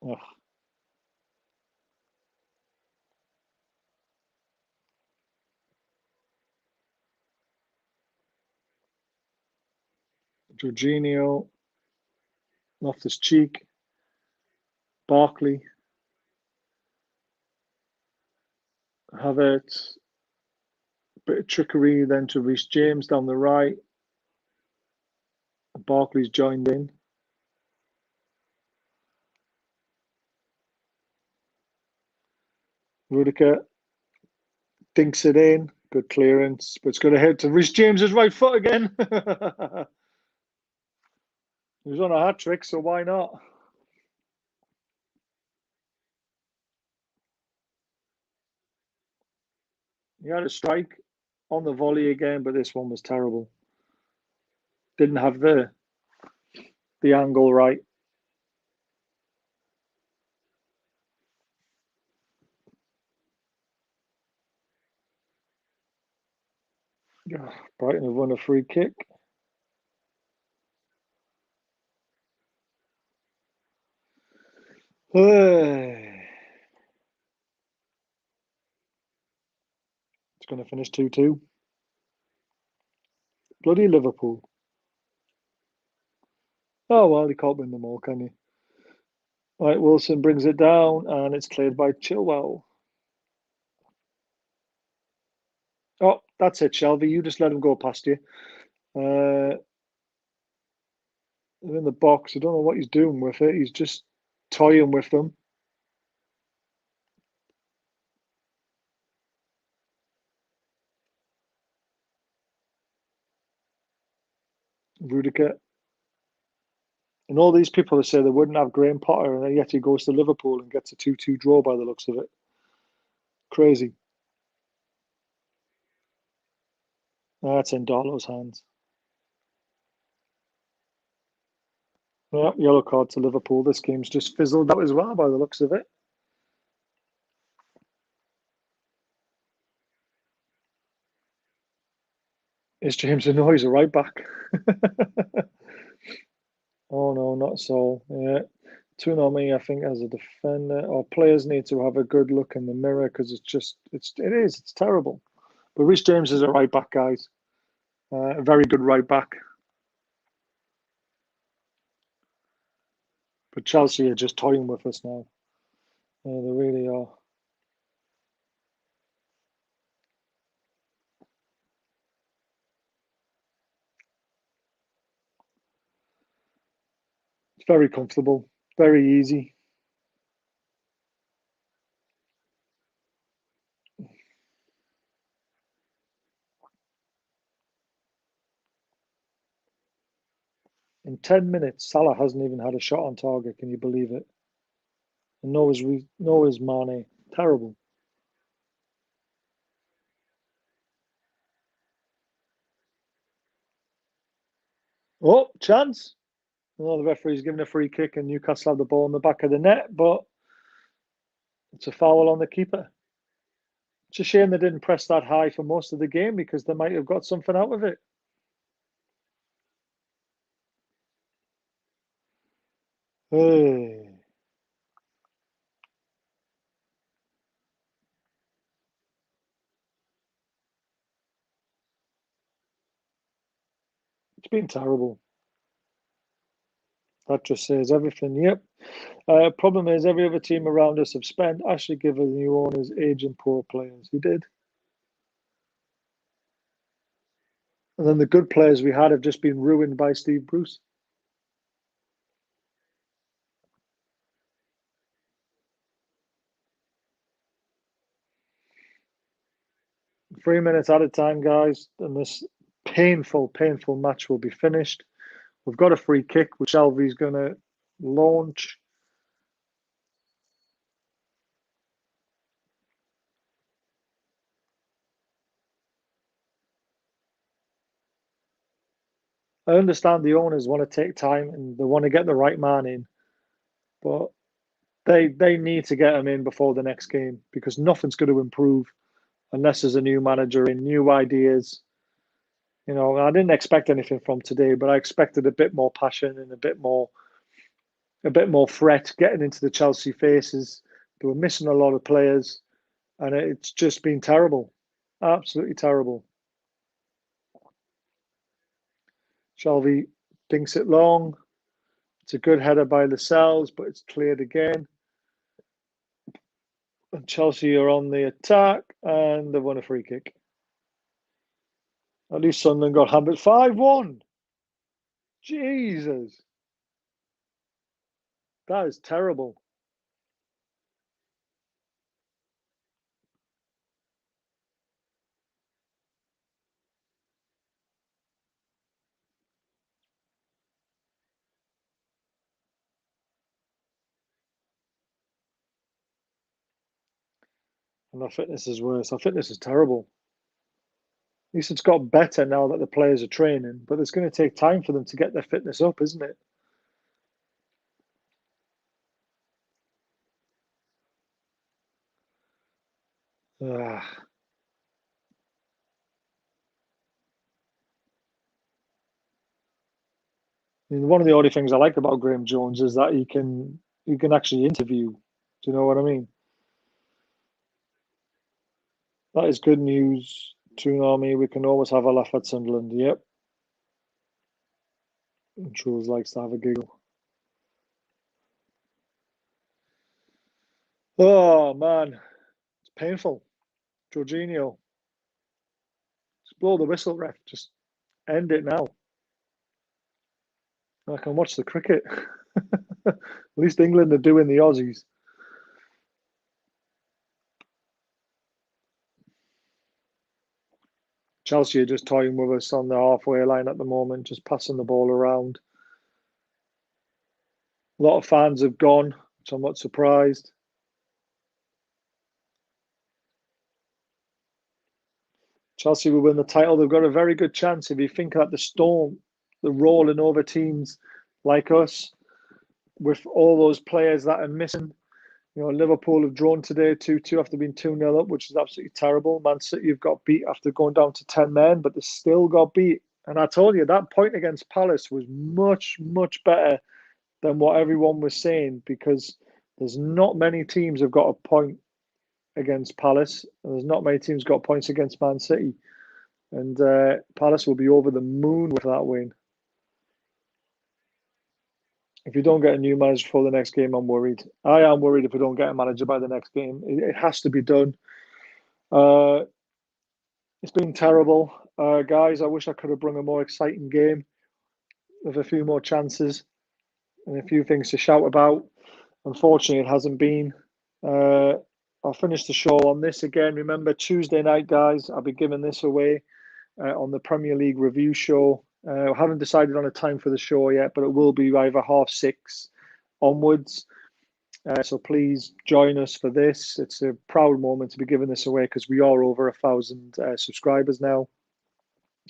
Oh. Jorginho. Loftus-Cheek. Barkley. Havertz. Bit of trickery then to Reece James down the right. Barkley's joined in. Rudiger dinks it in. Good clearance, but it's going to head to Reece James's right foot again. He was on a hat trick, so why not? He had a strike on the volley again, but this one was terrible. Didn't have the angle right. Brighton have won a free kick. It's going to finish 2-2. Bloody Liverpool. Oh, well, you can't win them all, can you? Right, Wilson brings it down, and it's cleared by Chilwell. Oh, that's it, Shelvey. You just let him go past you. They're in the box. I don't know what he's doing with it. He's just toying with them. Rudiger. And all these people that say they wouldn't have Graham Potter, and yet he goes to Liverpool and gets a 2-2 draw by the looks of it. Crazy. That's in Darlow's hands. Yeah, yellow card to Liverpool. This game's just fizzled out as well by the looks of it. Is James Inouye a right back? Oh no, not so. Yeah. Tunami, I think, as a defender, or players need to have a good look in the mirror because it's terrible. But Reece James is a right back, guys. A very good right back. But Chelsea are just toying with us now. They really are. It's very comfortable, very easy. In 10 minutes, Salah hasn't even had a shot on target. Can you believe it? And no is Mane. Terrible. Oh, chance. The referee's given a free kick and Newcastle have the ball in the back of the net, but it's a foul on the keeper. It's a shame they didn't press that high for most of the game because they might have got something out of it. Hey, it's been terrible. That just says everything. Yep. Problem is, every other team around us have spent. Ashley give the new owners aging poor players. He did. And then the good players we had have just been ruined by Steve Bruce. Three minutes at a time, guys, and this painful, painful match will be finished. We've got a free kick, which Alvy's going to launch. I understand the owners want to take time and they want to get the right man in, but they need to get him in before the next game because nothing's going to improve unless there's a new manager in, new ideas. I didn't expect anything from today, but I expected a bit more passion and a bit more threat getting into the Chelsea faces. They were missing a lot of players, and it's just been terrible, absolutely terrible. Shelby dinks it long. It's a good header by Lascelles, but it's cleared again. And Chelsea are on the attack, and they've won a free kick. At least Sunderland got hammered 5-1. Jesus, that is terrible. And our fitness is worse. Our fitness is terrible. At least it's got better now that the players are training, but it's going to take time for them to get their fitness up, isn't it? Ah. I mean, one of the only things I like about Graham Jones is that he can actually interview. Do you know what I mean? That is good news to Army. We can always have a laugh at Sunderland. Yep. And Truls likes to have a giggle. Oh man, it's painful. Jorginho, just blow the whistle, ref. Just end it now. I can watch the cricket. At least England are doing the Aussies. Chelsea are just toying with us on the halfway line at the moment, just passing the ball around. A lot of fans have gone, which I'm not surprised. Chelsea will win the title. They've got a very good chance if you think that the Storm, the rolling over teams like us, with all those players that are missing. You know, Liverpool have drawn today 2-2 after being 2-0 up, which is absolutely terrible. Man City have got beat after going down to 10 men, but they still got beat. And I told you, that point against Palace was much, much better than what everyone was saying, because there's not many teams have got a point against Palace, and there's not many teams got points against Man City. And Palace will be over the moon with that win. If you don't get a new manager before the next game, I'm worried. I am worried if we don't get a manager by the next game. It has to be done. It's been terrible. Guys, I wish I could have brought a more exciting game with a few more chances and a few things to shout about. Unfortunately, it hasn't been. I'll finish the show on this again. Remember, Tuesday night, guys, I'll be giving this away on the Premier League review show. I haven't decided on a time for the show yet, but it will be either 6:30 onwards. So please join us for this. It's a proud moment to be giving this away, because we are over 1,000 subscribers now.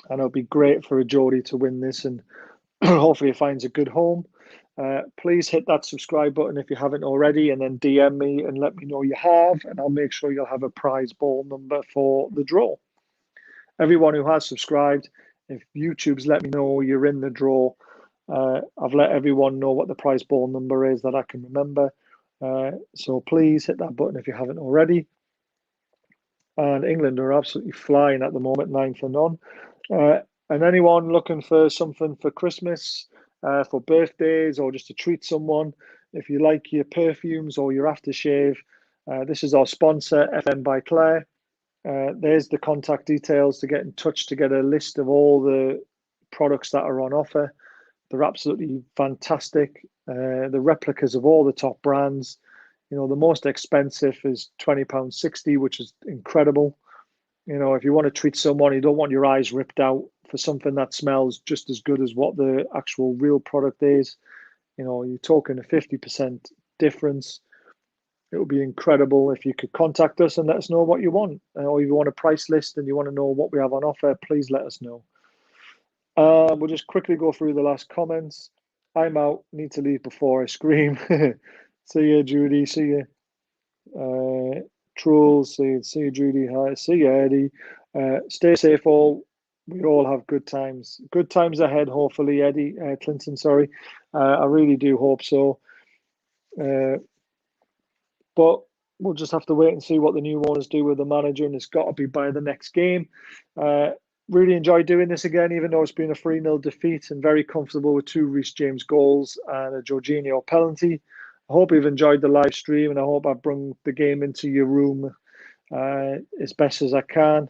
And it'll be great for a Geordie to win this, and hopefully it finds a good home. Please hit that subscribe button if you haven't already, and then DM me and let me know you have, and I'll make sure you'll have a prize ball number for the draw. Everyone who has subscribed, if YouTube's let me know you're in the draw, I've let everyone know what the prize ball number is that I can remember. So please hit that button if you haven't already. And England are absolutely flying at the moment, 9-0. And anyone looking for something for Christmas, for birthdays, or just to treat someone, if you like your perfumes or your aftershave, this is our sponsor, FM by Claire. There's the contact details to get in touch to get a list of all the products that are on offer. They're absolutely fantastic. The replicas of all the top brands. You know, the most expensive is £20.60, which is incredible. You know, if you want to treat someone, you don't want your eyes ripped out for something that smells just as good as what the actual real product is. You know, you're talking a 50% difference. It would be incredible if you could contact us and let us know what you want. Or if you want a price list and you want to know what we have on offer, please let us know. We'll just quickly go through the last comments. I'm out. Need to leave before I scream. See you, Judy. See you. Trolls. See you, Judy. Hi. See you, Eddie. Stay safe, all. We all have good times. Good times ahead, hopefully, Eddie. Clinton, sorry. I really do hope so. But we'll just have to wait and see what the new owners do with the manager, and it's got to be by the next game. Really enjoyed doing this again, even though it's been a 3-0 defeat, and very comfortable with 2 Reece James goals and a Jorginho penalty. I hope you've enjoyed the live stream, and I hope I've brought the game into your room as best as I can.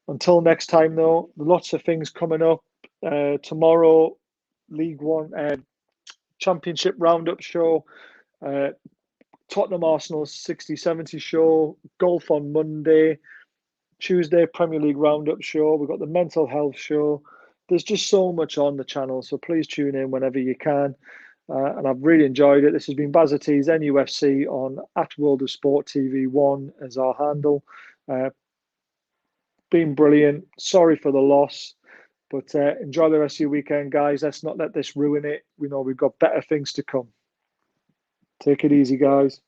Until next time, though, lots of things coming up. Tomorrow, League One Championship Roundup show. Tottenham Arsenal 60-70 show. Golf on Monday. Tuesday, Premier League Roundup show. We've got the mental health show. There's just so much on the channel, so please tune in whenever you can. And I've really enjoyed it. This has been Bazati's NUFC on @World of Sport TV 1 as our handle. Been brilliant. Sorry for the loss, but enjoy the rest of your weekend, guys. Let's not let this ruin it. We know we've got better things to come. Take it easy, guys.